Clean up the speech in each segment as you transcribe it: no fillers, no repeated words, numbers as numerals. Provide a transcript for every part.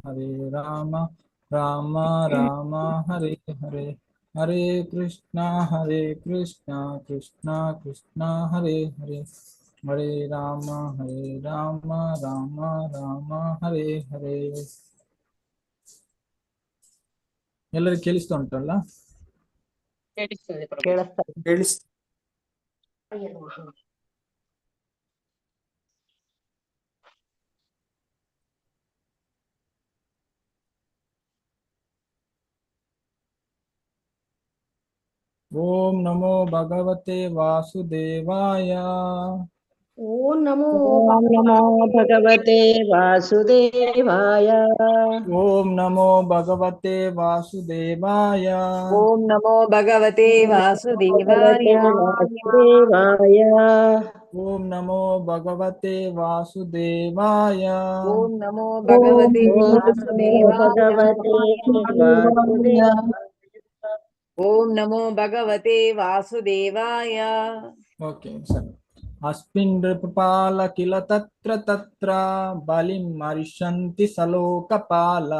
ಹರೇ ರಾಮ ರಾಮ ರಾಮ ಹರೇ ಹರೇ, ಹರೇ ಕೃಷ್ಣ ಕೃಷ್ಣ ಕೃಷ್ಣ ಹರೇ ಹರೇ, ಹರೇ ರಾಮ ರಾಮ ರಾಮ ಹರೇ ಹರೇ. ಎಲ್ಲರಿಗೂ ಕೇಳಿಸ್ತಾ ಉಂಟಲ್ಲ? ಓಂ ನಮೋ ಭಗವತೆ ವಾಸುದೇವಾಯ. ಓಂ ನಮೋ ಭಗವತೆ ವಾಸುದೇವಾಯ. ಓಂ ನಮೋ ಭಗವತೆ ವಾಸುದೇವಾಯ. ಓಂ ನಮೋ ಭಗವತೆ ವಾಸುದೇವಾಯ. ಓಂ ನಮೋ ಭಗವತೆ ವಾಸುದೇವಾಯ. ಓಂ ನಮೋ ಭಗವತೆ ವಾಸುದೇವಾಯ. ಓಂ ನಮೋ ಭಗವತೆ ವಾಸುದೇವಾಯ. ಓಕೆ ಸರಿ. ಅಸ್ಮಿನ್ ನೃಪಪಾಲ ಕಿಲ ತತ್ರ ತತ್ರ ಬಲಿಂ ಮರಿಷ್ಯಂತಿ ಸಲೋಕಪಾಲ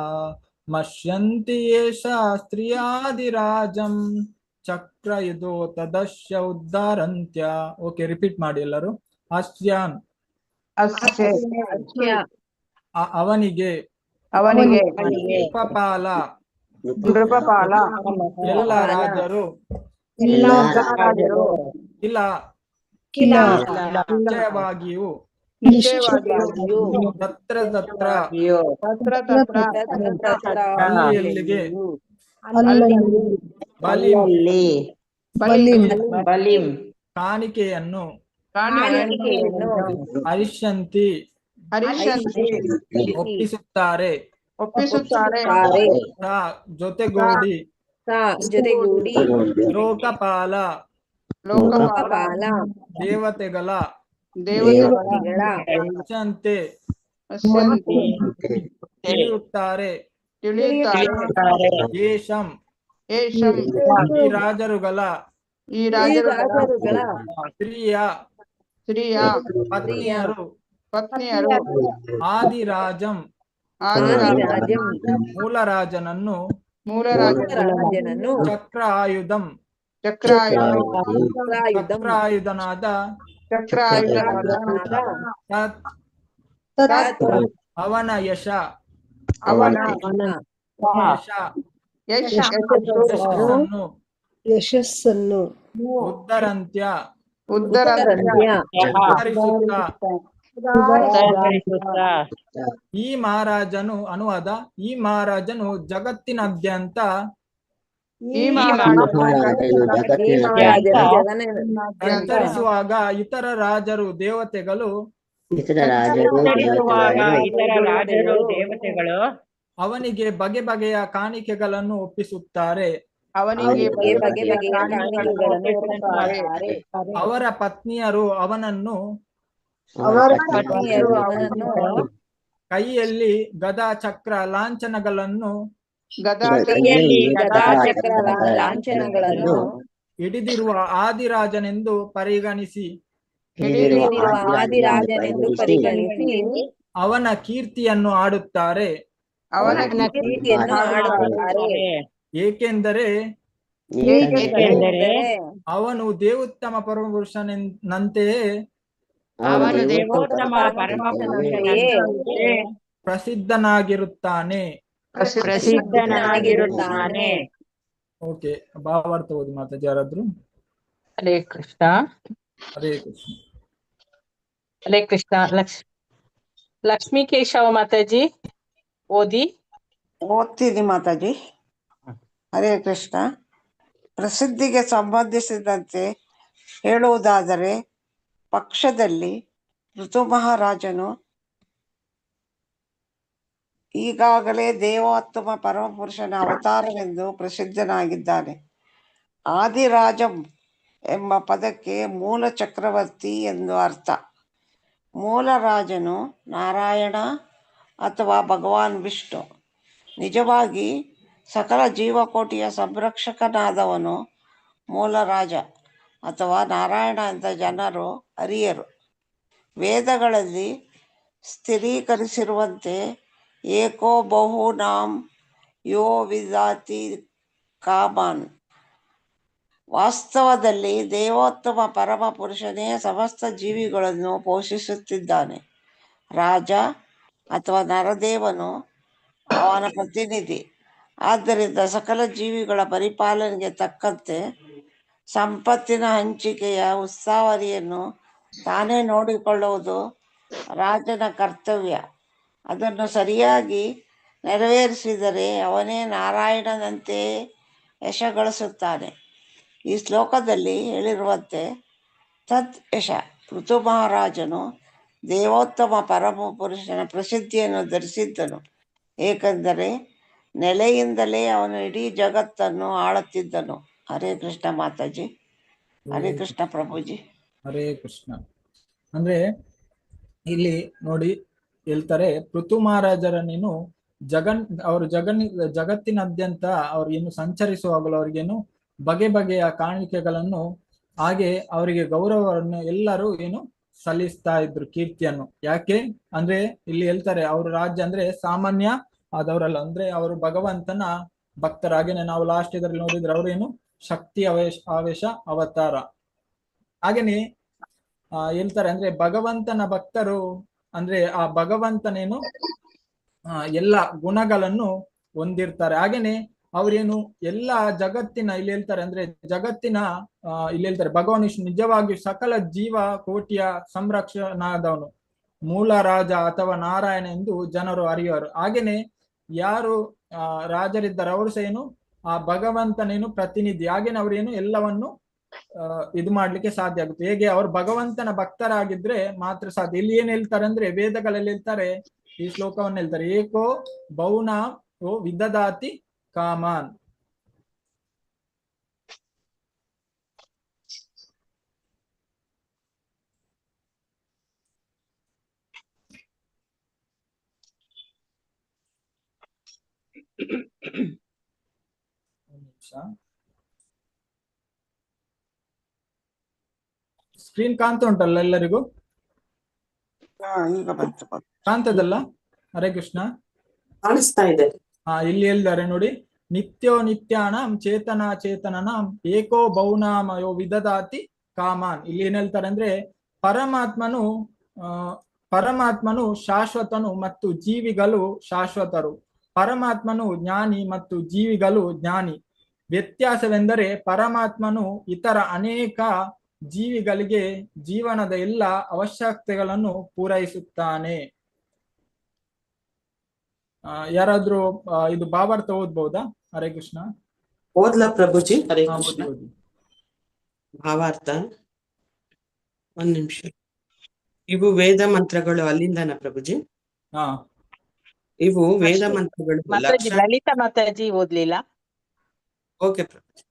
ಮಷ್ಯಂತಿ ಯೇಷ ಸ್ತ್ರೀಯಾದಿರಾಜಂ ಚಕ್ರಯುಧೋ ತದಶ್ಯ ಉದ್ಧಾರಂತ್ಯ. ಓಕೆ, ರಿಪೀಟ್ ಮಾಡಿ ಎಲ್ಲರೂ. ಅಸ್ಯಾನ್ ಅವನಿಗೆ ನೃಪಪಾಲ ಎಲ್ಲ ರಾಜರು ನಿಶ್ಚಯವಾಗಿಯೂ ತತ್ರ ತತ್ರ ಅಲ್ಲಿಗೆ ಬಲಿಂ ಕಾಣಿಕೆಯನ್ನು ಹರಿಷ್ಯಂತಿ ಒಪ್ಪಿಸುತ್ತಾರೆ ಜೊತೆಗೂಡಿ ಲೋಕಪಾಲ ದೇವತೆಗಳ ತಿಳಿಯುತ್ತಾರೆ. ಯೇಷಂ ಈ ರಾಜರುಗಳ ಸ್ತ್ರೀಯ ಪತ್ನಿಯರು ಆದಿರಾಜಂ ಮೂಲರಾಜನನ್ನು ಚಕ್ರಾಯುಧನಾದ ಅವನ ಯಶಸ್ಸನ್ನು ಉದ್ಧರಿಸುತ್ತಾ ಈ ಮಹಾರಾಜನು ಅನುವಾದ: ಈ ಮಹಾರಾಜನು ಜಗತ್ತಿನಾದ್ಯಂತ ಸಂಚರಿಸುವಾಗ ಇತರ ರಾಜರು ದೇವತೆಗಳು ಅವನಿಗೆ ಬಗೆ ಬಗೆಯ ಕಾಣಿಕೆಗಳನ್ನು ಒಪ್ಪಿಸುತ್ತಾರೆ. ಅವರ ಪತ್ನಿಯರು ಅವನನ್ನು ಕೈಯಲ್ಲಿ ಗದಾ ಚಕ್ರ ಲಾಂಛನಗಳನ್ನು ಹಿಡಿದಿರುವ ಆದಿರಾಜನೆಂದು ಪರಿಗಣಿಸಿ ಅವನ ಕೀರ್ತಿಯನ್ನು ಆಡುತ್ತಾರೆ. ಏಕೆಂದರೆ ಅವನು ದೇವೋತ್ತಮ ಪರಮಪುರುಷನಂತೆಯೇ ಪ್ರಸಿದ್ಧನಾಗಿರುತ್ತಾನೆ. ಓಕೆ, ಭಾವಾರ್ಥ ಓದಿ ಮಾತಾಜಿ ಯಾರಾದ್ರು. ಹರೇ ಕೃಷ್ಣ. ಹರೇ ಕೃಷ್ಣ. ಹರೇ ಕೃಷ್ಣ. ಲಕ್ಷ್ಮೀ ಕೇಶವ ಮಾತಾಜಿ ಓದ್ತೀನಿ ಮಾತಾಜಿ. ಹರೇ ಕೃಷ್ಣ. ಪ್ರಸಿದ್ಧಿಗೆ ಸಂಬಂಧಿಸಿದಂತೆ ಹೇಳುವುದಾದರೆ, ಪಕ್ಷದಲ್ಲಿ ಋತು ಮಹಾರಾಜನು ಈಗಾಗಲೇ ದೇವೋತ್ತಮ ಪರಮಪುರುಷನ ಅವತಾರವೆಂದು ಪ್ರಸಿದ್ಧನಾಗಿದ್ದಾನೆ. ಆದಿರಾಜಂ ಎಂಬ ಪದಕ್ಕೆ ಮೂಲ ಚಕ್ರವರ್ತಿ ಎಂದು ಅರ್ಥ. ಮೂಲರಾಜನು ನಾರಾಯಣ ಅಥವಾ ಭಗವಾನ್ ವಿಷ್ಣು. ನಿಜವಾಗಿ ಸಕಲ ಜೀವಕೋಟಿಯ ಸಂರಕ್ಷಕನಾದವನು ಮೂಲರಾಜ ಅಥವಾ ನಾರಾಯಣ ಅಂತ ಜನರು ಅರಿಯರು. ವೇದಗಳಲ್ಲಿ ಸ್ಥಿರೀಕರಿಸಿರುವಂತೆ ಏಕೋ ಬಹುನಾಂ ಯೋ ವಿದಾತಿ ಕಾಮಾನ್. ವಾಸ್ತವದಲ್ಲಿ ದೇವೋತ್ತಮ ಪರಮ ಪುರುಷನೇ ಸಮಸ್ತ ಜೀವಿಗಳನ್ನು ಪೋಷಿಸುತ್ತಿದ್ದಾನೆ. ರಾಜ ಅಥವಾ ನರದೇವನು ಅವನ ಪ್ರತಿನಿಧಿ. ಆದ್ದರಿಂದ ಸಕಲ ಜೀವಿಗಳ ಪರಿಪಾಲನೆಗೆ ತಕ್ಕಂತೆ ಸಂಪತ್ತಿನ ಹಂಚಿಕೆಯ ಉಸ್ತುವಾರಿಯನ್ನು ತಾನೇ ನೋಡಿಕೊಳ್ಳುವುದು ರಾಜನ ಕರ್ತವ್ಯ. ಅದನ್ನು ಸರಿಯಾಗಿ ನೆರವೇರಿಸಿದರೆ ಅವನೇ ನಾರಾಯಣನಂತೆಯೇ ಯಶಗಳಿಸುತ್ತಾನೆ. ಈ ಶ್ಲೋಕದಲ್ಲಿ ಹೇಳಿರುವಂತೆ ತತ್ ಯಶ ಋತು ಮಹಾರಾಜನು ದೇವೋತ್ತಮ ಪರಮ ಪುರುಷನ ಪ್ರಸಿದ್ಧಿಯನ್ನು ಧರಿಸಿದ್ದನು. ಏಕೆಂದರೆ ನೆಲೆಯಿಂದಲೇ ಅವನು ಇಡೀ ಜಗತ್ತನ್ನು ಆಳುತ್ತಿದ್ದನು. ಹರೇ ಕೃಷ್ಣ ಮಾತಾಜಿ. ಹರೇ ಕೃಷ್ಣ ಪ್ರಭುಜಿ. ಹರೇ ಕೃಷ್ಣ. ಅಂದ್ರೆ ಇಲ್ಲಿ ನೋಡಿ ಹೇಳ್ತಾರೆ, ಪೃಥು ಮಹಾರಾಜರ ನೀನು ಅವರು ಜಗತ್ತಿನಾದ್ಯಂತ ಅವ್ರು ಏನು ಸಂಚರಿಸುವಾಗಲೂ ಅವ್ರಿಗೇನು ಬಗೆ ಬಗೆಯ ಕಾಣಿಕೆಗಳನ್ನು ಹಾಗೆ ಅವರಿಗೆ ಗೌರವವನ್ನು ಎಲ್ಲರೂ ಏನು ಸಲ್ಲಿಸ್ತಾ ಇದ್ರು, ಕೀರ್ತಿಯನ್ನು. ಯಾಕೆ ಅಂದ್ರೆ ಇಲ್ಲಿ ಹೇಳ್ತಾರೆ ಅವರು ರಾಜ್ಯ ಅಂದ್ರೆ ಸಾಮಾನ್ಯ ಆದವರಲ್ಲ, ಅಂದ್ರೆ ಅವರು ಭಗವಂತನ ಭಕ್ತರ. ಹಾಗೇನೆ ನಾವು ಲಾಸ್ಟ್ ಇದರಲ್ಲಿ ನೋಡಿದ್ರೆ ಅವರೇನು ಶಕ್ತಿ ಆವೇಶ ಅವತಾರ. ಹಾಗೇನೆ ಹೇಳ್ತಾರೆ ಅಂದ್ರೆ ಭಗವಂತನ ಭಕ್ತರು ಅಂದ್ರೆ ಆ ಭಗವಂತನೇನು ಎಲ್ಲ ಗುಣಗಳನ್ನು ಹೊಂದಿರ್ತಾರೆ. ಹಾಗೇನೆ ಅವ್ರೇನು ಎಲ್ಲ ಜಗತ್ತಿನ ಇಲ್ಲಿ ಹೇಳ್ತಾರೆ ಅಂದ್ರೆ ಜಗತ್ತಿನ ಇಲ್ಲಿ ಹೇಳ್ತಾರೆ ಭಗವಾನ್ ವಿಷ್ಣು ನಿಜವಾಗಿ ಸಕಲ ಜೀವ ಕೋಟಿಯ ಸಂರಕ್ಷಣಾದವನು, ಮೂಲ ರಾಜ ಅಥವಾ ನಾರಾಯಣ ಎಂದು ಜನರು ಅರಿಯುವರು. ಹಾಗೇನೆ ಯಾರು ರಾಜರಿದ್ದಾರೆ ಅವರು ಸಹ ಏನು ಆ ಭಗವಂತನೇನು ಪ್ರತಿನಿಧಿ. ಹಾಗೇನೆ ಅವ್ರೇನು ಎಲ್ಲವನ್ನು ಇದು ಮಾಡ್ಲಿಕ್ಕೆ ಸಾಧ್ಯ ಆಗುತ್ತೆ. ಹೇಗೆ ಅವರು ಭಗವಂತನ ಭಕ್ತರಾಗಿದ್ರೆ ಮಾತ್ರ ಸಾಧ್ಯ. ಇಲ್ಲಿ ಏನ್ ಹೇಳ್ತಾರೆ ಅಂದ್ರೆ ವೇದಗಳಲ್ಲಿ ಹೇಳ್ತಾರೆ, ಈ ಶ್ಲೋಕವನ್ನು ಹೇಳ್ತಾರೆ, ಏಕೋ ಬೌನ ಓ ವಿದದಾತಿ ಕಾಮಾನ್. ಸ್ಕ್ರೀನ್ ಕಾಣ್ತಾ ಉಂಟಲ್ಲ ಎಲ್ಲರಿಗೂ? ಈಗ ಬಂತು. ಕಾಣ್ತದಲ್ಲ? ಹರೇ ಕೃಷ್ಣ. ಕಾಣಿಸ್ತಾ ಇದೆ. ಇಲ್ಲಿ ಹೇಳಿದ್ದಾರೆ ನೋಡಿ, ನಿತ್ಯೋ ನಿತ್ಯಾನಾಂ ಚೇತನ ಚೇತನನಾಂ ಏಕೋ ಬಹುನಾಮಯೋ ವಿದದಾತಿ ಕಾಮಾನ್. ಇಲ್ಲಿ ಏನ್ ಹೇಳ್ತಾರೆ ಅಂದ್ರೆ ಪರಮಾತ್ಮನು ಶಾಶ್ವತನು ಮತ್ತು ಜೀವಿಗಳು ಶಾಶ್ವತರು. ಪರಮಾತ್ಮನು ಜ್ಞಾನಿ ಮತ್ತು ಜೀವಿಗಳು ಜ್ಞಾನಿ. ವ್ಯತ್ಯಾಸವೆಂದರೆ ಪರಮಾತ್ಮನು ಇತರ ಅನೇಕ ಜೀವಿಗಳಿಗೆ ಜೀವನದ ಎಲ್ಲ ಅವಶ್ಯಕತೆಗಳನ್ನು ಪೂರೈಸುತ್ತಾನೆ. ಯಾರಾದ್ರೂ ಇದು ಭಾವಾರ್ಥ ಓದ್ಬಹುದಾ? ಹರೇ ಕೃಷ್ಣ. ಓದ್ಲಾ ಪ್ರಭುಜಿ? ಹರೇ ಕೃಷ್ಣ. ಭಾವಾರ್ಥ ಒಂದ್ ನಿಮಿಷ. ಇವು ವೇದ ಮಂತ್ರಗಳು ಅಲ್ಲಿಂದನ ಪ್ರಭುಜಿ? ಇವು ವೇದ ಮಂತ್ರಗಳು. ಲಲಿತಾ ಮಾತಾಜಿ ಓದ್ಲಿಲ್ಲ? ಓಕೆ ಪ್ರಭುಜಿ.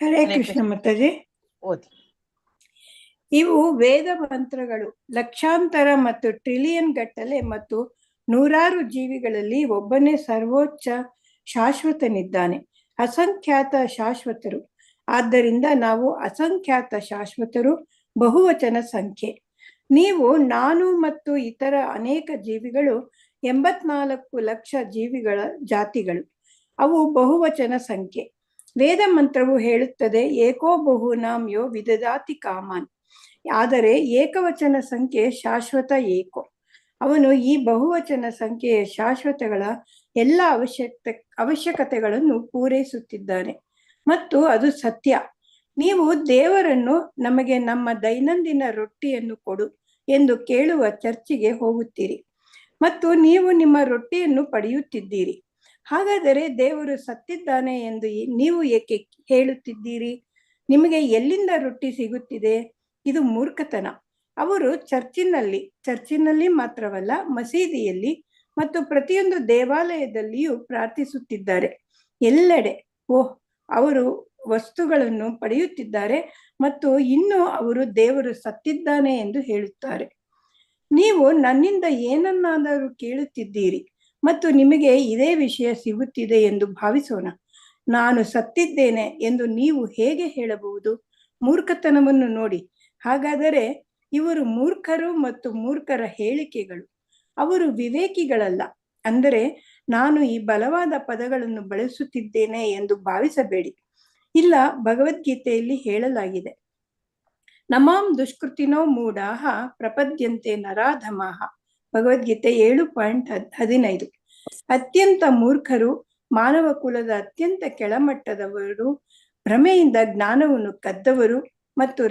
ಹರೇ ಕೃಷ್ಣ ಮಾತಾಜಿ. ಓದಿ. ಇವು ವೇದ ಮಂತ್ರಗಳು. ಲಕ್ಷಾಂತರ ಮತ್ತು ಟ್ರಿಲಿಯನ್ ಗಟ್ಟಲೆ ಮತ್ತು ನೂರಾರು ಜೀವಿಗಳಲ್ಲಿ ಒಬ್ಬನೇ ಸರ್ವೋಚ್ಚ ಶಾಶ್ವತನಿದ್ದಾನೆ. ಅಸಂಖ್ಯಾತ ಶಾಶ್ವತರು. ಆದ್ದರಿಂದ ನಾವು ಅಸಂಖ್ಯಾತ ಶಾಶ್ವತರು, ಬಹುವಚನ ಸಂಖ್ಯೆ. ನೀವು, ನಾನು ಮತ್ತು ಇತರ ಅನೇಕ ಜೀವಿಗಳು 84 ಲಕ್ಷ ಜೀವಿಗಳ ಜಾತಿಗಳು. ಅವು ಬಹುವಚನ ಸಂಖ್ಯೆ. ವೇದ ಮಂತ್ರವು ಹೇಳುತ್ತದೆ, ಏಕೋ ಬಹುನಾಂ ಯೋ ವಿದದಾತಿ ಕಾಮಾನ್. ಆದರೆ ಏಕವಚನ ಸಂಖ್ಯೆ ಶಾಶ್ವತ ಏಕೋ. ಅವನು ಈ ಬಹುವಚನ ಸಂಖ್ಯೆಯ ಶಾಶ್ವತಗಳ ಎಲ್ಲ ಅವಶ್ಯಕತೆಗಳನ್ನು ಪೂರೈಸುತ್ತಿದ್ದಾನೆ ಮತ್ತು ಅದು ಸತ್ಯ. ನೀವು ದೇವರನ್ನು ನಮಗೆ ನಮ್ಮ ದೈನಂದಿನ ರೊಟ್ಟಿಯನ್ನು ಕೊಡು ಎಂದು ಕೇಳುವ ಚರ್ಚಿಗೆ ಹೋಗುತ್ತೀರಿ ಮತ್ತು ನೀವು ನಿಮ್ಮ ರೊಟ್ಟಿಯನ್ನು ಪಡೆಯುತ್ತಿದ್ದೀರಿ. ಹಾಗಾದರೆ ದೇವರು ಸತ್ತಿದ್ದಾನೆ ಎಂದು ನೀವು ಏಕೆ ಹೇಳುತ್ತಿದ್ದೀರಿ? ನಿಮಗೆ ಎಲ್ಲಿಂದ ರೊಟ್ಟಿ ಸಿಗುತ್ತಿದೆ? ಇದು ಮೂರ್ಖತನ. ಅವರು ಚರ್ಚಿನಲ್ಲಿ ಮಾತ್ರವಲ್ಲ, ಮಸೀದಿಯಲ್ಲಿ ಮತ್ತು ಪ್ರತಿಯೊಂದು ದೇವಾಲಯದಲ್ಲಿಯೂ ಪ್ರಾರ್ಥಿಸುತ್ತಿದ್ದಾರೆ. ಎಲ್ಲೆಡೆ ಅವರು ವಸ್ತುಗಳನ್ನು ಪಡೆಯುತ್ತಿದ್ದಾರೆ ಮತ್ತು ಇನ್ನು ಅವರು ದೇವರು ಸತ್ತಿದ್ದಾನೆ ಎಂದು ಹೇಳುತ್ತಾರೆ. ನೀವು ನನ್ನಿಂದ ಏನನ್ನಾದರೂ ಕೇಳುತ್ತಿದ್ದೀರಿ ಮತ್ತು ನಿಮಗೆ ಇದೇ ವಿಷಯ ಸಿಗುತ್ತಿದೆ ಎಂದು ಭಾವಿಸೋಣ. ನಾನು ಸತ್ತಿದ್ದೇನೆ ಎಂದು ನೀವು ಹೇಗೆ ಹೇಳಬಹುದು? ಮೂರ್ಖತನವನ್ನು ನೋಡಿ. ಹಾಗಾದರೆ ಇವರು ಮೂರ್ಖರು ಮತ್ತು ಮೂರ್ಖರ ಹೇಳಿಕೆಗಳು. ಅವರು ವಿವೇಕಿಗಳಲ್ಲ. ಅಂದರೆ ನಾನು ಈ ಬಲವಾದ ಪದಗಳನ್ನು ಬಳಸುತ್ತಿದ್ದೇನೆ ಎಂದು ಭಾವಿಸಬೇಡಿ. ಇಲ್ಲ, ಭಗವದ್ಗೀತೆಯಲ್ಲಿ ಹೇಳಲಾಗಿದೆ, ನಮಾಂ ದುಷ್ಕೃತಿನೋ ಮೂಢಾಃ ಪ್ರಪದ್ಯಂತೆ ನರಾಧಮಾಃ. ಭಗವದ್ಗೀತೆ 7:15. ಅತ್ಯಂತ ಮೂರ್ಖರು, ಮಾನವ ಕುಲದ ಅತ್ಯಂತ ಕೆಳಮಟ್ಟದವರು, ಭ್ರಮೆಯಿಂದ ಜ್ಞಾನವನ್ನು ಕದ್ದವರು ಮತ್ತು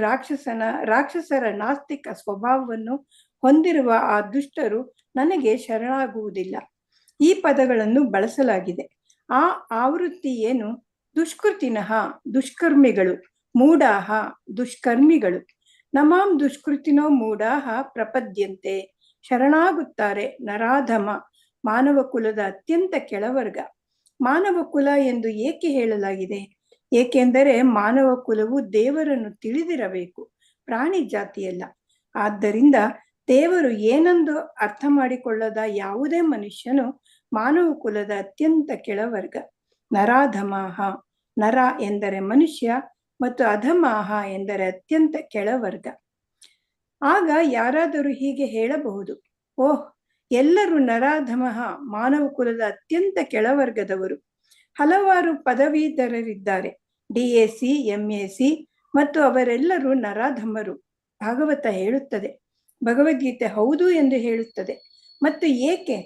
ರಾಕ್ಷಸರ ನಾಸ್ತಿಕ ಸ್ವಭಾವವನ್ನು ಹೊಂದಿರುವ ಆ ದುಷ್ಟರು ನನಗೆ ಶರಣಾಗುವುದಿಲ್ಲ. ಈ ಪದಗಳನ್ನು ಬಳಸಲಾಗಿದೆ. ಆ ಆವೃತ್ತಿ ಏನು? ದುಷ್ಕೃತಿನಃ ದುಷ್ಕರ್ಮಿಗಳು, ಮೂಢಾಃ ದುಷ್ಕರ್ಮಿಗಳು. ನಮಾಂ ದುಷ್ಕೃತಿನೋ ಮೂಢಾಃ ಪ್ರಪದ್ಯಂತೆ ಶರಣಾಗುತ್ತಾರೆ ನರಾಧಮ, ಮಾನವ ಕುಲದ ಅತ್ಯಂತ ಕೆಳವರ್ಗ. ಮಾನವ ಕುಲ ಎಂದು ಏಕೆ ಹೇಳಲಾಗಿದೆ? ಏಕೆಂದರೆ ಮಾನವ ಕುಲವು ದೇವರನ್ನು ತಿಳಿದಿರಬೇಕು, ಪ್ರಾಣಿ ಜಾತಿಯಲ್ಲ. ಆದ್ದರಿಂದ ದೇವರು ಏನೆಂದು ಅರ್ಥ ಮಾಡಿಕೊಳ್ಳದ ಯಾವುದೇ ಮನುಷ್ಯನು ಮಾನವ ಕುಲದ ಅತ್ಯಂತ ಕೆಳವರ್ಗ. ನರಾಧಮಾಹ, ನರ ಎಂದರೆ ಮನುಷ್ಯ ಮತ್ತು ಅಧಮಾಹ ಎಂದರೆ ಅತ್ಯಂತ ಕೆಳವರ್ಗ. ಆಗ ಯಾರಾದರೂ ಹೀಗೆ ಹೇಳಬಹುದು, ಓಹ್, ಎಲ್ಲರೂ ನರಾಧಮಃ, ಮಾನವ ಕುಲದ ಅತ್ಯಂತ ಕೆಳವರ್ಗದವರು. ಹಲವಾರು ಪದವೀಧರರಿದ್ದಾರೆ, DAC, MAC, ಮತ್ತು ಅವರೆಲ್ಲರೂ ನರಾಧಮರು. ಭಾಗವತ ಹೇಳುತ್ತದೆ, ಭಗವದ್ಗೀತೆ ಹೌದು ಎಂದು ಹೇಳುತ್ತದೆ. ಮತ್ತು ಏಕೆ?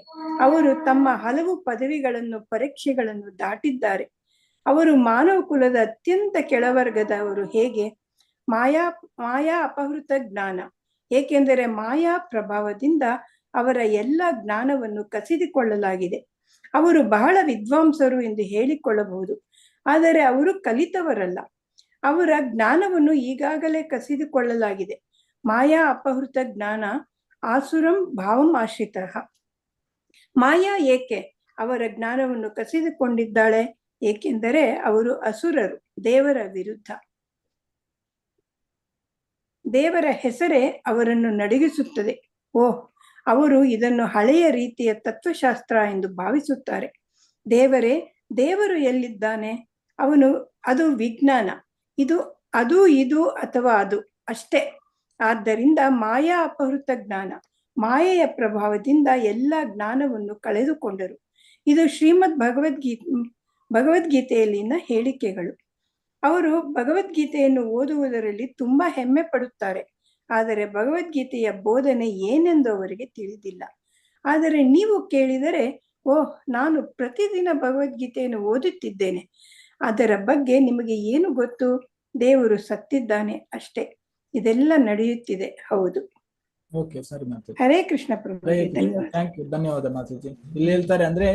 ಅವರು ತಮ್ಮ ಹಲವು ಪದವಿಗಳನ್ನು, ಪರೀಕ್ಷೆಗಳನ್ನು ದಾಟಿದ್ದಾರೆ. ಅವರು ಮಾನವ ಕುಲದ ಅತ್ಯಂತ ಕೆಳವರ್ಗದವರು. ಹೇಗೆ? ಮಾಯಾ ಅಪಹೃತ ಜ್ಞಾನ. ಏಕೆಂದರೆ ಮಾಯಾ ಪ್ರಭಾವದಿಂದ ಅವರ ಎಲ್ಲ ಜ್ಞಾನವನ್ನು ಕಸಿದುಕೊಳ್ಳಲಾಗಿದೆ. ಅವರು ಬಹಳ ವಿದ್ವಾಂಸರು ಎಂದು ಹೇಳಿಕೊಳ್ಳಬಹುದು, ಆದರೆ ಅವರು ಕಲಿತವರಲ್ಲ. ಅವರ ಜ್ಞಾನವನ್ನು ಈಗಾಗಲೇ ಕಸಿದುಕೊಳ್ಳಲಾಗಿದೆ. ಮಾಯಾ ಅಪಹೃತ ಜ್ಞಾನ ಆಸುರಂ ಭಾವಂ ಆಶ್ರಿತಃ. ಮಾಯಾ ಏಕೆ ಅವರ ಜ್ಞಾನವನ್ನು ಕಸಿದುಕೊಂಡಿದ್ದಾಳೆ? ಏಕೆಂದರೆ ಅವರು ಅಸುರರು, ದೇವರ ವಿರುದ್ಧ. ದೇವರ ಹೆಸರೇ ಅವರನ್ನು ನಡಗಿಸುತ್ತದೆ. ಓಹ್, ಅವರು ಇದನ್ನು ಹಳೆಯ ರೀತಿಯ ತತ್ವಶಾಸ್ತ್ರ ಎಂದು ಭಾವಿಸುತ್ತಾರೆ. ದೇವರು ಎಲ್ಲಿದ್ದಾನೆ? ಅದು ವಿಜ್ಞಾನ, ಇದು ಅಥವಾ ಅದು ಅಷ್ಟೇ. ಆದ್ದರಿಂದ ಮಾಯಾ ಅಪಹೃತ ಜ್ಞಾನ, ಮಾಯೆಯ ಪ್ರಭಾವದಿಂದ ಎಲ್ಲ ಜ್ಞಾನವನ್ನು ಕಳೆದುಕೊಂಡರು. ಇದು ಶ್ರೀಮದ್ ಭಗವದ್ಗೀತೆಯಲ್ಲಿನ ಹೇಳಿಕೆಗಳು. ಅವರು ಭಗವದ್ಗೀತೆಯನ್ನು ಓದುವುದರಲ್ಲಿ ತುಂಬಾ ಹೆಮ್ಮೆ ಪಡುತ್ತಾರೆ, ಆದರೆ ಭಗವದ್ಗೀತೆಯ ಬೋಧನೆ ಏನೆಂದು ಅವರಿಗೆ ತಿಳಿದಿಲ್ಲ. ಆದರೆ ನೀವು ಕೇಳಿದರೆ, ಓಹ್, ನಾನು ಪ್ರತಿದಿನ ಭಗವದ್ಗೀತೆಯನ್ನು ಓದುತ್ತಿದ್ದೇನೆ, ಅದರ ಬಗ್ಗೆ ನಿಮಗೆ ಏನು ಗೊತ್ತು? ದೇವರು ಸತ್ತಿದ್ದಾನೆ ಅಷ್ಟೇ. ಇದೆಲ್ಲ ನಡೆಯುತ್ತಿದೆ. ಹೌದು. ಓಕೆ, ಸರಿ ಮಾತಾಜಿ. ಹರೇ ಕೃಷ್ಣ ಪ್ರಭು. ಥ್ಯಾಂಕ್ ಯು, ಧನ್ಯವಾದ ಮಾತಾಜಿ. ಇಲ್ಲಿ ಹೇಳ್ತಾರೆ ಅಂದ್ರೆ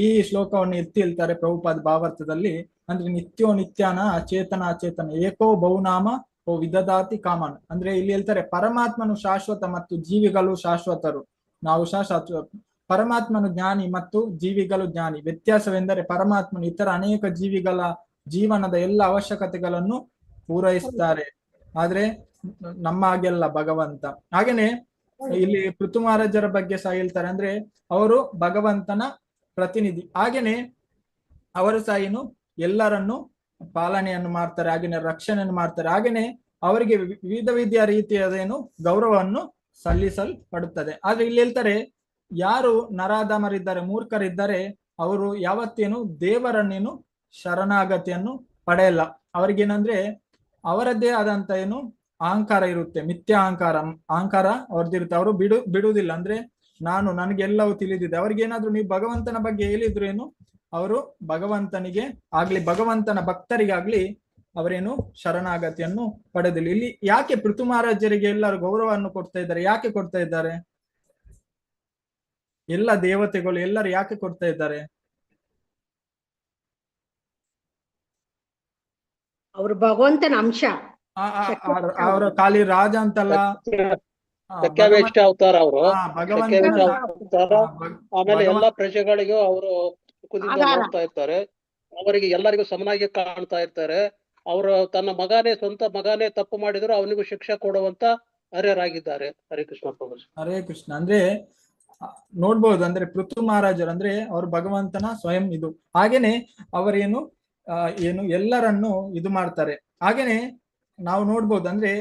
ಈ ಶ್ಲೋಕವನ್ನು ಎತ್ತಿ ಹೇಳ್ತಾರೆ ಪ್ರಭುಪಾದ ಭಾವಾರ್ಥದಲ್ಲಿ. ಅಂದ್ರೆ ನಿತ್ಯೋ ನಿತ್ಯಾನ ಅಚೇತನ ಅಚೇತನ ಏಕೋ ಬಹುನಾಮ ಓ ವಿದದಾತಿ ಕಾಮನ್. ಅಂದ್ರೆ ಇಲ್ಲಿ ಹೇಳ್ತಾರೆ ಪರಮಾತ್ಮನು ಶಾಶ್ವತ ಮತ್ತು ಜೀವಿಗಳು ಶಾಶ್ವತರು. ನಾವು ಶಾಶ್ವತ. ಪರಮಾತ್ಮನು ಜ್ಞಾನಿ ಮತ್ತು ಜೀವಿಗಳು ಜ್ಞಾನಿ. ವ್ಯತ್ಯಾಸವೆಂದರೆ ಪರಮಾತ್ಮನು ಇತರ ಅನೇಕ ಜೀವಿಗಳ ಜೀವನದ ಎಲ್ಲ ಅವಶ್ಯಕತೆಗಳನ್ನು ಪೂರೈಸುತ್ತಾರೆ, ಆದ್ರೆ ನಮ್ಮ ಹಾಗೆಲ್ಲ ಭಗವಂತ. ಹಾಗೇನೆ ಇಲ್ಲಿ ಪೃಥು ಮಹಾರಾಜರ ಬಗ್ಗೆ ಸಹ ಹೇಳ್ತಾರೆ, ಅಂದ್ರೆ ಅವರು ಭಗವಂತನ ಪ್ರತಿನಿಧಿ. ಹಾಗೇನೆ ಅವರು ಸಹ ಏನು ಎಲ್ಲರನ್ನು ಪಾಲನೆಯನ್ನು ಮಾಡ್ತಾರೆ, ಹಾಗೇನೆ ರಕ್ಷಣೆಯನ್ನು ಮಾಡ್ತಾರೆ. ಹಾಗೇನೆ ಅವರಿಗೆ ವಿವಿಧ ರೀತಿಯದೇನು ಗೌರವವನ್ನು ಸಲ್ಲಿಸಲ್ಪಡುತ್ತದೆ. ಆದ್ರೆ ಇಲ್ಲಿ ಹೇಳ್ತಾರೆ, ಯಾರು ನರಾಧಮರಿದ್ದಾರೆ, ಮೂರ್ಖರಿದ್ದಾರೆ, ಅವರು ಯಾವತ್ತೇನು ದೇವರನ್ನೇನು ಶರಣಾಗತಿಯನ್ನು ಪಡೆಯಲ್ಲ. ಅವ್ರಿಗೇನಂದ್ರೆ ಅವರದ್ದೇ ಆದಂತ ಏನು ಅಹಂಕಾರ ಇರುತ್ತೆ, ಮಿಥ್ಯ ಅಹಂಕಾರ ಅವ್ರದ್ದಿರುತ್ತೆ. ಅವರು ಬಿಡುವುದಿಲ್ಲ. ಅಂದ್ರೆ ನನಗೆಲ್ಲವೂ ತಿಳಿದಿದೆ. ಅವ್ರಿಗೇನಾದ್ರು ನೀವು ಭಗವಂತನ ಬಗ್ಗೆ ಹೇಳಿದ್ರು ಏನು, ಅವರು ಭಗವಂತನಿಗೆ ಆಗ್ಲಿ ಭಗವಂತನ ಭಕ್ತರಿಗಾಗ್ಲಿ ಅವರೇನು ಶರಣಾಗತಿಯನ್ನು ಪಡೆದಿಲ್ಲ. ಇಲ್ಲಿ ಯಾಕೆ ಪೃಥು ಮಹಾರಾಜರಿಗೆ ಎಲ್ಲರೂ ಗೌರವವನ್ನು ಕೊಡ್ತಾ ಇದ್ದಾರೆ? ಯಾಕೆ ಕೊಡ್ತಾ ಇದ್ದಾರೆ? ಎಲ್ಲ ದೇವತೆಗಳು ಎಲ್ಲರೂ ಯಾಕೆ ಕೊಡ್ತಾ ಇದ್ದಾರೆ? ಅವರು ಭಗವಂತನ ಅಂಶ. ಅವರ ಖಾಲಿ ರಾಜ ಅಂತಲ್ಲ, ಸತ್ಯಾವೇಶ ಅವತಾರ ಅವರು. ಭಗವಂತ. ಆಮೇಲೆ ಎಲ್ಲಾ ಪ್ರಜೆಗಳಿಗೂ ಅವರು ಸುಖದಿಂದ ನೋಡ್ತಾ ಇರ್ತಾರೆ, ಅವರಿಗೆ ಎಲ್ಲರಿಗೂ ಸಮನಾಗಿ ಕಾಣ್ತಾ ಇರ್ತಾರೆ. ಅವರು ತನ್ನ ಸ್ವಂತ ಮಗನೇ ತಪ್ಪು ಮಾಡಿದ್ರು ಅವನಿಗೂ ಶಿಕ್ಷೆ ಕೊಡುವಂತ ಅರ್ಹರಾಗಿದ್ದಾರೆ. ಹರೇ ಕೃಷ್ಣ ಪ್ರಭು. ಹರೇ ಕೃಷ್ಣ. ಅಂದ್ರೆ ನೋಡ್ಬೋದು, ಅಂದ್ರೆ ಪೃಥು ಮಹಾರಾಜರು ಅಂದ್ರೆ ಅವರು ಭಗವಂತನ ಸ್ವಯಂ ಇದು. ಹಾಗೇನೆ ಅವರೇನು ಎಲ್ಲರನ್ನು ಇದು ಮಾಡ್ತಾರೆ. ಹಾಗೇನೆ ನಾವು ನೋಡ್ಬೋದು, ಅಂದ್ರೆ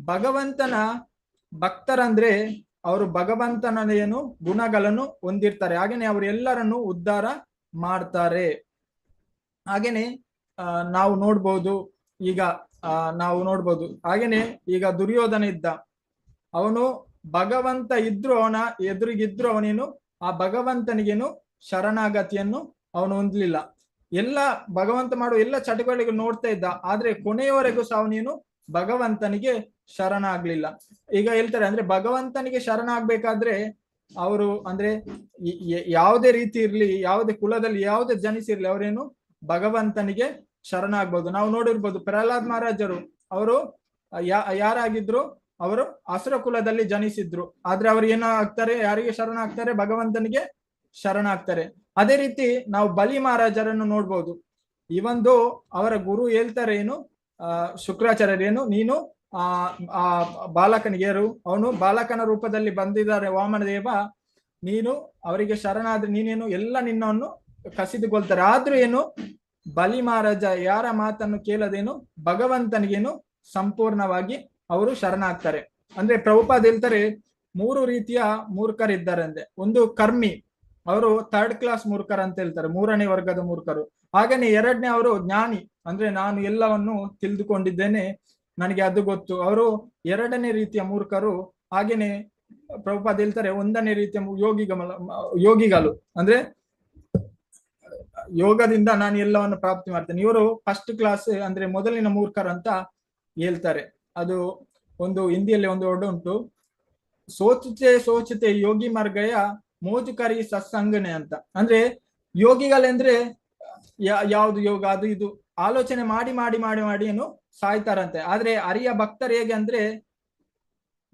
ಭಗವಂತನ ಭಕ್ತರಂದ್ರೆ ಅವರು ಭಗವಂತನ ಏನು ಗುಣಗಳನ್ನು ಹೊಂದಿರ್ತಾರೆ, ಹಾಗೇನೆ ಅವರು ಎಲ್ಲರನ್ನು ಉದ್ಧಾರ ಮಾಡ್ತಾರೆ. ಹಾಗೇನೆ ನಾವು ನೋಡ್ಬೋದು ಈಗ ಹಾಗೇನೆ ಈಗ ದುರ್ಯೋಧನ ಇದ್ದ, ಅವನು ಭಗವಂತ ಇದ್ರು ಅವನ ಎದುರಿಗಿದ್ರು ಅವನೇನು ಆ ಭಗವಂತನಿಗೇನು ಶರಣಾಗತಿಯನ್ನು ಅವನು ಹೊಂದಲಿಲ್ಲ. ಎಲ್ಲ ಭಗವಂತ ಮಾಡುವ ಎಲ್ಲ ಚಟುವಟಿಕೆ ನೋಡ್ತಾ ಇದ್ದ, ಆದ್ರೆ ಕೊನೆಯವರೆಗೂ ಸಹ ಅವನೇನು ಭಗವಂತನಿಗೆ ಶರಣಾಗ್ಲಿಲ್ಲ. ಈಗ ಹೇಳ್ತಾರೆ ಅಂದ್ರೆ ಭಗವಂತನಿಗೆ ಶರಣಾಗ್ಬೇಕಾದ್ರೆ ಅವರು ಅಂದ್ರೆ ಯಾವುದೇ ರೀತಿ ಇರ್ಲಿ, ಯಾವುದೇ ಕುಲದಲ್ಲಿ ಯಾವುದೇ ಜನಿಸಿರ್ಲಿ, ಅವರೇನು ಭಗವಂತನಿಗೆ ಶರಣಾಗ್ಬೋದು. ನಾವು ನೋಡಿರ್ಬೋದು ಪ್ರಹ್ಲಾದ್ ಮಹಾರಾಜರು, ಅವರು ಯಾರಾಗಿದ್ರು, ಅವರು ಅಸುರ ಕುಲದಲ್ಲಿ ಜನಿಸಿದ್ರು, ಆದ್ರೆ ಅವ್ರು ಏನಾಗ್ತಾರೆ, ಯಾರಿಗೆ ಶರಣಾಗ್ತಾರೆ, ಭಗವಂತನಿಗೆ ಶರಣಾಗ್ತಾರೆ. ಅದೇ ರೀತಿ ನಾವು ಬಲಿ ಮಹಾರಾಜರನ್ನು ನೋಡ್ಬೋದು. ಈ ಒಂದು ಅವರ ಗುರು ಹೇಳ್ತಾರೆ ಏನು, ಶುಕ್ರಾಚಾರ್ಯರೇನು, ನೀನು ಆ ಬಾಲಕನಿಗೆ, ಅವನು ಬಾಲಕನ ರೂಪದಲ್ಲಿ ಬಂದಿದ್ದಾರೆ ವಾಮನದೇವ, ನೀನು ಅವರಿಗೆ ಶರಣಾದ್ರೆ ನೀನೇನು ಎಲ್ಲ ನಿನ್ನನ್ನು ಕಸಿದುಕೊಳ್ತಾರೆ. ಆದ್ರೂ ಏನು ಬಲಿ ಮಹಾರಾಜ ಯಾರ ಮಾತನ್ನು ಕೇಳದೇನು ಭಗವಂತನಿಗೇನು ಸಂಪೂರ್ಣವಾಗಿ ಅವರು ಶರಣಾಗ್ತಾರೆ. ಅಂದ್ರೆ ಪ್ರಭುಪಾದ ಹೇಳ್ತಾರೆ 3 ರೀತಿಯ ಮೂರ್ಖರಿದ್ದಾರೆ ಅಂದೆ. ಒಂದು ಕರ್ಮಿ, ಅವರು 3rd ಕ್ಲಾಸ್ ಮೂರ್ಖರು ಅಂತ ಹೇಳ್ತಾರೆ, 3ನೇ ವರ್ಗದ ಮೂರ್ಖರು. ಹಾಗೇನೆ 2ನೇ ಅವರು ಜ್ಞಾನಿ, ಅಂದ್ರೆ ನಾನು ಎಲ್ಲವನ್ನು ತಿಳಿದುಕೊಂಡಿದ್ದೇನೆ, ನನಗೆ ಅದು ಗೊತ್ತು, ಅವರು 2ನೇ ರೀತಿಯ ಮೂರ್ಖರು. ಹಾಗೇನೆ ಪ್ರಭುಪಾದ ಹೇಳ್ತಾರೆ 1ನೇ ರೀತಿಯ ಯೋಗಿಗಳು, ಅಂದ್ರೆ ಯೋಗದಿಂದ ನಾನು ಎಲ್ಲವನ್ನು ಪ್ರಾಪ್ತಿ ಮಾಡ್ತೇನೆ, ಇವರು 1st ಕ್ಲಾಸ್ ಅಂದ್ರೆ ಮೊದಲಿನ ಮೂರ್ಖರು ಅಂತ ಹೇಳ್ತಾರೆ. ಅದು ಒಂದು ಹಿಂದಿಯಲ್ಲಿ ಒಂದು ವರ್ಡ್ ಉಂಟು, ಸೋಚತೆ ಯೋಗಿ ಮಾರ್ಗಯ ಮೋಜುಕರಿ ಸತ್ಸಂಗನೆ ಅಂತ. ಅಂದ್ರೆ ಯೋಗಿಗಳಂದ್ರೆ ಯಾವ್ದು ಯೋಗ ಅದು ಇದು ಆಲೋಚನೆ ಮಾಡಿ ಮಾಡಿ ಮಾಡಿ ಮಾಡಿ ಏನು ಸಾಯ್ತಾರಂತೆ. ಆದ್ರೆ ಅರಿಯ ಭಕ್ತರು ಹೇಗೆ ಅಂದ್ರೆ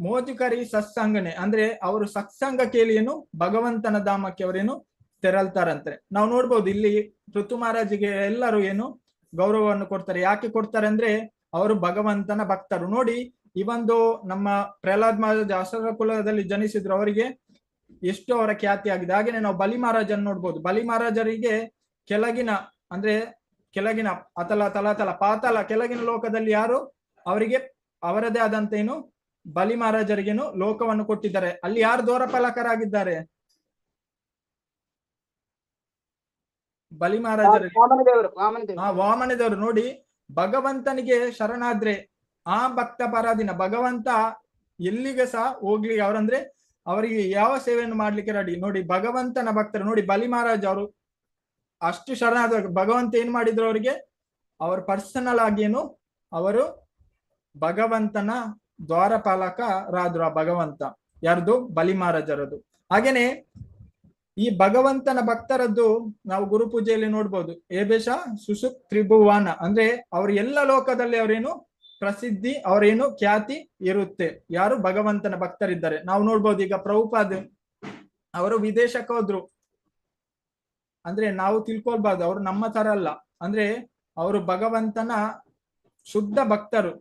ಮೋಜುಕರಿ ಸತ್ಸಂಗನೆ, ಅಂದ್ರೆ ಅವರು ಸತ್ಸಂಗ ಕೇಳಿ ಏನು ಭಗವಂತನ ಧಾಮಕ್ಕೆ ಅವರೇನು ತೆರಳ್ತಾರಂತೆ. ನಾವು ನೋಡ್ಬೋದು ಇಲ್ಲಿ ಪೃಥು ಮಹಾರಾಜಿಗೆ ಎಲ್ಲರೂ ಏನು ಗೌರವವನ್ನು ಕೊಡ್ತಾರೆ. ಯಾಕೆ ಕೊಡ್ತಾರೆ ಅಂದ್ರೆ ಅವರು ಭಗವಂತನ ಭಕ್ತರು. ನೋಡಿ, ಈ ಒಂದು ನಮ್ಮ ಪ್ರಹ್ಲಾದ್ ಮಹಾರಾಜ ಅಸುರ ಕುಲದಲ್ಲಿ ಜನಿಸಿದ್ರು, ಅವರಿಗೆ ಎಷ್ಟು ಅವರ ಖ್ಯಾತಿ ಆಗಿದೆ. ಹಾಗೇನೆ ನಾವು ಬಲಿ ಮಹಾರಾಜನ್ನು ನೋಡ್ಬೋದು. ಬಲಿ ಮಹಾರಾಜರಿಗೆ ಕೆಳಗಿನ ಅಂದ್ರೆ ಕೆಳಗಿನ ಪಾತಾಳ ಕೆಳಗಿನ ಲೋಕದಲ್ಲಿ ಯಾರು ಅವರಿಗೆ ಅವರದೇ ಆದಂತ ಏನು ಬಲಿ ಮಹಾರಾಜರಿಗೇನು ಲೋಕವನ್ನು ಕೊಟ್ಟಿದ್ದಾರೆ. ಅಲ್ಲಿ ಯಾರು ದ್ವಾರಪಾಲಕರಾಗಿದ್ದಾರೆ? ಬಲಿ ಮಹಾರಾಜರಿಗೆ ವಾಮನದೇವರು. ನೋಡಿ, ಭಗವಂತನಿಗೆ ಶರಣಾದ್ರೆ ಆ ಭಕ್ತ ಪರಾಧೀನ, ಭಗವಂತ ಎಲ್ಲಿಗೆ ಸಹ ಹೋಗ್ಲಿ ಅವರಂದ್ರೆ ಅವರಿಗೆ ಯಾವ ಸೇವೆಯನ್ನು ಮಾಡ್ಲಿಕ್ಕೆ ರೆಡಿ. ನೋಡಿ, ಭಗವಂತನ ಭಕ್ತರು. ನೋಡಿ, ಬಲಿ ಮಹಾರಾಜ್ ಅವರು ಅಷ್ಟು ಶರಣಾದ ಭಗವಂತ ಏನ್ ಮಾಡಿದ್ರು ಅವರಿಗೆ, ಅವರು ಪರ್ಸನಲ್ ಆಗೇನು ಅವರು ಭಗವಂತನ ದ್ವಾರಪಾಲಕರಾದ್ರು. ಆ ಭಗವಂತ ಯಾರ್ದು? ಬಲಿ ಮಹಾರಾಜರದು. ಹಾಗೇನೆ ಈ ಭಗವಂತನ ಭಕ್ತರದ್ದು ನಾವು ಗುರುಪೂಜೆಯಲ್ಲಿ ನೋಡ್ಬೋದು. ಏಬೇಶ ಸುಸುಕ್ ತ್ರಿಭುವನ, ಅಂದ್ರೆ ಅವ್ರ ಎಲ್ಲ ಲೋಕದಲ್ಲಿ ಅವರೇನು ಪ್ರಸಿದ್ಧಿ, ಅವರೇನು ಖ್ಯಾತಿ ಇರುತ್ತೆ, ಯಾರು ಭಗವಂತನ ಭಕ್ತರಿದ್ದಾರೆ. ನಾವು ನೋಡ್ಬೋದು ಈಗ ಪ್ರಭುಪಾದ್ ಅವರು ವಿದೇಶಕ್ಕೆ ಹೋದ್ರು, ಅಂದ್ರೆ ನಾವು ತಿಳ್ಕೊಳ್ಬಾರ್ದು ಅವರು ನಮ್ಮ ತರ ಅಲ್ಲ, ಅಂದ್ರೆ ಅವರು ಭಗವಂತನ ಶುದ್ಧ ಭಕ್ತರು.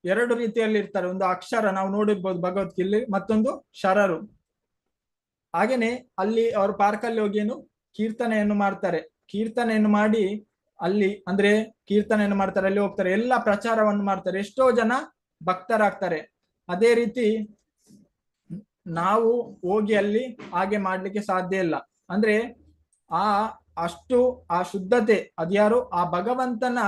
2 ರೀತಿಯಲ್ಲಿ ಇರ್ತಾರೆ, ಒಂದು ಅಕ್ಷರ ನಾವು ನೋಡಿರ್ಬೋದು ಭಗವದ್ಗೀತೆಯಲ್ಲಿ, ಮತ್ತೊಂದು ಶರರು. ಹಾಗೇನೆ ಅಲ್ಲಿ ಅವರು ಪಾರ್ಕಲ್ಲಿ ಹೋಗಿ ಏನು ಕೀರ್ತನೆಯನ್ನು ಮಾಡ್ತಾರೆ. ಕೀರ್ತನೆಯನ್ನು ಮಾಡಿ ಅಲ್ಲಿ ಅಂದ್ರೆ ಕೀರ್ತನೆಯನ್ನು ಮಾಡ್ತಾರೆ, ಅಲ್ಲಿ ಹೋಗ್ತಾರೆ, ಎಲ್ಲ ಪ್ರಚಾರವನ್ನು ಮಾಡ್ತಾರೆ, ಎಷ್ಟೋ ಜನ ಭಕ್ತರಾಗ್ತಾರೆ. ಅದೇ ರೀತಿ ನಾವು ಹೋಗಿ ಅಲ್ಲಿ ಹಾಗೆ ಮಾಡ್ಲಿಕ್ಕೆ ಸಾಧ್ಯ ಇಲ್ಲ. ಅಂದ್ರೆ ಅಷ್ಟು ಆ ಶುದ್ಧತೆ ಅದ್ಯಾರು ಆ ಭಗವಂತನ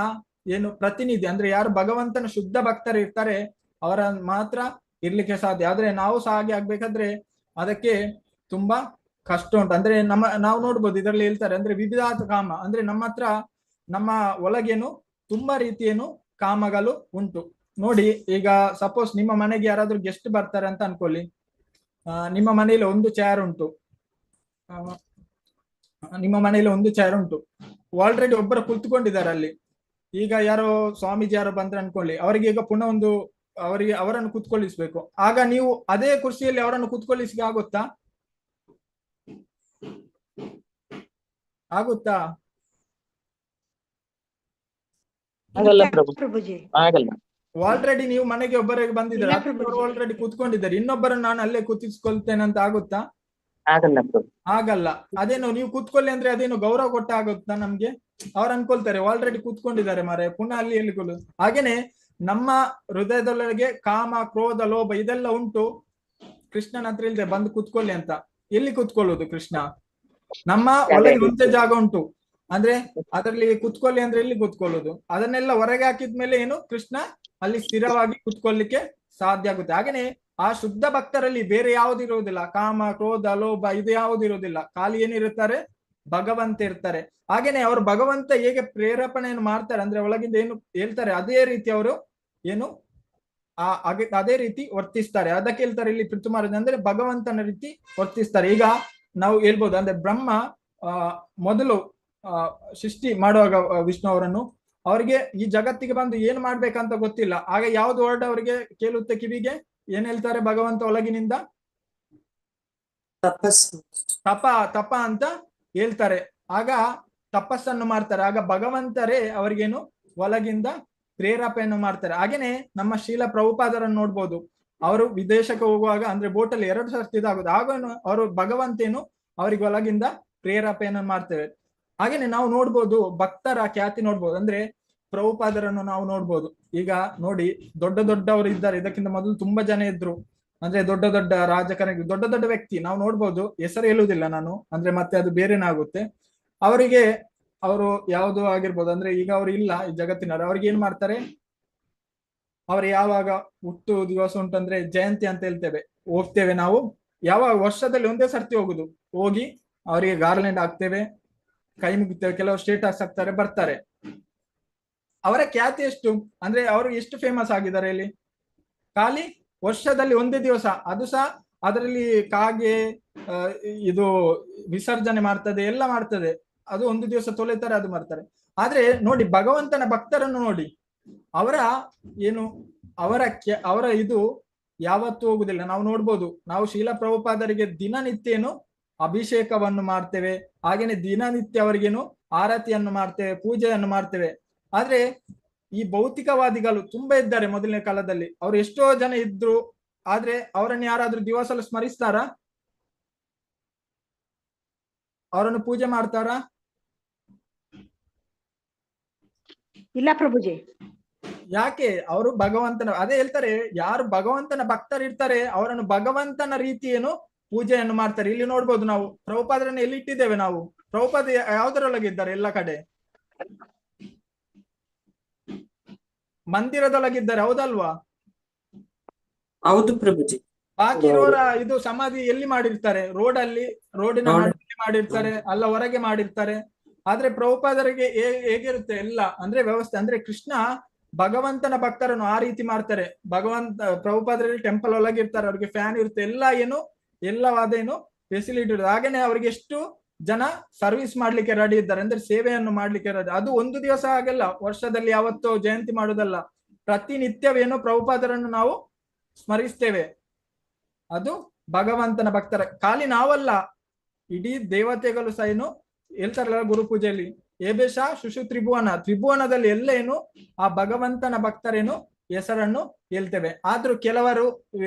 ಏನು ಪ್ರತಿನಿಧಿ, ಅಂದ್ರೆ ಯಾರು ಭಗವಂತನ ಶುದ್ಧ ಭಕ್ತರು ಇರ್ತಾರೆ ಅವರ ಮಾತ್ರ ಇರ್ಲಿಕ್ಕೆ ಸಾಧ್ಯ. ಆದ್ರೆ ನಾವು ಸಹ ಹಾಗೆ ಆಗ್ಬೇಕಾದ್ರೆ ಅದಕ್ಕೆ ತುಂಬಾ ಕಷ್ಟ ಉಂಟು. ಅಂದ್ರೆ ನಾವು ನೋಡ್ಬೋದು ಇದರಲ್ಲಿ ಹೇಳ್ತಾರೆ, ಅಂದ್ರೆ ವಿವಿಧಾತ ಕಾಮ, ಅಂದ್ರೆ ನಮ್ಮ ಹತ್ರ ನಮ್ಮ ಒಳಗೇನು ತುಂಬಾ ರೀತಿಯೇನು ಕಾಮಗಳು ಉಂಟು. ನೋಡಿ, ಈಗ ಸಪೋಸ್ ನಿಮ್ಮ ಮನೆಗೆ ಯಾರಾದ್ರೂ ಗೆಸ್ಟ್ ಬರ್ತಾರೆ ಅಂತ ಅನ್ಕೊಳ್ಳಿ, ನಿಮ್ಮ ಮನೆಯಲ್ಲಿ ಒಂದು ಚೇರ್ ಉಂಟು, ಆಲ್ರೆಡಿ ಒಬ್ಬರು ಕುಳಿತುಕೊಂಡಿದ್ದಾರೆ ಅಲ್ಲಿ. ಈಗ ಯಾರೋ ಸ್ವಾಮೀಜಿ ಯಾರೋ ಬಂದ್ರೆ ಅನ್ಕೊಳ್ಳಿ, ಅವರಿಗೆ ಈಗ ಪುನಃ ಅವರನ್ನು ಕುತ್ಕೊಳ್ಳಿಸ್ಬೇಕು. ಆಗ ನೀವು ಅದೇ ಕುರ್ಚಿಯಲ್ಲಿ ಅವರನ್ನು ಕುತ್ಕೊಳ್ಳಿಸಿಕೆ ಆಗುತ್ತಾ? ಪ್ರಭುಜಿ ಆಲ್ರೆಡಿ ನೀವು ಮನೆಗೆ ಒಬ್ಬರಿಗೆ ಬಂದಿದ್ದಾರೆ, ಆಲ್ರೆಡಿ ಕುತ್ಕೊಂಡಿದ್ದಾರೆ, ಇನ್ನೊಬ್ಬರನ್ನು ನಾನು ಅಲ್ಲೇ ಕೂತಿಸ್ಕೊಳ್ತೇನೆ ಅಂತ ಆಗುತ್ತಾ? ಆಗಲ್ಲ. ಅದೇನು ನೀವು ಕೂತ್ಕೊಳ್ಳಿ ಅಂದ್ರೆ ಅದೇನು ಗೌರವ ಕೊಟ್ಟ ಆಗುತ್ತಾ ನಮ್ಗೆ? ಅವ್ರು ಅನ್ಕೊಳ್ತಾರೆ ಆಲ್ರೆಡಿ ಕೂತ್ಕೊಂಡಿದ್ದಾರೆ ಮಾರೆ, ಪುನಃ ಅಲ್ಲಿ ಎಲ್ಲಿಕೊಳ್ಳೋದು. ಹಾಗೇನೆ ನಮ್ಮ ಹೃದಯದೊಳಗೆ ಕಾಮ, ಕ್ರೋಧ, ಲೋಭ ಇದೆಲ್ಲ ಉಂಟು. ಕೃಷ್ಣನ ಹತ್ರ ಇಲ್ದೆ ಬಂದು ಕುತ್ಕೊಳ್ಳಿ ಅಂತ. ಎಲ್ಲಿ ಕುತ್ಕೊಳ್ಳುದು ಕೃಷ್ಣ? ನಮ್ಮ ಒಳಗೆ ಮುಂಚೆ ಜಾಗ ಉಂಟು, ಅಂದ್ರೆ ಅದರಲ್ಲಿ ಕುತ್ಕೊಳ್ಳಿ ಅಂದ್ರೆ ಎಲ್ಲಿ ಕುತ್ಕೊಳ್ಳುದು? ಅದನ್ನೆಲ್ಲ ಹೊರಗೆ ಹಾಕಿದ್ಮೇಲೆ ಏನು ಕೃಷ್ಣ ಅಲ್ಲಿ ಸ್ಥಿರವಾಗಿ ಕುತ್ಕೊಳ್ಳಿಕ್ಕೆ ಸಾಧ್ಯ ಆಗುತ್ತೆ. ಹಾಗೇನೆ ಆ ಶುದ್ಧ ಭಕ್ತರಲ್ಲಿ ಬೇರೆ ಯಾವ್ದು ಇರುವುದಿಲ್ಲ, ಕಾಮ, ಕ್ರೋಧ, ಲೋಭ ಇದು ಯಾವ್ದು ಇರುವುದಿಲ್ಲ. ಖಾಲಿ ಏನಿರುತ್ತಾರೆ? ಭಗವಂತ ಇರ್ತಾರೆ. ಹಾಗೇನೆ ಅವರು ಭಗವಂತ ಹೇಗೆ ಪ್ರೇರೇಪಣೆಯನ್ನು ಮಾಡ್ತಾರೆ ಅಂದ್ರೆ ಒಳಗಿಂದ ಏನು ಹೇಳ್ತಾರೆ ಅದೇ ರೀತಿ ಅವರು ಏನು ಅದೇ ರೀತಿ ವರ್ತಿಸ್ತಾರೆ. ಅದಕ್ಕೆ ಹೇಳ್ತಾರೆ ಇಲ್ಲಿ ಪೃಥು ಮಹಾರಾಜ ಅಂದ್ರೆ ಭಗವಂತನ ರೀತಿ ವರ್ತಿಸ್ತಾರೆ. ಈಗ ನಾವು ಹೇಳ್ಬೋದು ಅಂದ್ರೆ ಬ್ರಹ್ಮ ಮೊದಲು ಸೃಷ್ಟಿ ಮಾಡುವಾಗ ವಿಷ್ಣು ಅವರನ್ನು, ಅವರಿಗೆ ಈ ಜಗತ್ತಿಗೆ ಬಂದು ಏನ್ ಮಾಡ್ಬೇಕಂತ ಗೊತ್ತಿಲ್ಲ. ಆಗ ಯಾವ್ದು ವರ್ಡ್ ಅವರಿಗೆ ಕೇಳುತ್ತೆ ಕಿವಿಗೆ? ಏನ್ ಹೇಳ್ತಾರೆ ಭಗವಂತ ಒಳಗಿನಿಂದ? ತಪ ಅಂತ ಹೇಳ್ತಾರೆ. ಆಗ ತಪಸ್ಸನ್ನು ಮಾಡ್ತಾರೆ. ಆಗ ಭಗವಂತರೇ ಅವರಿಗೇನು ಒಳಗಿಂದ ಪ್ರೇರೇಪಣೆಯನ್ನು ಮಾಡ್ತಾರೆ. ಹಾಗೇನೆ ನಮ್ಮ ಶೀಲ ಪ್ರಭುಪಾದರನ್ನು ನೋಡ್ಬೋದು. ಅವರು ವಿದೇಶಕ್ಕೆ ಹೋಗುವಾಗ ಅಂದ್ರೆ ಬೋಟಲ್ಲಿ 2 ಸರ್ತಿ ಇದಾಗುದು. ಆಗ ಅವರು ಭಗವಂತೇನು ಅವರಿಗೆ ಒಳಗಿಂದ ಪ್ರೇರೇಪಣೆಯನ್ನು ಮಾಡ್ತೇವೆ. ಹಾಗೇನೆ ನಾವು ನೋಡ್ಬೋದು ಭಕ್ತರ ಖ್ಯಾತಿ ನೋಡ್ಬೋದು. ಅಂದ್ರೆ ಪ್ರಭುಪಾದರನ್ನು ನಾವು ನೋಡ್ಬೋದು. ಈಗ ನೋಡಿ ದೊಡ್ಡ ದೊಡ್ಡವರು ಇದ್ದಾರೆ. ಇದಕ್ಕಿಂತ ಮೊದಲು ತುಂಬಾ ಜನ ಇದ್ರು. ಅಂದ್ರೆ ದೊಡ್ಡ ದೊಡ್ಡ ರಾಜಕಾರಣಿ, ದೊಡ್ಡ ದೊಡ್ಡ ವ್ಯಕ್ತಿ ನಾವು ನೋಡ್ಬೋದು. ಹೆಸರು ಹೇಳುವುದಿಲ್ಲ ನಾನು, ಅಂದ್ರೆ ಮತ್ತೆ ಅದು ಬೇರೆನಾಗುತ್ತೆ. ಅವರಿಗೆ ಅವರು ಯಾವುದು ಆಗಿರ್ಬೋದು, ಅಂದ್ರೆ ಈಗ ಅವರು ಇಲ್ಲ ಈ ಜಗತ್ತಿನವರು. ಅವ್ರಿಗೆ ಏನ್ ಮಾಡ್ತಾರೆ? ಅವ್ರು ಯಾವಾಗ ಹುಟ್ಟು ದಿವಸ ಉಂಟಂದ್ರೆ ಜಯಂತಿ ಅಂತ ಹೇಳ್ತೇವೆ, ಹೋಗ್ತೇವೆ ನಾವು. ಯಾವಾಗ ವರ್ಷದಲ್ಲಿ ಒಂದೇ ಸರ್ತಿ ಹೋಗುದು. ಹೋಗಿ ಅವರಿಗೆ ಗಾರ್ಲೆಂಡ್ ಹಾಕ್ತೇವೆ, ಕೈ ಮುಗಿತೇವೆ, ಕೆಲವು ಸ್ಟೇಟಸ್ ಹಾಕ್ತಾರೆ, ಬರ್ತಾರೆ. ಅವರ ಖ್ಯಾತಿ ಎಷ್ಟು ಅಂದ್ರೆ ಅವರು ಎಷ್ಟು ಫೇಮಸ್ ಆಗಿದ್ದಾರೆ ಇಲ್ಲಿ? ಖಾಲಿ ವರ್ಷದಲ್ಲಿ ಒಂದೇ ದಿವಸ, ಅದು ಸಹ ಅದರಲ್ಲಿ ಕಾಗೆ ಇದು ವಿಸರ್ಜನೆ ಮಾಡ್ತದೆ, ಎಲ್ಲ ಮಾಡ್ತದೆ. ಅದು ಒಂದು ದಿವಸ ತೊಳೆತಾರೆ, ಅದು ಮಾಡ್ತಾರೆ. ಆದ್ರೆ ನೋಡಿ ಭಗವಂತನ ಭಕ್ತರನ್ನು ನೋಡಿ, ಅವರ ಏನು ಅವರ ಇದು ಯಾವತ್ತೂ ಹೋಗುದಿಲ್ಲ. ನಾವು ನೋಡ್ಬೋದು, ನಾವು ಶೀಲ ಪ್ರಭುಪಾದರಿಗೆ ದಿನನಿತ್ಯನು ಅಭಿಷೇಕವನ್ನು ಮಾಡ್ತೇವೆ. ಹಾಗೇನೆ ದಿನನಿತ್ಯ ಅವರಿಗೇನು ಆರತಿಯನ್ನು ಮಾಡ್ತೇವೆ, ಪೂಜೆಯನ್ನು ಮಾಡ್ತೇವೆ. ಆದ್ರೆ ಈ ಭೌತಿಕವಾದಿಗಳು ತುಂಬಾ ಇದ್ದಾರೆ ಮೊದಲನೇ ಕಾಲದಲ್ಲಿ. ಅವ್ರು ಎಷ್ಟೋ ಜನ ಇದ್ರು. ಆದ್ರೆ ಅವರನ್ನು ಯಾರಾದ್ರೂ ದಿವಸಲು ಸ್ಮರಿಸ್ತಾರಾ? ಅವರನ್ನು ಪೂಜೆ ಮಾಡ್ತಾರಾ? ಇಲ್ಲ ಪ್ರಭುಜಿ. ಯಾಕೆ? ಅವರು ಭಗವಂತನ, ಅದೇ ಹೇಳ್ತಾರೆ, ಯಾರು ಭಗವಂತನ ಭಕ್ತರಿರ್ತಾರೆ ಅವರನ್ನು ಭಗವಂತನ ರೀತಿಯೇನು ಪೂಜೆಯನ್ನು ಮಾಡ್ತಾರೆ. ಇಲ್ಲಿ ನೋಡ್ಬೋದು ನಾವು ಪ್ರಭುಪಾದರನ್ನು ಎಲ್ಲಿ ಇಟ್ಟಿದ್ದೇವೆ ನಾವು? ಪ್ರಭುಪಾದ ಯಾವುದರೊಳಗಿದ್ದಾರೆ? ಎಲ್ಲ ಕಡೆ ಮಂದಿರದೊಳಗಿದ್ದಾರೆ, ಹೌದಲ್ವಾ? ಹೌದು ಪ್ರಭುಜಿ. ಬಾಕಿ ಇರೋರ ಇದು ಸಮಾಧಿ ಎಲ್ಲಿ ಮಾಡಿರ್ತಾರೆ? ರೋಡಿನ ಮಧ್ಯೆ ಮಾಡಿರ್ತಾರೆ, ಅಲ್ಲ ಹೊರಗೆ ಮಾಡಿರ್ತಾರೆ. ಆದ್ರೆ ಪ್ರಭುಪಾದರಿಗೆ ಹೇಗಿರುತ್ತೆ ಎಲ್ಲ ಅಂದ್ರೆ ವ್ಯವಸ್ಥೆ. ಅಂದ್ರೆ ಕೃಷ್ಣ ಭಗವಂತನ ಭಕ್ತರನ್ನು ಆ ರೀತಿ ಮಾಡ್ತಾರೆ. ಪ್ರಭುಪಾದರಲ್ಲಿ ಟೆಂಪಲ್ ಒಳಗಿರ್ತಾರೆ, ಅವ್ರಿಗೆ ಫ್ಯಾನ್ ಇರುತ್ತೆ, ಎಲ್ಲ ಏನು ಎಲ್ಲವಾದೇನು ಫೆಸಿಲಿಟಿ ಇರುತ್ತೆ. ಹಾಗೇನೆ ಅವ್ರಿಗೆ ಎಷ್ಟು ಜನ ಸರ್ವಿಸ್ ಮಾಡ್ಲಿಕ್ಕೆ ರೆಡಿ ಇದ್ದಾರೆ ಅಂದ್ರೆ ಸೇವೆಯನ್ನು ಮಾಡ್ಲಿಕ್ಕೆ ರೆಡಿ. ಅದು ಒಂದು ದಿವಸ ಆಗಲ್ಲ, ವರ್ಷದಲ್ಲಿ ಯಾವತ್ತೋ ಜಯಂತಿ ಮಾಡೋದಲ್ಲ, ಪ್ರತಿನಿತ್ಯವೇನು ಪ್ರಭುಪಾದರನ್ನು ನಾವು ಸ್ಮರಿಸ್ತೇವೆ. ಅದು ಭಗವಂತನ ಭಕ್ತರ. ಖಾಲಿ ನಾವಲ್ಲ, ಇಡೀ ದೇವತೆಗಳು ಸಹ ಏನು ಹೇಳ್ತಾರಲ್ಲ ಗುರುಪೂಜೆಯಲ್ಲಿ, ಏಬೇಶ ಶುಶು ತ್ರಿಭುವನದಲ್ಲಿ ಎಲ್ಲ ಏನು ಆ ಭಗವಂತನ ಭಕ್ತರೇನು ಹೆಸರನ್ನು ಹೇಳ್ತೇವೆ. ಆದ್ರೂ ಕೆಲವರು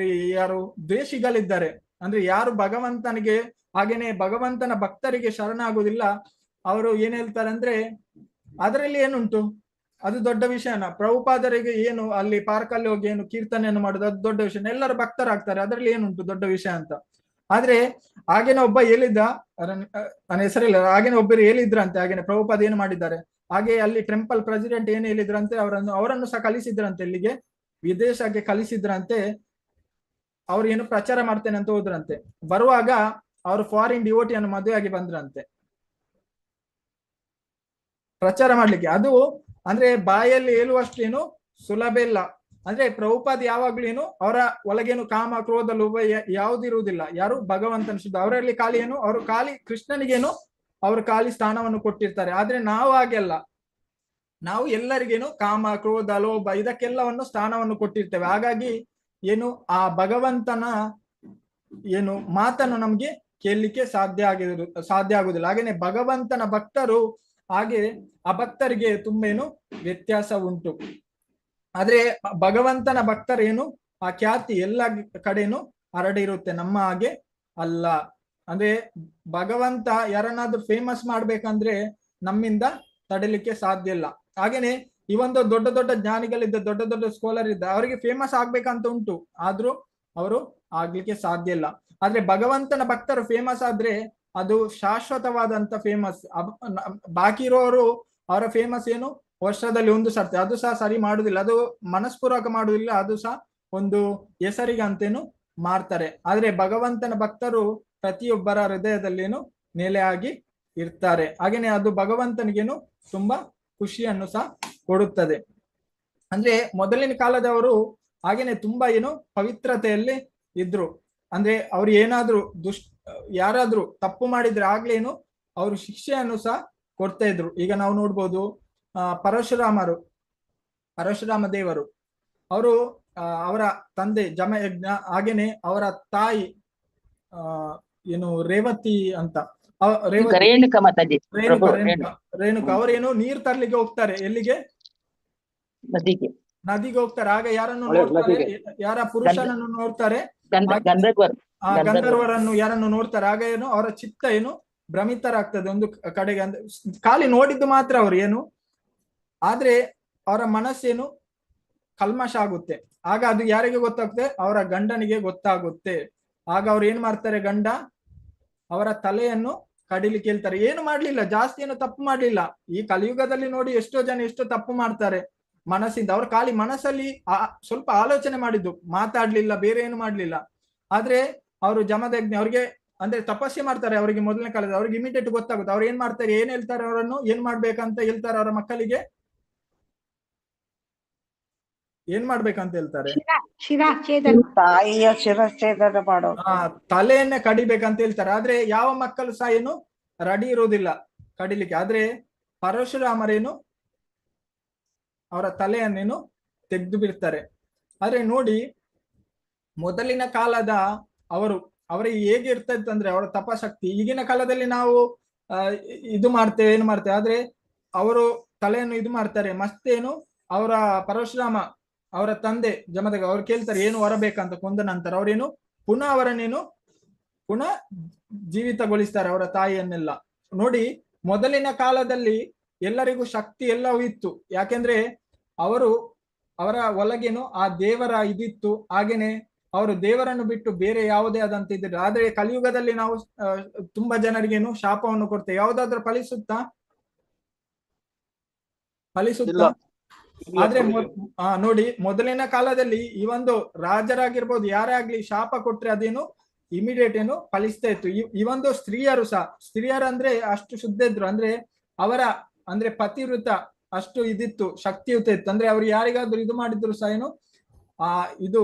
ಯಾರು ದ್ವೇಷಿಗಳಿದ್ದಾರೆ, ಅಂದ್ರೆ ಯಾರು ಭಗವಂತನಿಗೆ ಹಾಗೇನೆ ಭಗವಂತನ ಭಕ್ತರಿಗೆ ಶರಣಾಗುವುದಿಲ್ಲ, ಅವರು ಏನ್ ಹೇಳ್ತಾರೆ ಅಂದ್ರೆ ಅದರಲ್ಲಿ ಏನುಂಟು, ಅದು ದೊಡ್ಡ ವಿಷಯನ. ಪ್ರಭುಪಾದರಿಗೆ ಏನು ಅಲ್ಲಿ ಪಾರ್ಕಲ್ಲಿ ಹೋಗಿ ಏನು ಕೀರ್ತನೆಯನ್ನು ಮಾಡುದು ಅದು ದೊಡ್ಡ ವಿಷಯ, ಎಲ್ಲರೂ ಭಕ್ತರಾಗ್ತಾರೆ, ಅದರಲ್ಲಿ ಏನುಂಟು ದೊಡ್ಡ ವಿಷಯ ಅಂತ. ಆದ್ರೆ ಹಾಗೇನೆ ಒಬ್ಬ ಹೇಳಿದ್ದ, ನನ್ನ ಹೆಸರಿಲ್ಲ, ಹಾಗೇನೆ ಒಬ್ಬರು ಹೇಳಿದ್ರಂತೆ, ಹಾಗೇನೆ ಪ್ರಭುಪಾದ ಏನು ಮಾಡಿದ್ದಾರೆ, ಹಾಗೆ ಅಲ್ಲಿ ಟೆಂಪಲ್ ಪ್ರೆಸಿಡೆಂಟ್ ಏನು ಹೇಳಿದ್ರಂತೆ, ಅವರನ್ನು ಸಹ ಕಲಿಸಿದ್ರಂತೆ, ಇಲ್ಲಿಗೆ ವಿದೇಶಕ್ಕೆ ಕಲಿಸಿದ್ರಂತೆ. ಅವ್ರು ಏನು ಪ್ರಚಾರ ಮಾಡ್ತೇನೆ ಅಂತ ಹೋದ್ರಂತೆ. ಬರುವಾಗ ಅವರು ಫಾರಿನ್ ಡಿವೋಟಿಯನ್ನು ಮದುವೆಯಾಗಿ ಬಂದ್ರಂತೆ ಪ್ರಚಾರ ಮಾಡ್ಲಿಕ್ಕೆ. ಅದು ಅಂದ್ರೆ ಬಾಯಲ್ಲಿ ಹೇಳುವಷ್ಟು ಏನು ಸುಲಭ ಇಲ್ಲ. ಅಂದ್ರೆ ಪ್ರಭುಪಾದ ಯಾವಾಗ್ಲೂ ಏನು ಅವರ ಒಳಗೇನು ಕಾಮ, ಕ್ರೋಧ, ಲೋಭ ಯಾವುದಿರುವುದಿಲ್ಲ. ಯಾರು ಭಗವಂತನ ಶುದ್ಧ, ಅವರಲ್ಲಿ ಖಾಲಿ ಏನು ಅವರು ಖಾಲಿ ಕೃಷ್ಣನಿಗೇನು ಅವರು ಖಾಲಿ ಸ್ಥಾನವನ್ನು ಕೊಟ್ಟಿರ್ತಾರೆ. ಆದ್ರೆ ನಾವು ಹಾಗೆಲ್ಲ, ನಾವು ಎಲ್ಲರಿಗೇನು ಕಾಮ, ಕ್ರೋಧ, ಲೋಭ ಇದಕ್ಕೆಲ್ಲವನ್ನು ಸ್ಥಾನವನ್ನು ಕೊಟ್ಟಿರ್ತೇವೆ. ಹಾಗಾಗಿ ಏನು ಆ ಭಗವಂತನ ಏನು ಮಾತನ್ನು ನಮ್ಗೆ ಕೇಳಲಿಕ್ಕೆ ಸಾಧ್ಯ ಆಗುದಿಲ್ಲ. ಹಾಗೇನೆ ಭಗವಂತನ ಭಕ್ತರು ಹಾಗೆ ಅಭಕ್ತರಿಗೆ ತುಂಬಾ ಏನು ವ್ಯತ್ಯಾಸ ಉಂಟು. ಆದ್ರೆ ಭಗವಂತನ ಭಕ್ತರೇನು ಆ ಖ್ಯಾತಿ ಎಲ್ಲ ಕಡೆನು ಹರಡಿರುತ್ತೆ, ನಮ್ಮ ಹಾಗೆ ಅಲ್ಲ. ಅಂದ್ರೆ ಭಗವಂತ ಯಾರನ್ನಾದ್ರೂ ಫೇಮಸ್ ಮಾಡ್ಬೇಕಂದ್ರೆ ನಮ್ಮಿಂದ ತಡಿಲಿಕ್ಕೆ ಸಾಧ್ಯ ಇಲ್ಲ. ಹಾಗೇನೆ ಈ ಒಂದು ದೊಡ್ಡ ದೊಡ್ಡ ಜ್ಞಾನಿಗಳಿದ್ದ, ದೊಡ್ಡ ದೊಡ್ಡ ಸ್ಕಾಲರ್ ಇದ್ದ, ಅವರಿಗೆ ಫೇಮಸ್ ಆಗ್ಬೇಕಂತ ಉಂಟು, ಆದ್ರೂ ಅವರು ಆಗ್ಲಿಕ್ಕೆ ಸಾಧ್ಯ ಇಲ್ಲ. ಆದ್ರೆ ಭಗವಂತನ ಭಕ್ತರು ಫೇಮಸ್ ಆದ್ರೆ ಅದು ಶಾಶ್ವತವಾದಂತ ಫೇಮಸ್. ಬಾಕಿ ಇರೋರು ಅವರ ಫೇಮಸ್ ಏನು, ವರ್ಷದಲ್ಲಿ ಒಂದು ಸರ್ತಿ, ಅದು ಸಹ ಸರಿ ಮಾಡುದಿಲ್ಲ, ಅದು ಮನಸ್ಪೂರ್ವಕ ಮಾಡುದಿಲ್ಲ, ಅದು ಸಹ ಒಂದು ಹೆಸರಿಗೆ ಅಂತೇನು ಮಾಡ್ತಾರೆ. ಆದ್ರೆ ಭಗವಂತನ ಭಕ್ತರು ಪ್ರತಿಯೊಬ್ಬರ ಹೃದಯದಲ್ಲೇನು ನೆಲೆಯಾಗಿ ಇರ್ತಾರೆ. ಹಾಗೇನೆ ಅದು ಭಗವಂತನಿಗೇನು ತುಂಬಾ ಖುಷಿಯನ್ನು ಸಹ ಕೊಡುತ್ತದೆ. ಅಂದ್ರೆ ಮೊದಲಿನ ಕಾಲದವರು ಹಾಗೇನೆ ತುಂಬಾ ಏನು ಪವಿತ್ರತೆಯಲ್ಲಿ ಇದ್ರು. ಅಂದ್ರೆ ಅವ್ರು ಏನಾದ್ರು ಯಾರಾದ್ರೂ ತಪ್ಪು ಮಾಡಿದ್ರೆ ಆಗ್ಲೇನು ಅವರು ಶಿಕ್ಷೆಯನ್ನು ಸಹ ಕೊಡ್ತಾ ಇದ್ರು. ಈಗ ನಾವು ನೋಡ್ಬೋದು ಪರಶುರಾಮ ದೇವರು, ಅವರು ಅವರ ತಂದೆ ಜಮಯಜ್ಞ, ಹಾಗೇನೆ ಅವರ ತಾಯಿ ಏನು ರೇವತಿ ಅಂತ, ರೇಣುಕಾ ಮಾತಾಜಿ, ರೇಣುಕಾ ಅವರೇನು ನೀರ್ ತರ್ಲಿಕ್ಕೆ ಹೋಗ್ತಾರೆ. ಎಲ್ಲಿಗೆ? ನದಿಗೆ ಹೋಗ್ತಾರೆ. ಆಗ ಯಾರನ್ನು ನೋಡ್ತಾರೆ? ಯಾರ ಪುರುಷನನ್ನು ನೋಡ್ತಾರೆ? ಗಂಧರ್ವರನ್ನು ಯಾರನ್ನು ನೋಡ್ತಾರೆ? ಆಗ ಏನು ಅವರ ಚಿತ್ತ ಏನು ಭ್ರಮಿತರಾಗ್ತದೆ ಒಂದು ಕಡೆಗೆ. ಅಂದ್ರೆ ಖಾಲಿ ನೋಡಿದ್ದು ಮಾತ್ರ ಅವರು ಏನು, ಆದ್ರೆ ಅವರ ಮನಸ್ಸೇನು ಕಲ್ಮಶ ಆಗುತ್ತೆ. ಆಗ ಅದು ಯಾರಿಗೆ ಗೊತ್ತಾಗುತ್ತೆ? ಅವರ ಗಂಡನಿಗೆ ಗೊತ್ತಾಗುತ್ತೆ. ಆಗ ಅವ್ರು ಏನ್ ಮಾಡ್ತಾರೆ, ಗಂಡ ಅವರ ತಲೆಯನ್ನು ಕಡಿಲಿಕ್ಕೆ ಹೇಳ್ತಾರೆ. ಏನು ಮಾಡ್ಲಿಲ್ಲ, ಜಾಸ್ತಿ ಏನು ತಪ್ಪು ಮಾಡ್ಲಿಲ್ಲ. ಈ ಕಲಿಯುಗದಲ್ಲಿ ನೋಡಿ ಎಷ್ಟೋ ಜನ ಎಷ್ಟು ತಪ್ಪು ಮಾಡ್ತಾರೆ ಮನಸ್ಸಿಂದ. ಅವ್ರು ಖಾಲಿ ಮನಸ್ಸಲ್ಲಿ ಸ್ವಲ್ಪ ಆಲೋಚನೆ ಮಾಡಿದ್ದು, ಮಾತಾಡ್ಲಿಲ್ಲ, ಬೇರೆ ಏನು ಮಾಡ್ಲಿಲ್ಲ. ಆದ್ರೆ ಅವರು ಜಮದಗ್ನಿ ಅವ್ರಿಗೆ ಅಂದ್ರೆ ತಪಸ್ಸೆ ಮಾಡ್ತಾರೆ. ಅವರಿಗೆ ಮೊದಲನೇ ಕಾಲದ ಅವ್ರಿಗೆ ಇಮಿಡಿಯೇಟ್ ಗೊತ್ತಾಗುತ್ತೆ. ಅವ್ರು ಏನ್ ಮಾಡ್ತಾರೆ, ಏನ್ ಹೇಳ್ತಾರೆ, ಅವರನ್ನು ಏನ್ ಮಾಡ್ಬೇಕಂತ ಹೇಳ್ತಾರೆ, ಅವರ ಮಕ್ಕಳಿಗೆ ಏನ್ ಮಾಡ್ಬೇಕಂತ ಹೇಳ್ತಾರೆ, ತಾಯಿಯ ಶಿರಚ್ಛೇದನ ಮಾಡೋ, ತಲೆಯನ್ನೇ ಕಡಿಬೇಕಂತ ಹೇಳ್ತಾರೆ. ಆದ್ರೆ ಯಾವ ಮಕ್ಕಳು ಸಹ ಏನು ರೆಡಿ ಇರುವುದಿಲ್ಲ ಕಡಿಲಿಕ್ಕೆ. ಆದ್ರೆ ಪರಶುರಾಮರೇನು ಅವರ ತಲೆಯನ್ನೇನು ತೆಗೆದು ಬಿಡ್ತಾರೆ. ಆದ್ರೆ ನೋಡಿ, ಮೊದಲಿನ ಕಾಲದ ಅವರಿಗೆ ಹೇಗೆ ಇರ್ತಾ ಇತ್ತಂದ್ರೆ ಅವರ ತಪಶಕ್ತಿ. ಈಗಿನ ಕಾಲದಲ್ಲಿ ನಾವು ಇದು ಮಾಡ್ತೇವೆ, ಏನು ಮಾಡ್ತೇವೆ, ಆದ್ರೆ ಅವರು ತಲೆಯನ್ನು ಇದು ಮಾಡ್ತಾರೆ. ಮತ್ತೇನು ಅವರ ಪರಶುರಾಮ ಅವರ ತಂದೆ ಜಮದಗ ಅವ್ರು ಕೇಳ್ತಾರೆ ಏನು ಹೊರಬೇಕಂತ. ಕೊಂದ ನಂತರ ಅವರೇನು ಪುನಃ ಜೀವಿತಗೊಳಿಸ್ತಾರೆ ಅವರ ತಾಯಿಯನ್ನೆಲ್ಲ. ನೋಡಿ, ಮೊದಲಿನ ಕಾಲದಲ್ಲಿ ಎಲ್ಲರಿಗೂ ಶಕ್ತಿ ಎಲ್ಲವೂ ಇತ್ತು. ಯಾಕೆಂದ್ರೆ ಅವರ ಒಳಗೇನು ಆ ದೇವರ ಇದಿತ್ತು. ಹಾಗೇನೆ ಅವರು ದೇವರನ್ನು ಬಿಟ್ಟು ಬೇರೆ ಯಾವುದೇ ಆದಂತ ಇದ್ದಿಲ್ಲ. ಆದ್ರೆ ಕಲಿಯುಗದಲ್ಲಿ ನಾವು ತುಂಬಾ ಜನರಿಗೇನು ಶಾಪವನ್ನು ಕೊಡ್ತೇವೆ. ಯಾವ್ದಾದ್ರು ಫಲಿಸುತ್ತಾ? ಆದ್ರೆ ನೋಡಿ, ಮೊದಲಿನ ಕಾಲದಲ್ಲಿ ಈ ಒಂದು ರಾಜರಾಗಿರ್ಬೋದು, ಯಾರೇ ಆಗ್ಲಿ ಶಾಪ ಕೊಟ್ರೆ ಅದೇನು ಇಮಿಡಿಯೇಟ್ ಏನು ಫಲಿಸ್ತಾ ಇತ್ತು. ಈ ಒಂದು ಸ್ತ್ರೀಯರಂದ್ರೆ ಅಷ್ಟು ಶುದ್ಧ ಇದ್ರು. ಅಂದ್ರೆ ಅವರ ಅಂದ್ರೆ ಪತಿವೃತ ಅಷ್ಟು ಇದಿತ್ತು, ಶಕ್ತಿಯುತ ಇತ್ತು. ಅಂದ್ರೆ ಅವ್ರು ಯಾರಿಗಾದ್ರೂ ಇದು ಮಾಡಿದ್ರು ಸಹ ಏನು ಇದು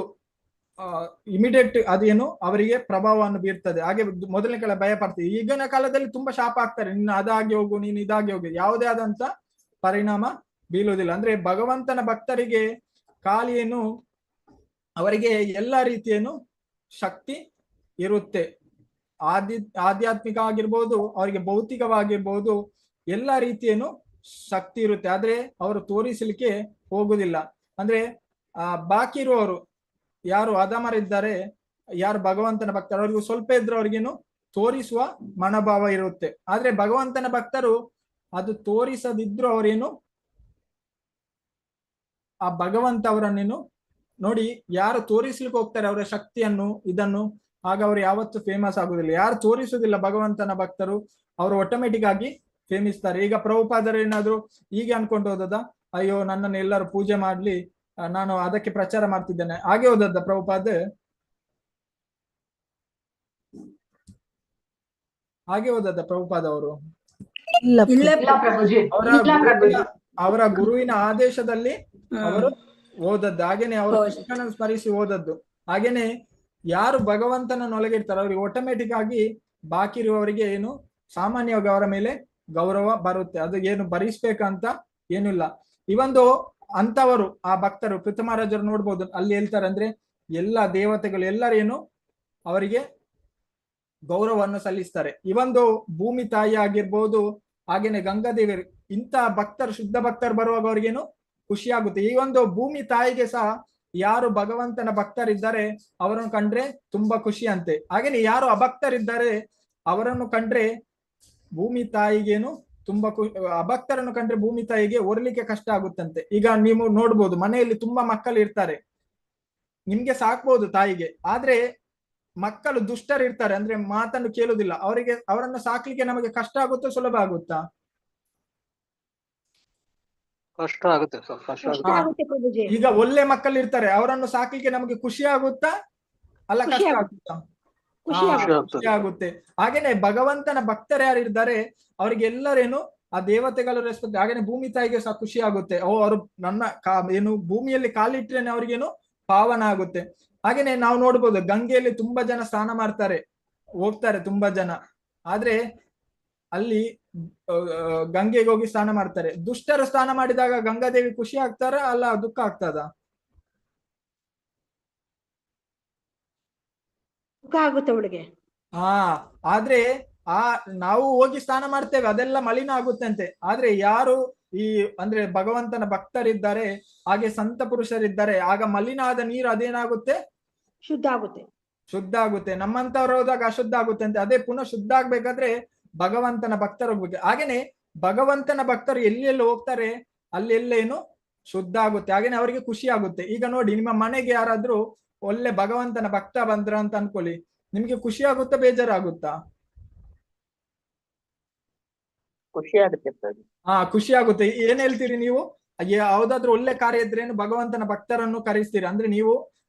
ಇಮಿಡಿಯೇಟ್ ಅದೇನು ಅವರಿಗೆ ಪ್ರಭಾವವನ್ನು ಬೀರ್ತದೆ. ಹಾಗೆ ಮೊದಲನೇ ಕಾಲ ಭಯ ಪಡ್ತೀವಿ. ಈಗಿನ ಕಾಲದಲ್ಲಿ ತುಂಬಾ ಶಾಪ ಆಗ್ತಾರೆ, ನೀನು ಅದಾಗಿ ಹೋಗು, ನೀನು ಇದಾಗಿ ಹೋಗು, ಯಾವುದೇ ಆದಂತ ಪರಿಣಾಮ ಬೀಳುವುದಿಲ್ಲ. ಅಂದ್ರೆ ಭಗವಂತನ ಭಕ್ತರಿಗೆ ಖಾಲಿ ಏನು ಅವರಿಗೆ ಎಲ್ಲ ರೀತಿಯೇನು ಶಕ್ತಿ ಇರುತ್ತೆ. ಆಧ್ಯಾತ್ಮಿಕ ಆಗಿರ್ಬೋದು, ಅವರಿಗೆ ಭೌತಿಕವಾಗಿರ್ಬೋದು, ಎಲ್ಲ ರೀತಿಯೇನು ಶಕ್ತಿ ಇರುತ್ತೆ. ಆದ್ರೆ ಅವರು ತೋರಿಸಲಿಕ್ಕೆ ಹೋಗುದಿಲ್ಲ. ಅಂದ್ರೆ ಬಾಕಿ ಇರುವವರು ಯಾರು ಅಧಮರಿದ್ದಾರೆ, ಯಾರು ಭಗವಂತನ ಭಕ್ತರು, ಅವ್ರಿಗೂ ಸ್ವಲ್ಪ ಇದ್ರು ಅವ್ರಿಗೇನು ತೋರಿಸುವ ಮನೋಭಾವ ಇರುತ್ತೆ. ಆದ್ರೆ ಭಗವಂತನ ಭಕ್ತರು ಅದು ತೋರಿಸದಿದ್ರು ಅವರೇನು ಆ ಭಗವಂತ ಅವರನ್ನೇನು ನೋಡಿ, ಯಾರು ತೋರಿಸ್ಲಿಕ್ಕೆ ಹೋಗ್ತಾರೆ ಅವರ ಶಕ್ತಿಯನ್ನು ಇದನ್ನು, ಆಗ ಅವರು ಯಾವತ್ತೂ ಫೇಮಸ್ ಆಗುದಿಲ್ಲ. ಯಾರು ತೋರಿಸುವುದಿಲ್ಲ ಭಗವಂತನ ಭಕ್ತರು, ಅವರು ಆಟೋಮೆಟಿಕ್ ಆಗಿ ಫೇಮಿಸ್ತಾರೆ. ಈಗ ಪ್ರಭುಪಾದರು ಏನಾದ್ರು ಹೀಗೆ ಅನ್ಕೊಂಡು ಹೋದದ, ಅಯ್ಯೋ ನನ್ನನ್ನು ಎಲ್ಲರೂ ಪೂಜೆ ಮಾಡ್ಲಿ, ನಾನು ಅದಕ್ಕೆ ಪ್ರಚಾರ ಮಾಡ್ತಿದ್ದೇನೆ, ಹಾಗೆ ಹೋದದ್ದ ಪ್ರಭುಪಾದ? ಹಾಗೆ ಹೋದದ್ದ ಪ್ರಭುಪಾದ ಅವರು? ಅವರ ಗುರುವಿನ ಆದೇಶದಲ್ಲಿ ಅವರು ಓದದ್ದು. ಹಾಗೇನೆ ಅವರು ಕೃಷ್ಣನ ಸ್ಮರಿಸಿ ಓದದ್ದು. ಹಾಗೇನೆ ಯಾರು ಭಗವಂತನೊಳಗಿರ್ತಾರೆ ಅವ್ರಿಗೆ ಆಟೋಮೆಟಿಕ್ ಆಗಿ ಬಾಕಿ ಇರುವವರಿಗೆ ಏನು ಸಾಮಾನ್ಯವಾಗಿ ಅವರ ಮೇಲೆ ಗೌರವ ಬರುತ್ತೆ. ಅದು ಏನು ಭರಿಸ್ಬೇಕಂತ ಏನಿಲ್ಲ. ಇವೊಂದು ಅಂತವರು ಆ ಭಕ್ತರು ಪೃಥ್ವಿರಾಜರು ನೋಡ್ಬೋದು, ಅಲ್ಲಿ ಹೇಳ್ತಾರೆ ಅಂದ್ರೆ ಎಲ್ಲ ದೇವತೆಗಳು ಎಲ್ಲರೇನು ಅವರಿಗೆ ಗೌರವವನ್ನು ಸಲ್ಲಿಸ್ತಾರೆ. ಇವೊಂದು ಭೂಮಿ ತಾಯಿ ಆಗಿರ್ಬೋದು, ಹಾಗೇನೆ ಗಂಗಾದೇವಿ, ಇಂಥ ಭಕ್ತರು ಶುದ್ಧ ಭಕ್ತರು ಬರುವಾಗ ಅವ್ರಿಗೇನು ಖುಷಿ ಆಗುತ್ತೆ. ಈ ಒಂದು ಭೂಮಿ ತಾಯಿಗೆ ಸಹ ಯಾರು ಭಗವಂತನ ಭಕ್ತರಿದ್ದಾರೆ ಅವರನ್ನು ಕಂಡ್ರೆ ತುಂಬಾ ಖುಷಿ ಅಂತೆ. ಹಾಗೇನೆ ಯಾರು ಅಭಕ್ತರಿದ್ದಾರೆ ಅವರನ್ನು ಕಂಡ್ರೆ ಭೂಮಿ ತಾಯಿಗೇನು ತುಂಬಾ ಅಭಕ್ತರನ್ನು ಕಂಡ್ರೆ ಭೂಮಿ ತಾಯಿಗೆ ಒರ್ಲಿಕ್ಕೆ ಕಷ್ಟ ಆಗುತ್ತಂತೆ. ಈಗ ನೀವು ನೋಡ್ಬೋದು, ಮನೆಯಲ್ಲಿ ತುಂಬಾ ಮಕ್ಕಳು ಇರ್ತಾರೆ, ನಿಮ್ಗೆ ಸಾಕ್ಬೋದು ತಾಯಿಗೆ, ಆದ್ರೆ ಮಕ್ಕಳು ದುಷ್ಟರು ಇರ್ತಾರೆ, ಅಂದ್ರೆ ಮಾತನ್ನು ಕೇಳುದಿಲ್ಲ. ಅವರನ್ನು ಸಾಕ್ಲಿಕ್ಕೆ ನಮಗೆ ಕಷ್ಟ ಆಗುತ್ತಾ ಸುಲಭ ಆಗುತ್ತಾ? ಕಷ್ಟ ಆಗುತ್ತೆ ಸರ್, ಕಷ್ಟ ಕಷ್ಟ ಆಗುತ್ತೆ. ಆಗುತ್ತೆ ಪ್ರಭುಜಿ. ಈಗ ಒಳ್ಳೆ ಮಕ್ಕಳು ಇರ್ತಾರೆ, ಅವರನ್ನು ಸಾಕ್ಲಿಕ್ಕೆ ನಮಗೆ ಖುಷಿ ಆಗುತ್ತಾ ಅಲ್ಲ ಖುಷಿ ಕಷ್ಟ ಆಗುತ್ತೆ. ಆಗುತ್ತಾ? ಖುಷಿ ಹಾ, ಆಗುತ್ತೆ. ಖುಷಿ ಆಗುತ್ತೆ. ಹಾಗೇನೆ ಭಗವಂತನ ಭಕ್ತರು ಯಾರಿದ್ದಾರೆ ಅವರಿಗೆಲ್ಲರೇನು ಆ ದೇವತೆಗಳ ರೆಸ್ಪೆಕ್ಟ್, ಹಾಗೇನೆ ಭೂಮಿ ತಾಯಿಗೆ ಸಹ ಖುಷಿ ಆಗುತ್ತೆ. ಅವರು ನನ್ನ ಏನು ಭೂಮಿಯಲ್ಲಿ ಕಾಲಿಟ್ರೇನೆ ಅವ್ರಿಗೇನು ಪಾವನ ಆಗುತ್ತೆ. ಹಾಗೇನೆ ನಾವು ನೋಡ್ಬೋದು, ಗಂಗೆಯಲ್ಲಿ ತುಂಬಾ ಜನ ಸ್ನಾನ ಮಾಡ್ತಾರೆ, ಹೋಗ್ತಾರೆ ತುಂಬಾ ಜನ, ಆದ್ರೆ ಅಲ್ಲಿ ಗಂಗೆಗೆ ಹೋಗಿ ಸ್ನಾನ ಮಾಡ್ತಾರೆ. ದುಷ್ಟರು ಸ್ನಾನ ಮಾಡಿದಾಗ ಗಂಗಾದೇವಿ ಖುಷಿ ಆಗ್ತಾರ ಅಲ್ಲ ದುಃಖ ಆಗ್ತದ? ದುಃಖ ಆಗುತ್ತೆ ಅವಳಿಗೆ. ಹಾ, ಆದ್ರೆ ನಾವು ಹೋಗಿ ಸ್ನಾನ ಮಾಡ್ತೇವೆ, ಅದೆಲ್ಲ ಮಲಿನ ಆಗುತ್ತಂತೆ. ಆದ್ರೆ ಯಾರು ಈ ಅಂದ್ರೆ ಭಗವಂತನ ಭಕ್ತರಿದ್ದಾರೆ, ಹಾಗೆ ಸಂತ ಪುರುಷರಿದ್ದಾರೆ, ಆಗ ಮಲಿನ ಆದ ನೀರು ಅದೇನಾಗುತ್ತೆ? ಶುದ್ಧ ಆಗುತ್ತೆ. ಶುದ್ಧ ಆಗುತ್ತೆ. ನಮ್ಮಂತವ್ರು ಹೋದಾಗ ಅಶುದ್ಧ ಆಗುತ್ತೆ ಅಂತೆ. ಅದೇ ಪುನಃ ಶುದ್ಧ ಆಗ್ಬೇಕಾದ್ರೆ ಭಗವಂತನ ಭಕ್ತರು ಹೋಗ್ಬೇಕು. ಹಾಗೇನೆ ಭಗವಂತನ ಭಕ್ತರು ಎಲ್ಲೆಲ್ಲಿ ಹೋಗ್ತಾರೆ ಅಲ್ಲೆಲ್ಲೇನು ಶುದ್ಧ ಆಗುತ್ತೆ, ಹಾಗೇನೆ ಅವರಿಗೆ ಖುಷಿ ಆಗುತ್ತೆ. ಈಗ ನೋಡಿ, ನಿಮ್ಮ ಮನೆಗೆ ಯಾರಾದ್ರೂ ಒಳ್ಳೆ ಭಗವಂತನ ಭಕ್ತ ಬಂದ್ರ ಅಂತ ಅನ್ಕೊಳ್ಳಿ, ನಿಮ್ಗೆ ಖುಷಿ ಆಗುತ್ತಾ ಬೇಜಾರಾಗುತ್ತಾ? ಖುಷಿ ಆಗುತ್ತೆ ಸರ್. ಹಾ, ಖುಷಿ ಆಗುತ್ತೆ. ಏನ್ ಹೇಳ್ತೀರಿ ನೀವು? ಯಾವ್ದಾದ್ರು ಒಳ್ಳೆ ಕಾರ್ಯ ಇದ್ರೇನು ಭಗವಂತನ ಭಕ್ತರನ್ನು ಕರೆಸ್ತೀರಿ, ಅಂದ್ರೆ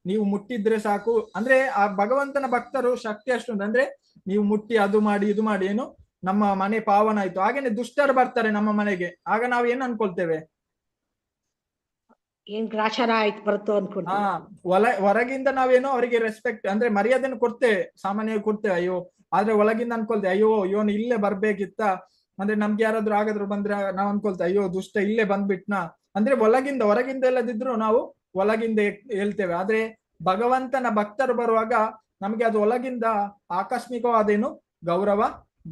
ನೀವು ಮುಟ್ಟಿದ್ರೆ ಸಾಕು, ಅಂದ್ರೆ ಆ ಭಗವಂತನ ಭಕ್ತರು ಶಕ್ತಿ ಅಷ್ಟೊಂದು, ಅಂದ್ರೆ ನೀವು ಮುಟ್ಟಿ ಅದು ಮಾಡಿ ಇದು ಮಾಡಿ ಏನು ನಮ್ಮ ಮನೆ ಪಾವನ ಆಯ್ತು. ಹಾಗೇನೆ ದುಷ್ಟರು ಬರ್ತಾರೆ ನಮ್ಮ ಮನೆಗೆ, ಆಗ ನಾವ್ ಏನ್ ಅನ್ಕೊಳ್ತೇವೆ? ಏನ್ ಗ್ರಾಚಾರ ಆಯ್ತು ಬರುತ್ತೋ ಹಾ, ಅನ್ಕೊಂತೀವಿ. ಹೊರಗಿಂದ ನಾವೇನೋ ಅವರಿಗೆ ರೆಸ್ಪೆಕ್ಟ್ ಅಂದ್ರೆ ಮರ್ಯಾದೆಯನ್ನು ಕೊಡ್ತೇವೆ, ಸಾಮಾನ್ಯವಾಗಿ ಕೊಡ್ತೇವೆ, ಅಯ್ಯೋ. ಆದ್ರೆ ಒಳಗಿಂದ ಅನ್ಕೊಳ್ತೇವೆ, ಅಯ್ಯೋ ಇವನು ಇಲ್ಲೇ ಬರ್ಬೇಕಿತ್ತ, ಅಂದ್ರೆ ನಮ್ಗೆ ಯಾರಾದ್ರೂ ಆಗಾದ್ರು ಬಂದ್ರೆ ನಾವ್ ಅನ್ಕೊಳ್ತೇವೆ, ಅಯ್ಯೋ ದುಷ್ಟ ಇಲ್ಲೇ ಬಂದ್ಬಿಟ್ನಾ, ಅಂದ್ರೆ ಒಳಗಿಂದ. ಹೊರಗಿಂದ ಎಲ್ಲದಿದ್ರು ನಾವು ಒಳಗಿಂದ ಹೇಳ್ತೇವೆ. ಆದ್ರೆ ಭಗವಂತನ ಭಕ್ತರು ಬರುವಾಗ ನಮ್ಗೆ ಅದು ಒಳಗಿಂದ ಆಕಸ್ಮಿಕವಾದೇನು ಗೌರವ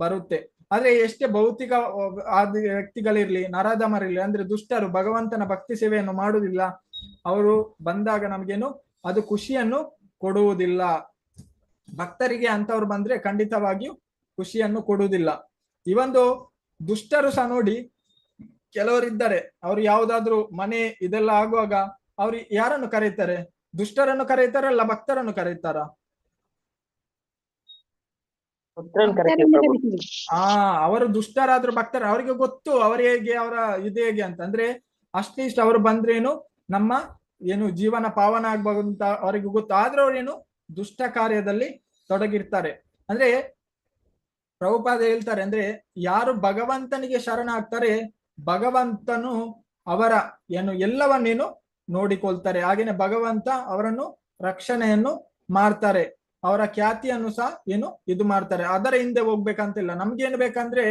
ಬರುತ್ತೆ. ಆದ್ರೆ ಎಷ್ಟೇ ಭೌತಿಕ ವ್ಯಕ್ತಿಗಳಿರ್ಲಿ, ನರಾಧಮರಿರ್ಲಿ, ಅಂದ್ರೆ ದುಷ್ಟರು ಭಗವಂತನ ಭಕ್ತಿ ಸೇವೆಯನ್ನು ಮಾಡುವುದಿಲ್ಲ, ಅವರು ಬಂದಾಗ ನಮ್ಗೇನು ಅದು ಖುಷಿಯನ್ನು ಕೊಡುವುದಿಲ್ಲ. ಭಕ್ತರಿಗೆ ಅಂತವ್ರು ಬಂದ್ರೆ ಖಂಡಿತವಾಗಿಯೂ ಖುಷಿಯನ್ನು ಕೊಡುವುದಿಲ್ಲ. ಈ ಒಂದು ದುಷ್ಟರು ಸಹ ನೋಡಿ, ಕೆಲವರಿದ್ದಾರೆ, ಅವ್ರು ಯಾವ್ದಾದ್ರು ಮನೆ ಇದೆಲ್ಲ ಆಗುವಾಗ ಅವ್ರು ಯಾರನ್ನು ಕರೀತಾರೆ? ದುಷ್ಟರನ್ನು ಕರೀತಾರ ಅಲ್ಲ ಭಕ್ತರನ್ನು ಕರೀತಾರ? ಪುತ್ರನ್ ಕರೀತೀವಿ ಪ್ರಭು. ಅವರು ದುಷ್ಟರಾದ್ರು ಭಕ್ತರ, ಅವರಿಗೆ ಗೊತ್ತು ಅವ್ರ ಹೇಗೆ, ಅವರ ಇದು ಹೇಗೆ ಅಂತ. ಅಂದ್ರೆ ಅಷ್ಟಿಷ್ಟು ಅವರು ಬಂದ್ರೇನು ನಮ್ಮ ಏನು ಜೀವನ ಪಾವನ ಆಗ್ಬಹುದಂತ ಅವರಿಗೆ ಗೊತ್ತು. ಆದ್ರೆ ಅವ್ರೇನು ದುಷ್ಟ ಕಾರ್ಯದಲ್ಲಿ ತೊಡಗಿರ್ತಾರೆ. ಅಂದ್ರೆ ಪ್ರಭುಪಾದ ಹೇಳ್ತಾರೆ, ಅಂದ್ರೆ ಯಾರು ಭಗವಂತನಿಗೆ ಶರಣ ಆಗ್ತಾರೆ, ಭಗವಂತನು ಅವರ ಏನು ಎಲ್ಲವನ್ನೇನು ನೋಡಿಕೊಳ್ತಾರೆ. ಹಾಗೇನೆ ಭಗವಂತ ಅವರನ್ನು ರಕ್ಷಣೆಯನ್ನು ಮಾಡ್ತಾರೆ, ಅವರ ಖ್ಯಾತಿಯನ್ನು ಸಹ ಏನು ಇದು ಮಾಡ್ತಾರೆ. ಅದರ ಹಿಂದೆ ಹೋಗ್ಬೇಕಂತಿಲ್ಲ. ನಮ್ಗೇನು ಬೇಕಂದ್ರೆ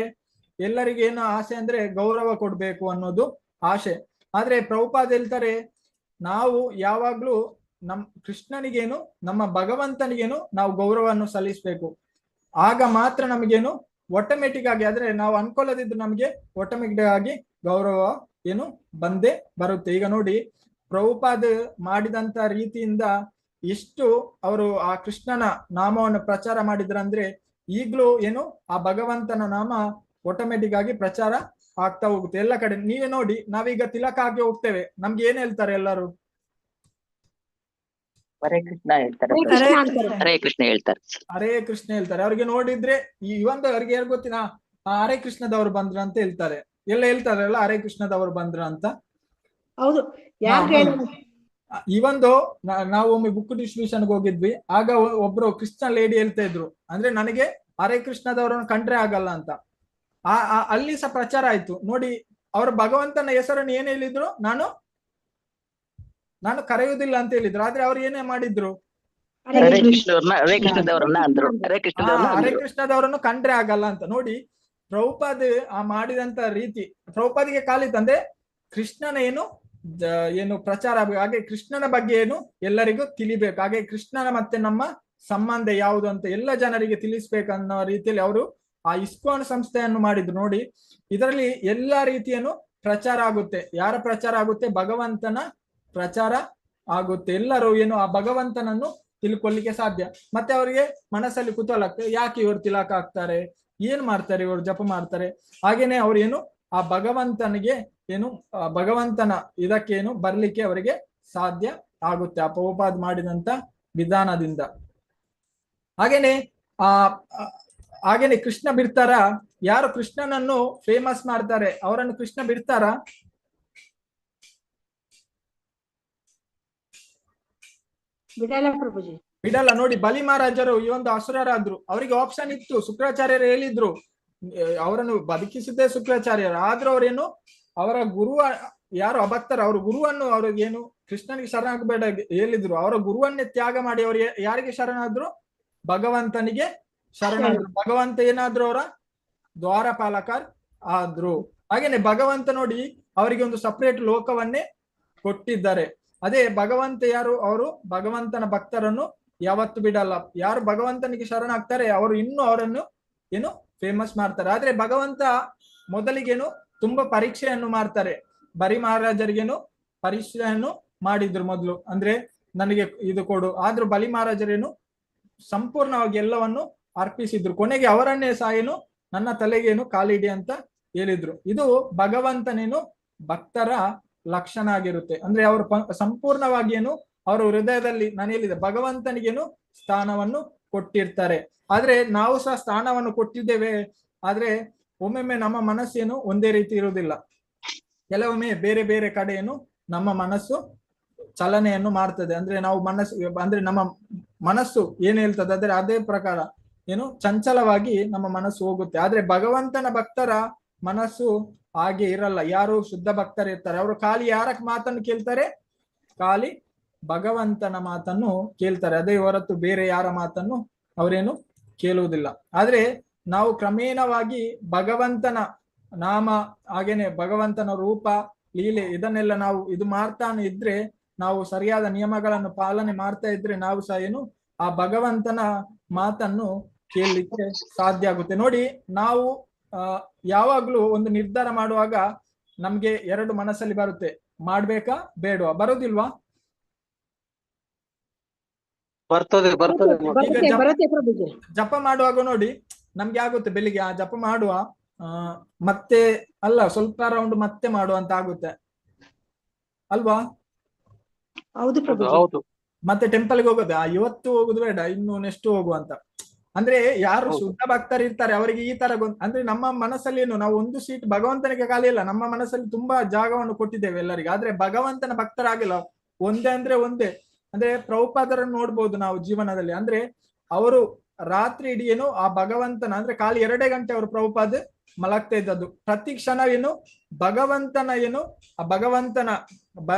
ಎಲ್ಲರಿಗೇನು ಆಸೆ ಅಂದ್ರೆ ಗೌರವ ಕೊಡ್ಬೇಕು ಅನ್ನೋದು ಆಸೆ. ಆದ್ರೆ ಪ್ರಭುಪಾದ ಹೇಳ್ತಾರೆ, ನಾವು ಯಾವಾಗ್ಲೂ ಕೃಷ್ಣನಿಗೇನು ನಮ್ಮ ಭಗವಂತನಿಗೇನು ನಾವು ಗೌರವವನ್ನು ಸಲ್ಲಿಸ್ಬೇಕು. ಆಗ ಮಾತ್ರ ನಮಗೇನು ಆಟೋಮೆಟಿಕ್ ಆಗಿ, ಆದ್ರೆ ನಾವು ಅನ್ಕೊಳ್ಳೋದಿದ್ರು ನಮ್ಗೆ ಆಟೋಮೆಟಿಕ್ ಆಗಿ ಗೌರವ ಏನು ಬಂದೇ ಬರುತ್ತೆ. ಈಗ ನೋಡಿ, ಪ್ರಭುಪಾದ ಮಾಡಿದಂತ ರೀತಿಯಿಂದ ಎಷ್ಟು ಅವರು ಆ ಕೃಷ್ಣನ ನಾಮವನ್ನು ಪ್ರಚಾರ ಮಾಡಿದ್ರಂದ್ರೆ ಈಗ್ಲೂ ಏನು ಆ ಭಗವಂತನ ನಾಮ ಆಟೋಮೆಟಿಕ್ ಆಗಿ ಪ್ರಚಾರ ಆಗ್ತಾ ಹೋಗುತ್ತೆ ಎಲ್ಲ ಕಡೆ. ನೀವೇ ನೋಡಿ, ನಾವೀಗ ತಿಲಕ ಹಾಕಿ ಹೋಗ್ತೇವೆ, ನಮ್ಗೆ ಏನ್ ಹೇಳ್ತಾರೆ ಎಲ್ಲರೂ? ಹರೇ ಕೃಷ್ಣ ಹೇಳ್ತಾರೆ. ಹರೇ ಕೃಷ್ಣ ಅಂತಾರೆ. ಹರೇ ಕೃಷ್ಣ ಹೇಳ್ತಾರೆ. ಹರೇ ಕೃಷ್ಣ ಹೇಳ್ತಾರೆ. ಅವ್ರಿಗೆ ನೋಡಿದ್ರೆ ಇವಂದು ಅವ್ರಿಗೆ ಏನ್ ಗೊತ್ತಿನ ಹರೇ ಕೃಷ್ಣದವ್ರು ಬಂದ್ರ ಅಂತ ಹೇಳ್ತಾರೆ. ಎಲ್ಲ ಹೇಳ್ತಾರಲ್ಲ ಹರೇ ಕೃಷ್ಣದವ್ರು ಬಂದ್ರ ಅಂತ. ಹೌದು, ಯಾರು ಹೇಳಿದ್ರು? ಇವಂದು ನಾವು ಒಮ್ಮೆ ಬುಕ್ ಡಿಸ್ಟ್ರಿಬ್ಯೂಷನ್ಗೆ ಹೋಗಿದ್ವಿ, ಆಗ ಒಬ್ರು ಕ್ರಿಶ್ಚಿಯನ್ ಲೇಡಿ ಹೇಳ್ತಾ ಇದ್ರು, ಅಂದ್ರೆ ನನಗೆ ಹರೇ ಕೃಷ್ಣದವ್ರನ್ನ ಕಂಡ್ರೆ ಆಗಲ್ಲ ಅಂತ. ಅಲ್ಲಿ ಸಹ ಪ್ರಚಾರ ಆಯ್ತು ನೋಡಿ. ಅವ್ರ ಭಗವಂತನ ಹೆಸರನ್ನು ಏನ್ ಹೇಳಿದ್ರು? ನಾನು ಕರೆಯುವುದಿಲ್ಲ ಅಂತ ಹೇಳಿದ್ರು. ಆದ್ರೆ ಅವ್ರು ಏನೇ ಮಾಡಿದ್ರು? ಹರೇ ಕೃಷ್ಣದವರನ್ನ ಅಂದ್ರು. ಹರೇ ಕೃಷ್ಣದವರನ್ನು ಕಂಡ್ರೆ ಆಗಲ್ಲ ಅಂತ. ನೋಡಿ, ಪ್ರಭುಪಾದ ಮಾಡಿದಂತ ರೀತಿ, ಪ್ರಭುಪಾದಿಗೆ ಕಾಲಿತಂದ್ರೆ ಕೃಷ್ಣನ ಏನು ಪ್ರಚಾರ ಆಗ್ಬೇಕು, ಹಾಗೆ ಕೃಷ್ಣನ ಬಗ್ಗೆ ಏನು ಎಲ್ಲರಿಗೂ ತಿಳಿಬೇಕು, ಹಾಗೆ ಕೃಷ್ಣನ ಮತ್ತೆ ನಮ್ಮ ಸಂಬಂಧ ಯಾವುದು ಅಂತ ಎಲ್ಲ ಜನರಿಗೆ ತಿಳಿಸ್ಬೇಕನ್ನೋ ರೀತಿಯಲ್ಲಿ ಅವರು ಆ ಇಸ್ಕಾನ್ ಸಂಸ್ಥೆಯನ್ನು ಮಾಡಿದ್ರು. ನೋಡಿ, ಇದರಲ್ಲಿ ಎಲ್ಲಾ ರೀತಿಯನ್ನು ಪ್ರಚಾರ ಆಗುತ್ತೆ. ಯಾರ ಪ್ರಚಾರ ಆಗುತ್ತೆ? ಭಗವಂತನ ಪ್ರಚಾರ ಆಗುತ್ತೆ. ಎಲ್ಲರೂ ಏನು ಆ ಭಗವಂತನನ್ನು ತಿಳ್ಕೊಳ್ಳಿಕ್ಕೆ ಸಾಧ್ಯ. ಮತ್ತೆ ಅವರಿಗೆ ಮನಸ್ಸಲ್ಲಿ ಕುತೂಹಲ ಆಗ್ತದೆ, ಯಾಕೆ ಇವರು ತಿಲಕ ಆಗ್ತಾರೆ, ಏನ್ ಮಾಡ್ತಾರೆ ಇವರು ಜಪ ಮಾಡ್ತಾರೆ. ಹಾಗೇನೆ ಅವ್ರು ಏನು ಆ ಭಗವಂತನಿಗೆ ಏನು ಭಗವಂತನ ಇದಕ್ಕೇನು ಬರ್ಲಿಕ್ಕೆ ಅವರಿಗೆ ಸಾಧ್ಯ ಆಗುತ್ತೆ ಆ ಪ್ರಭುಪಾದ್ ಮಾಡಿದಂತ ವಿಧಾನದಿಂದ. ಹಾಗೇನೆ ಹಾಗೇನೆ ಕೃಷ್ಣ ಬಿಡ್ತಾರ, ಯಾರು ಕೃಷ್ಣನನ್ನು ಫೇಮಸ್ ಮಾಡ್ತಾರೆ ಅವರನ್ನು ಕೃಷ್ಣ ಬಿಡ್ತಾರ? ಬಿಡಲ್ಲ ಪ್ರಭುಜಿ, ಬಿಡಲ್ಲ. ನೋಡಿ, ಬಲಿ ಮಹಾರಾಜರು ಈ ಒಂದು ಅಸುರರಾದ್ರು, ಅವರಿಗೆ ಆಪ್ಷನ್ ಇತ್ತು. ಶುಕ್ರಾಚಾರ್ಯರು ಹೇಳಿದ್ರು ಅವರನ್ನು ಬದುಕಿಸಿದ್ದೇ ಶುಕ್ರಾಚಾರ್ಯರು, ಆದ್ರೂ ಅವ್ರೇನು ಅವರ ಗುರು ಯಾರು ಅಭಕ್ತರು ಅವ್ರ ಗುರುವನ್ನು ಅವ್ರಿಗೇನು ಕೃಷ್ಣನಿಗೆ ಶರಣಾಗಬೇಡ ಹೇಳಿದ್ರು. ಅವರ ಗುರುವನ್ನೇ ತ್ಯಾಗ ಮಾಡಿ ಅವ್ರು ಯಾರಿಗೆ ಶರಣಾದ್ರು? ಭಗವಂತನಿಗೆ ಶರಣಾದ್ರು. ಭಗವಂತ ಏನಾದ್ರು ಅವರ ದ್ವಾರಪಾಲಕರ್ ಆದ್ರು. ಹಾಗೇನೆ ಭಗವಂತ ನೋಡಿ ಅವರಿಗೆ ಒಂದು ಸಪರೇಟ್ ಲೋಕವನ್ನೇ ಕೊಟ್ಟಿದ್ದಾರೆ. ಅದೇ ಭಗವಂತ ಯಾರು? ಅವರು ಭಗವಂತನ ಭಕ್ತರನ್ನು ಯಾವತ್ತು ಬಿಡಲ್ಲ. ಯಾರು ಭಗವಂತನಿಗೆ ಶರಣಾಗ್ತಾರೆ ಅವರು ಇನ್ನೂ ಅವರನ್ನು ಏನು ಫೇಮಸ್ ಮಾಡ್ತಾರೆ. ಆದ್ರೆ ಭಗವಂತ ಮೊದಲಿಗೇನು ತುಂಬಾ ಪರೀಕ್ಷೆಯನ್ನು ಮಾಡ್ತಾರೆ. ಬರಿ ಮಹಾರಾಜರಿಗೇನು ಪರೀಕ್ಷೆಯನ್ನು ಮಾಡಿದ್ರು ಮೊದಲು, ಅಂದ್ರೆ ನನಗೆ ಇದು ಕೊಡು. ಆದ್ರೂ ಬಲಿ ಮಹಾರಾಜರೇನು ಸಂಪೂರ್ಣವಾಗಿ ಎಲ್ಲವನ್ನು ಅರ್ಪಿಸಿದ್ರು. ಕೊನೆಗೆ ಅವರನ್ನೇ ಸಾಯೇನು ನನ್ನ ತಲೆಗೇನು ಕಾಲಿಡಿ ಅಂತ ಹೇಳಿದ್ರು. ಇದು ಭಗವಂತನೇನು ಭಕ್ತರ ಲಕ್ಷಣ ಆಗಿರುತ್ತೆ. ಅಂದ್ರೆ ಅವರು ಸಂಪೂರ್ಣವಾಗಿ ಏನು ಅವರ ಹೃದಯದಲ್ಲಿ ನಾನು ಹೇಳಿದೆ ಭಗವಂತನಿಗೇನು ಸ್ಥಾನವನ್ನು ಕೊಟ್ಟಿರ್ತಾರೆ. ಆದ್ರೆ ನಾವು ಸಹ ಸ್ಥಾನವನ್ನು ಕೊಟ್ಟಿದ್ದೇವೆ. ಆದ್ರೆ ಒಮ್ಮೊಮ್ಮೆ ನಮ್ಮ ಮನಸ್ಸೇನು ಒಂದೇ ರೀತಿ ಇರುವುದಿಲ್ಲ. ಕೆಲವೊಮ್ಮೆ ಬೇರೆ ಬೇರೆ ಕಡೆಯನ್ನು ನಮ್ಮ ಮನಸ್ಸು ಚಲನೆಯನ್ನು ಮಾಡ್ತದೆ. ಅಂದ್ರೆ ನಾವು ಅಂದ್ರೆ ನಮ್ಮ ಮನಸ್ಸು ಏನ್ ಹೇಳ್ತದೆ ಅಂದ್ರೆ ಅದೇ ಪ್ರಕಾರ ಏನು ಚಂಚಲವಾಗಿ ನಮ್ಮ ಮನಸ್ಸು ಹೋಗುತ್ತೆ. ಆದ್ರೆ ಭಗವಂತನ ಭಕ್ತರ ಮನಸ್ಸು ಹಾಗೆ ಇರಲ್ಲ. ಯಾರು ಶುದ್ಧ ಭಕ್ತರು ಇರ್ತಾರೆ ಅವರು ಖಾಲಿ ಯಾರ ಮಾತನ್ನು ಕೇಳ್ತಾರೆ? ಖಾಲಿ ಭಗವಂತನ ಮಾತನ್ನು ಕೇಳ್ತಾರೆ. ಅದೇ ಹೊರತು ಬೇರೆ ಯಾರ ಮಾತನ್ನು ಅವರೇನು ಕೇಳುವುದಿಲ್ಲ. ಆದ್ರೆ ನಾವು ಕ್ರಮೇಣವಾಗಿ ಭಗವಂತನ ನಾಮ ಹಾಗೇನೆ ಭಗವಂತನ ರೂಪ ಲೀಲೆ ಇದನ್ನೆಲ್ಲ ನಾವು ಇದು ಮಾಡ್ತಾನೆ ಇದ್ರೆ, ನಾವು ಸರಿಯಾದ ನಿಯಮಗಳನ್ನು ಪಾಲನೆ ಮಾಡ್ತಾ ಇದ್ರೆ ನಾವು ಸಹ ಏನು ಆ ಭಗವಂತನ ಮಾತನ್ನು ಕೇಳಲಿಕ್ಕೆ ಸಾಧ್ಯ ಆಗುತ್ತೆ. ನೋಡಿ, ನಾವು ಯಾವಾಗ್ಲೂ ಒಂದು ನಿರ್ಧಾರ ಮಾಡುವಾಗ ನಮ್ಗೆ ಎರಡು ಮನಸ್ಸಲ್ಲಿ ಬರುತ್ತೆ, ಮಾಡ್ಬೇಕಾ ಬೇಡವಾ? ಬರೋದಿಲ್ವಾ? ಬರ್ತದೆ ಬರ್ತದೆ. ಬರುತ್ತೆ ಪ್ರಭುಜಿ. ಜಪ ಮಾಡುವಾಗ ನೋಡಿ ನಮ್ಗೆ ಆಗುತ್ತೆ ಬೆಳಿಗ್ಗೆ ಆ ಜಪ ಮಾಡುವ ಮತ್ತೆ ಅಲ್ಲ ಸ್ವಲ್ಪ ರೌಂಡ್ ಮತ್ತೆ ಮಾಡುವ ಅಂತ ಆಗುತ್ತೆ ಅಲ್ವಾ? ಹೌದು ಪ್ರಭುಜಿ. ಹೌದು. ಮತ್ತೆ ಟೆಂಪಲ್ಗೆ ಹೋಗೋದು ಇವತ್ತು ಹೋಗುದು ಬೇಡ ಇನ್ನು ನೆಕ್ಸ್ಟ್ ಹೋಗುವ ಅಂತ. ಅಂದ್ರೆ ಯಾರು ಶುದ್ಧ ಭಕ್ತರು ಇರ್ತಾರೆ ಅವರಿಗೆ ಈ ತರ ಅಂದ್ರೆ ನಮ್ಮ ಮನಸ್ಸಲ್ಲಿ ಏನು ನಾವು ಒಂದು ಸೀಟ್ ಭಗವಂತನಿಗೆ ಖಾಲಿ ಇಲ್ಲ, ನಮ್ಮ ಮನಸ್ಸಲ್ಲಿ ತುಂಬಾ ಜಾಗವನ್ನು ಕೊಟ್ಟಿದ್ದೇವೆ ಎಲ್ಲರಿಗೆ. ಆದ್ರೆ ಭಗವಂತನ ಭಕ್ತರಾಗಿಲ್ಲ. ಒಂದೇ ಅಂದ್ರೆ ಒಂದೇ ಅಂದ್ರೆ ಪ್ರಭುಪಾದರನ್ನು ನೋಡ್ಬೋದು ನಾವು ಜೀವನದಲ್ಲಿ. ಅಂದ್ರೆ ಅವರು ರಾತ್ರಿ ಇಡೀ ಏನು ಆ ಭಗವಂತನ ಅಂದ್ರೆ ಖಾಲಿ 2 ಗಂಟೆ ಅವರು ಪ್ರಭುಪಾದ ಮಲಗ್ತಾ ಇದ್ದದ್ದು. ಪ್ರತಿ ಕ್ಷಣ ಏನು ಭಗವಂತನ ಏನು ಆ ಭಗವಂತನ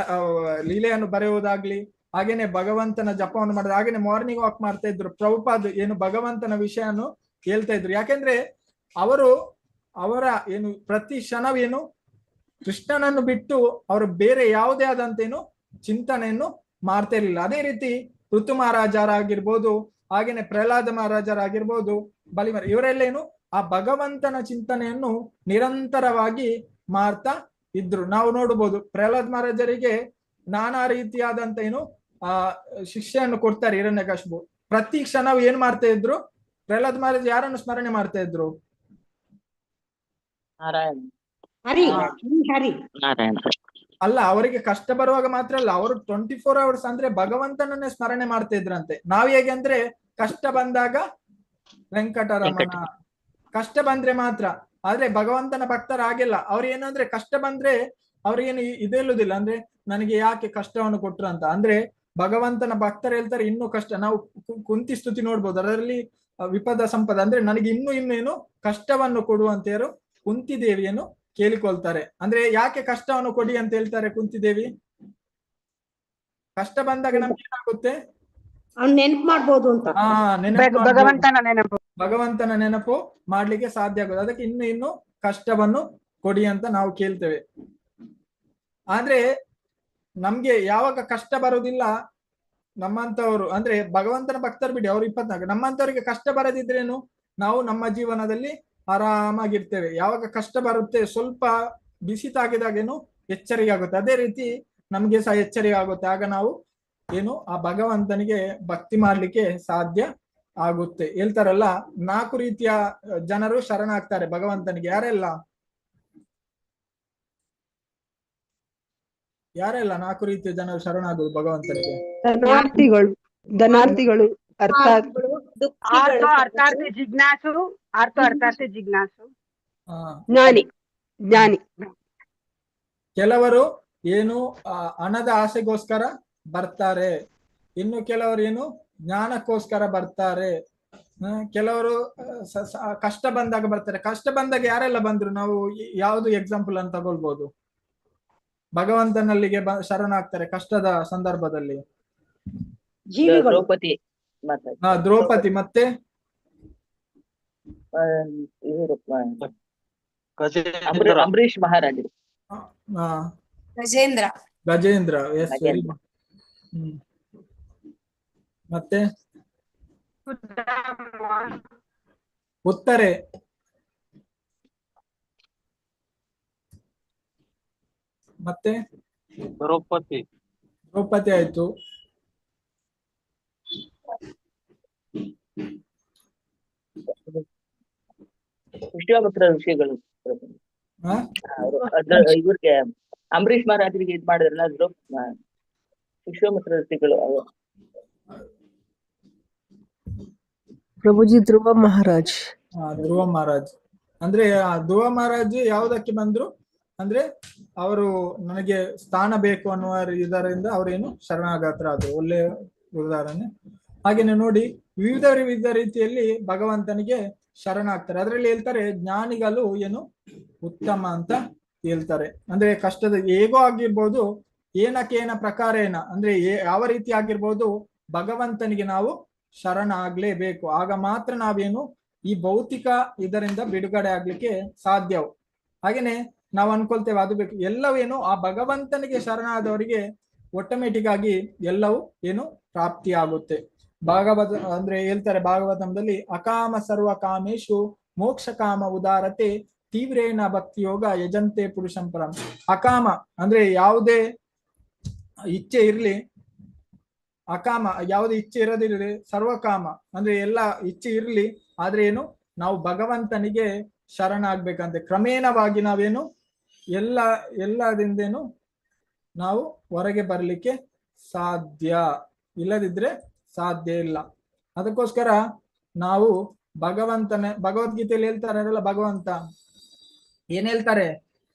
ಲೀಲೆಯನ್ನು ಬರೆಯುವುದಾಗ್ಲಿ, ಹಾಗೇನೆ ಭಗವಂತನ ಜಪವನ್ನು ಮಾಡಿದ್ರು. ಹಾಗೇನೆ ಮಾರ್ನಿಂಗ್ ವಾಕ್ ಮಾಡ್ತಾ ಇದ್ರು. ಪ್ರಭುಪಾದ್ ಏನು ಭಗವಂತನ ವಿಷಯವನ್ನು ಹೇಳ್ತಾ ಇದ್ರು. ಯಾಕೆಂದ್ರೆ ಅವರು ಅವರ ಏನು ಪ್ರತಿ ಕ್ಷಣವೇನು ಕೃಷ್ಣನನ್ನು ಬಿಟ್ಟು ಅವರು ಬೇರೆ ಯಾವುದೇ ಆದಂತ ಏನು ಚಿಂತನೆಯನ್ನು ಮಾಡ್ತಾ ಇರ್ಲಿಲ್ಲ. ಅದೇ ರೀತಿ ಋತು ಮಹಾರಾಜರಾಗಿರ್ಬೋದು, ಹಾಗೇನೆ ಪ್ರಹ್ಲಾದ ಮಹಾರಾಜರಾಗಿರ್ಬೋದು, ಇವರೆಲ್ಲ ಏನು ಆ ಭಗವಂತನ ಚಿಂತನೆಯನ್ನು ನಿರಂತರವಾಗಿ ಮಾಡ್ತಾ ಇದ್ರು. ನಾವು ನೋಡಬಹುದು ಪ್ರಹ್ಲಾದ್ ಮಹಾರಾಜರಿಗೆ ನಾನಾ ರೀತಿಯಾದಂತ ಏನು ಶಿಕ್ಷೆಯನ್ನು ಕೊಡ್ತಾರೆ ಹಿರಣ್ಯಕಶಿಪು. ಪ್ರತಿ ಕ್ಷಣವು ಏನ್ ಮಾಡ್ತಾ ಇದ್ರು? ಪ್ರಹ್ಲಾದ್ ಮಹಾರಾಜ್ ಯಾರನ್ನು ಸ್ಮರಣೆ ಮಾಡ್ತಾ ಇದ್ರು? ನಾರಾಯಣ. ಅಲ್ಲ, ಅವರಿಗೆ ಕಷ್ಟ ಬರುವಾಗ ಮಾತ್ರ ಅಲ್ಲ, ಅವರು 24 hours ಅಂದ್ರೆ ಭಗವಂತನನ್ನೇ ಸ್ಮರಣೆ ಮಾಡ್ತಾ ಇದ್ರಂತೆ. ನಾವ್ ಹೇಗೆ ಅಂದ್ರೆ ಕಷ್ಟ ಬಂದಾಗ ವೆಂಕಟರಮಣ, ಕಷ್ಟ ಬಂದ್ರೆ ಮಾತ್ರ. ಆದ್ರೆ ಭಗವಂತನ ಭಕ್ತರ ಆಗಿಲ್ಲ. ಅವ್ರು ಏನಂದ್ರೆ ಕಷ್ಟ ಬಂದ್ರೆ ಅವ್ರಿಗೇನು ಇದೆಲ್ಲುದಿಲ್ಲ, ಅಂದ್ರೆ ನನಗೆ ಯಾಕೆ ಕಷ್ಟವನ್ನು ಕೊಟ್ರು ಅಂತ. ಅಂದ್ರೆ ಭಗವಂತನ ಭಕ್ತರು ಹೇಳ್ತಾರೆ ಇನ್ನೂ ಕಷ್ಟ. ನಾವು ಕುಂತಿ ಸ್ತುತಿ ನೋಡ್ಬೋದು, ಅದರಲ್ಲಿ ವಿಪದ ಸಂಪದ ಅಂದ್ರೆ ನನಗೆ ಇನ್ನೂ ಏನು ಕಷ್ಟವನ್ನು ಕೊಡುವಂತೇರು ಕುಂತಿದೇವಿಯನ್ನು ಕೇಳಿಕೊಳ್ತಾರೆ. ಅಂದ್ರೆ ಯಾಕೆ ಕಷ್ಟವನ್ನು ಕೊಡಿ ಅಂತ ಹೇಳ್ತಾರೆ ಕುಂತಿದೇವಿ? ಕಷ್ಟ ಬಂದಾಗ ನಮ್ಗೆ ಏನಾಗುತ್ತೆ? ನೆನಪು ಮಾಡ್ಬೋದು ಅಂತ. ಭಗವಂತನ ನೆನಪು ಮಾಡ್ಲಿಕ್ಕೆ ಸಾಧ್ಯ ಆಗೋದು. ಅದಕ್ಕೆ ಇನ್ನು ಕಷ್ಟವನ್ನು ಕೊಡಿ ಅಂತ ನಾವು ಕೇಳ್ತೇವೆ. ಆದ್ರೆ ನಮ್ಗೆ ಯಾವಾಗ ಕಷ್ಟ ಬರುವುದಿಲ್ಲ, ನಮ್ಮಂತವ್ರು ಅಂದ್ರೆ ಭಗವಂತನ ಭಕ್ತರು ಬಿಡಿ ಅವ್ರು 24, ನಮ್ಮಂತವ್ರಿಗೆ ಕಷ್ಟ ಬರದಿದ್ರೇನು ನಾವು ನಮ್ಮ ಜೀವನದಲ್ಲಿ ಆರಾಮಾಗಿರ್ತೇವೆ. ಯಾವಾಗ ಕಷ್ಟ ಬರುತ್ತೆ, ಸ್ವಲ್ಪ ಬಿಸಿ ತಾಗಿದಾಗೇನು ಎಚ್ಚರಿಕೆ ಆಗುತ್ತೆ, ಅದೇ ರೀತಿ ನಮ್ಗೆ ಸಹ ಎಚ್ಚರಿಕೆ ಆಗುತ್ತೆ. ಆಗ ನಾವು ಏನು ಆ ಭಗವಂತನಿಗೆ ಭಕ್ತಿ ಮಾಡ್ಲಿಕ್ಕೆ ಸಾಧ್ಯ ಆಗುತ್ತೆ. ಹೇಳ್ತಾರಲ್ಲ 4 ರೀತಿಯ ಜನರು ಶರಣಾಗ್ತಾರೆ ಭಗವಂತನಿಗೆ. ಯಾರೆಲ್ಲ 4 ರೀತಿಯ ಜನರು ಶರಣಾಗುವುದು ಭಗವಂತನಿಗೆ? ಧನಾರ್ಥಿಗಳು ಅರ್ಥಾತ್ ಅರ್ಥಾರ್ಥಿ ಜಿಜ್ಞಾಸು ಜ್ಞಾನಿ. ಕೆಲವರು ಏನು ಹಣದ ಆಸೆಗೋಸ್ಕರ ಬರ್ತಾರೆ, ಇನ್ನು ಕೆಲವರು ಏನು ಜ್ಞಾನಕ್ಕೋಸ್ಕರ ಬರ್ತಾರೆ, ಕೆಲವರು ಕಷ್ಟ ಬಂದಾಗ ಬರ್ತಾರೆ. ಕಷ್ಟ ಬಂದಾಗ ಯಾರೆಲ್ಲ ಬಂದ್ರು? ನಾವು ಯಾವ್ದು ಎಕ್ಸಾಂಪಲ್ ಅಂತ ತಗೊಳ್ಬಹುದು? ಭಗವಂತನಲ್ಲಿಗೆ ಶರಣಾಗ್ತಾರೆ ಕಷ್ಟದ ಸಂದರ್ಭದಲ್ಲಿ. ದ್ರೌಪದಿ ದ್ರೌಪದಿ ಮತ್ತೆ ಅಂಬರೀಷ್ ಮಹಾರಾಜರು, ಗಜೇಂದ್ರ. S, very good. ಮತ್ತೆ ಉತ್ತರೆ, ಮತ್ತೆ ದ್ರೌಪದಿ ಆಯ್ತು. ವಿಶ್ವಾಮಿತ್ರ ಋಷಿಗಳು ಇವ್ರಿಗೆ ಅಂಬರೀಷ್ ಮಹಾರಾಜರಿಗೆ ಇದ್ ಮಾಡಿದ್ರಲ್ಲ ವಿಶ್ವಾಮಿತ್ರ ಋಷಿಗಳು. ಪ್ರಭುಜಿ ಧ್ರುವ ಮಹಾರಾಜ್. ಧ್ರುವ ಮಹಾರಾಜ್ ಅಂದ್ರೆ ಧ್ರುವ ಮಹಾರಾಜ್ ಯಾವುದಕ್ಕೆ ಬಂದ್ರು ಅಂದ್ರೆ ಅವರು ನನಗೆ ಸ್ಥಾನ ಬೇಕು ಅನ್ನುವ ಇದರಿಂದ ಅವರೇನು ಶರಣಾಗತರಾದ್ರು. ಒಳ್ಳೆ ಉದಾಹರಣೆ. ಹಾಗೇನೆ ನೋಡಿ ವಿವಿಧ ರೀತಿಯಲ್ಲಿ ಭಗವಂತನಿಗೆ ಶರಣಾಗ್ತಾರೆ. ಅದರಲ್ಲಿ ಹೇಳ್ತಾರೆ ಜ್ಞಾನಿಗಳು ಏನು ಉತ್ತಮ ಅಂತ ಹೇಳ್ತಾರೆ. ಅಂದ್ರೆ ಕಷ್ಟದ ಹೇಗೋ ಆಗಿರ್ಬೋದು, ಏನಕ್ಕೇನ ಪ್ರಕಾರ ಏನ ಅಂದ್ರೆ ಯಾವ ರೀತಿ ಆಗಿರ್ಬೋದು, ಭಗವಂತನಿಗೆ ನಾವು ಶರಣ ಆಗ್ಲೇಬೇಕು. ಆಗ ಮಾತ್ರ ನಾವೇನು ಈ ಭೌತಿಕ ಇದರಿಂದ ಬಿಡುಗಡೆ ಆಗ್ಲಿಕ್ಕೆ ಸಾಧ್ಯವು. ಹಾಗೇನೆ ನಾವು ಅನ್ಕೊಳ್ತೇವೆ ಅದು ಬೇಕು, ಎಲ್ಲವೇನು ಆ ಭಗವಂತನಿಗೆ ಶರಣಾದವರಿಗೆ ಆಟೋಮೆಟಿಕ್ ಆಗಿ ಎಲ್ಲವೂ ಏನು ಪ್ರಾಪ್ತಿ ಆಗುತ್ತೆ. ಭಾಗವತ ಅಂದ್ರೆ ಹೇಳ್ತಾರೆ ಭಾಗವತದಲ್ಲಿ, ಅಕಾಮ ಸರ್ವ ಕಾಮೇಶು ಮೋಕ್ಷ ಕಾಮ ಉದಾರತೆ ತೀವ್ರೇನ ಭಕ್ತಿ ಯೋಗ ಯಜಂತೆ ಪುರುಷಂ ಪರಂ. ಅಕಾಮ ಅಂದ್ರೆ ಯಾವುದೇ ಇಚ್ಛೆ ಇರ್ಲಿ, ಅಕಾಮ ಯಾವುದೇ ಇಚ್ಛೆ ಇರೋದಿರಲಿ, ಸರ್ವಕಾಮ ಅಂದ್ರೆ ಎಲ್ಲ ಇಚ್ಛೆ ಇರ್ಲಿ, ಆದ್ರೆ ಏನು ನಾವು ಭಗವಂತನಿಗೆ ಶರಣಾಗ್ಬೇಕಂತೆ. ಕ್ರಮೇಣವಾಗಿ ನಾವೇನು ಎಲ್ಲದಿಂದೇನು ನಾವು ಹೊರಗೆ ಬರ್ಲಿಕ್ಕೆ ಸಾಧ್ಯ, ಇಲ್ಲದಿದ್ರೆ ಸಾಧ್ಯ ಇಲ್ಲ. ಅದಕ್ಕೋಸ್ಕರ ನಾವು ಭಗವದ್ಗೀತೆಯಲ್ಲಿ ಹೇಳ್ತಾರಲ್ಲ, ಭಗವಂತ ಏನ್ ಹೇಳ್ತಾರೆ,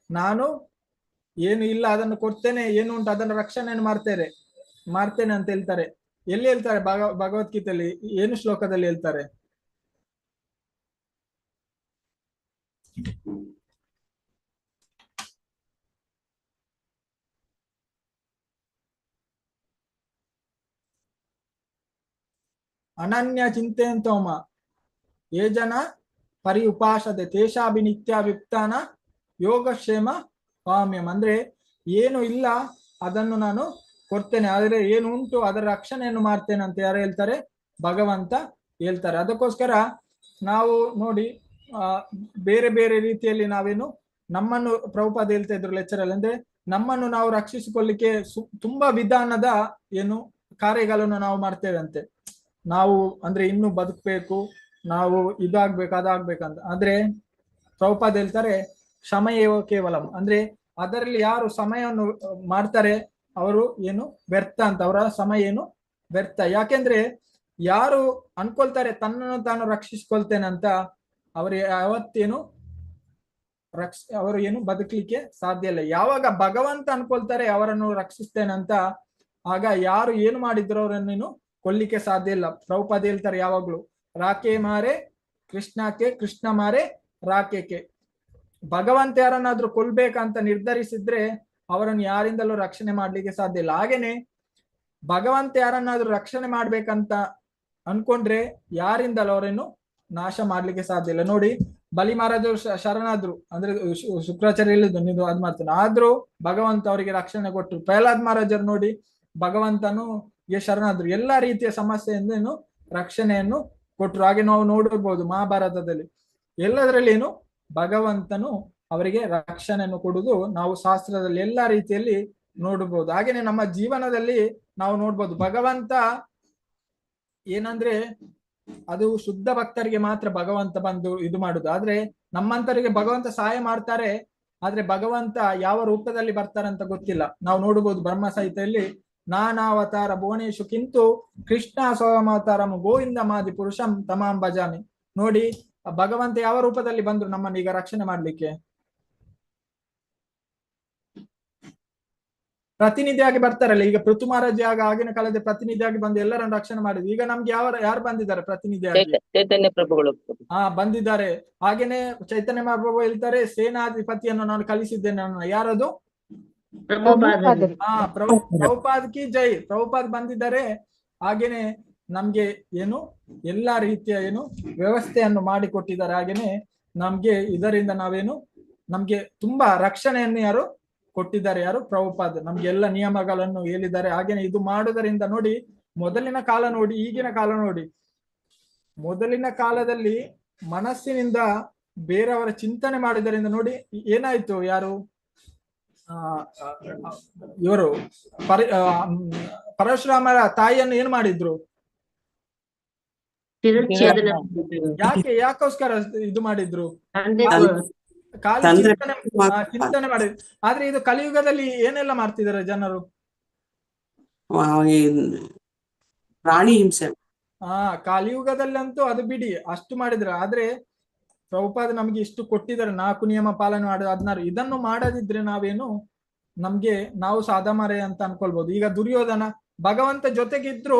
ನಾನು ಏನು ಇಲ್ಲ ಅದನ್ನು ಕೊಡ್ತೇನೆ, ಏನು ಉಂಟು ಅದನ್ನು ರಕ್ಷಣೆಯನ್ನು ಮಾಡ್ತೇನೆ ಅಂತ ಹೇಳ್ತಾರೆ. ಎಲ್ಲಿ ಹೇಳ್ತಾರೆ ಭಗವದ್ಗೀತೆಯಲ್ಲಿ? ಏನು ಶ್ಲೋಕದಲ್ಲಿ ಹೇಳ್ತಾರೆ? ಅನನ್ಯ ಚಿಂತೆಯಂತೋಮ ಯೇ ಜನ ಪರಿ ಉಪಾಸದೆ ತೇಷಾಭಿನಿತ್ಯಾವಿಪ್ತಾನ ಯೋಗಕ್ಷೇಮ ಕಾಮ್ಯಂ. ಅಂದ್ರೆ ಏನು ಇಲ್ಲ ಅದನ್ನು ನಾನು ಕೊಡ್ತೇನೆ, ಆದ್ರೆ ಏನು ಉಂಟು ಅದರ ರಕ್ಷಣೆಯನ್ನು ಮಾಡ್ತೇನೆ ಅಂತ ಯಾರು ಹೇಳ್ತಾರೆ? ಭಗವಂತ ಹೇಳ್ತಾರೆ. ಅದಕ್ಕೋಸ್ಕರ ನಾವು ನೋಡಿ ಬೇರೆ ಬೇರೆ ರೀತಿಯಲ್ಲಿ ನಾವೇನು ನಮ್ಮನ್ನು ಪ್ರಭುಪಾದ ಹೇಳ್ತಾ ಇದ್ರು ಲೆಕ್ಚರಲ್ಲಿ, ಅಂದ್ರೆ ನಮ್ಮನ್ನು ನಾವು ರಕ್ಷಿಸಿಕೊಳ್ಳಿಕ್ಕೆ ತುಂಬಾ ವಿಧಾನದ ಏನು ಕಾರ್ಯಗಳನ್ನು ನಾವು ಮಾಡ್ತೇವೆ ಅಂತೆ. ನಾವು ಅಂದ್ರೆ ಇನ್ನು ಬದುಕಬೇಕು, ನಾವು ಇದಾಗ್ಬೇಕು ಅದಾಗ್ಬೇಕಂತ. ಆದ್ರೆ ಪ್ರಭುಪಾದ ಹೇಳ್ತಾರೆ ಕ್ಷಮೆಯೇವ ಕೇವಲಂ, ಅಂದ್ರೆ ಅದರಲ್ಲಿ ಯಾರು ಸಮಯವನ್ನು ಮಾಡ್ತಾರೆ ಅವರು ಏನು ವ್ಯರ್ಥ ಅಂತ, ಅವರ ಸಮಯ ಏನು ವ್ಯರ್ಥ. ಯಾಕೆಂದ್ರೆ ಯಾರು ಅನ್ಕೊಳ್ತಾರೆ ತನ್ನನ್ನು ತಾನು ರಕ್ಷಿಸ್ಕೊಳ್ತೇನೆ ಅಂತ, ಅವರು ಯಾವತ್ತೇನು ಅವರು ಏನು ಬದುಕಲಿಕ್ಕೆ ಸಾಧ್ಯ ಇಲ್ಲ. ಯಾವಾಗ ಭಗವಂತ ಅನ್ಕೊಳ್ತಾರೆ ಅವರನ್ನು ರಕ್ಷಿಸ್ತೇನೆ ಅಂತ, ಆಗ ಯಾರು ಏನು ಮಾಡಿದ್ರು ಅವರನ್ನೇನು ಕೊಲ್ಲಿಕ್ಕೆ ಸಾಧ್ಯ ಇಲ್ಲ. ಪ್ರಭುಪಾದ ಹೇಳ್ತಾರೆ ಯಾವಾಗ್ಲೂ, ರಾಕೆ ಮಾರೆ ಕೃಷ್ಣಕ್ಕೆ, ಕೃಷ್ಣ ಮಾರೆ ರಾಕೆಗೆ. ಭಗವಂತ ಯಾರನ್ನಾದ್ರೂ ಕೊಲ್ಬೇಕಂತ ನಿರ್ಧರಿಸಿದ್ರೆ ಅವರನ್ನು ಯಾರಿಂದಲೂ ರಕ್ಷಣೆ ಮಾಡ್ಲಿಕ್ಕೆ ಸಾಧ್ಯ ಇಲ್ಲ. ಹಾಗೇನೆ ಭಗವಂತ ಯಾರನ್ನಾದ್ರೂ ರಕ್ಷಣೆ ಮಾಡ್ಬೇಕಂತ ಅನ್ಕೊಂಡ್ರೆ ಯಾರಿಂದಲೂ ಅವರನ್ನು ನಾಶ ಮಾಡ್ಲಿಕ್ಕೆ ಸಾಧ್ಯ ಇಲ್ಲ. ನೋಡಿ ಬಲಿ ಮಹಾರಾಜರು ಶರಣಾದ್ರು, ಅಂದ್ರೆ ಶುಕ್ರಾಚಾರ್ಯ ಹೇಳಿದ್ದು ನೀವು ಅದ್ ಮಾಡ್ತಾನೆ, ಆದ್ರೂ ಭಗವಂತ ಅವರಿಗೆ ರಕ್ಷಣೆ ಕೊಟ್ಟರು. ಪ್ರಹ್ಲಾದ್ ಮಹಾರಾಜರು ನೋಡಿ ಭಗವಂತನು ಶರಣಾದ್ರು, ಎಲ್ಲಾ ರೀತಿಯ ಸಮಸ್ಯೆಯಿಂದ ರಕ್ಷಣೆಯನ್ನು ಕೊಟ್ಟರು. ಹಾಗೆ ನಾವು ನೋಡಿರ್ಬೋದು ಮಹಾಭಾರತದಲ್ಲಿ ಎಲ್ಲದರಲ್ಲಿ ಏನು ಭಗವಂತನು ಅವರಿಗೆ ರಕ್ಷಣೆಯನ್ನು ಕೊಡುವುದು ನಾವು ಶಾಸ್ತ್ರದಲ್ಲಿ ಎಲ್ಲಾ ರೀತಿಯಲ್ಲಿ ನೋಡಬಹುದು. ಹಾಗೇನೆ ನಮ್ಮ ಜೀವನದಲ್ಲಿ ನಾವು ನೋಡ್ಬೋದು ಭಗವಂತ ಏನಂದ್ರೆ ಅದು ಶುದ್ಧ ಭಕ್ತರಿಗೆ ಮಾತ್ರ ಭಗವಂತ ಬಂದು ಇದು ಮಾಡುದು. ಆದ್ರೆ ನಮ್ಮಂತರಿಗೆ ಭಗವಂತ ಸಹಾಯ ಮಾಡ್ತಾರೆ, ಆದ್ರೆ ಭಗವಂತ ಯಾವ ರೂಪದಲ್ಲಿ ಬರ್ತಾರೆ ಅಂತ ಗೊತ್ತಿಲ್ಲ. ನಾವು ನೋಡಬಹುದು ಬ್ರಹ್ಮ ಸಂಹಿತೆಯಲ್ಲಿ ನಾನಾವತಾರ ಭುವನೇಶು ಕಿಂತು ಕೃಷ್ಣ ಸೋಮವತಾರಂ ಗೋವಿಂದ ಮಾದಿ ಪುರುಷಂ ತಮಾಂ ಭಜಾಮಿ. ನೋಡಿ ಭಗವಂತ ಯಾವ ರೂಪದಲ್ಲಿ ಬಂದ್ರು ನಮ್ಮನ್ನ ಈಗ ರಕ್ಷಣೆ ಮಾಡ್ಲಿಕ್ಕೆ? ಪ್ರತಿನಿಧಿಯಾಗಿ ಬರ್ತಾರಲ್ಲ. ಈಗ ಪೃಥು ಮಹಾರಾಜ ಆಗಿನ ಕಾಲದ ಪ್ರತಿನಿಧಿಯಾಗಿ ಬಂದು ಎಲ್ಲರನ್ನು ರಕ್ಷಣೆ ಮಾಡಿದ್ರು. ಈಗ ನಮ್ಗೆ ಯಾರು ಬಂದಿದ್ದಾರೆ ಪ್ರತಿನಿಧಿಯಾಗಿ? ಚೈತನ್ಯ ಪ್ರಭುಗಳು. ಬಂದಿದ್ದಾರೆ. ಹಾಗೇನೆ ಚೈತನ್ಯ ಮಹಾಪ್ರಭು ಹೇಳ್ತಾರೆ, ಸೇನಾಧಿಪತಿಯನ್ನು ನಾನು ಕಲಿಸಿದ್ದೇನೆ. ಯಾರದು? ಪ್ರಭುಪಾದ್ ಕಿ ಜೈ. ಪ್ರಭುಪಾದ್ ಬಂದಿದ್ದಾರೆ. ಹಾಗೇನೆ ನಮ್ಗೆ ಏನು ಎಲ್ಲಾ ರೀತಿಯ ಏನು ವ್ಯವಸ್ಥೆಯನ್ನು ಮಾಡಿಕೊಟ್ಟಿದ್ದಾರೆ. ಹಾಗೇನೆ ನಮ್ಗೆ ಇದರಿಂದ ನಾವೇನು ನಮ್ಗೆ ತುಂಬಾ ರಕ್ಷಣೆಯನ್ನು ಯಾರು ಕೊಟ್ಟಿದ್ದಾರೆ? ಯಾರು? ಪ್ರಭುಪಾದ್. ನಮ್ಗೆ ಎಲ್ಲ ನಿಯಮಗಳನ್ನು ಹೇಳಿದ್ದಾರೆ. ಹಾಗೇನೆ ಇದು ಮಾಡುವುದರಿಂದ ನೋಡಿ, ಮೊದಲಿನ ಕಾಲ ನೋಡಿ, ಈಗಿನ ಕಾಲ ನೋಡಿ. ಮೊದಲಿನ ಕಾಲದಲ್ಲಿ ಮನಸ್ಸಿನಿಂದ ಬೇರೆಯವರ ಚಿಂತನೆ ಮಾಡಿದರಿಂದ ನೋಡಿ ಏನಾಯ್ತು? ಯಾರು ಇವರು ಪರಶುರಾಮರ ತಾಯಿಯನ್ನು ಏನ್ ಮಾಡಿದ್ರು? ಯಾಕೋಸ್ಕರ ಇದು ಮಾಡಿದ್ರು? ಚಿಂತನೆ ಮಾಡಿದ್ರು. ಆದ್ರೆ ಇದು ಕಲಿಯುಗದಲ್ಲಿ ಏನೆಲ್ಲ ಮಾಡ್ತಿದ್ದಾರೆ ಜನರು? ಪ್ರಾಣಿ ಹಿಂಸೆ. ಕಲಿಯುಗದಲ್ಲಂತೂ ಅದು ಬಿಡಿ, ಅಷ್ಟು ಮಾಡಿದ್ರು. ಆದ್ರೆ ಪ್ರಭುಪಾದ ನಮ್ಗೆ ಇಷ್ಟು ಕೊಟ್ಟಿದ್ದಾರೆ, 4 ನಿಯಮ ಪಾಲನೆ ಮಾಡೋದು 16. ಇದನ್ನು ಮಾಡದಿದ್ರೆ ನಾವೇನು ನಾವು ಸಾಧಮಾರೆ ಅಂತ ಅನ್ಕೊಳ್ಬಹುದು. ಈಗ ದುರ್ಯೋಧನ ಭಗವಂತ ಜೊತೆಗಿದ್ರು,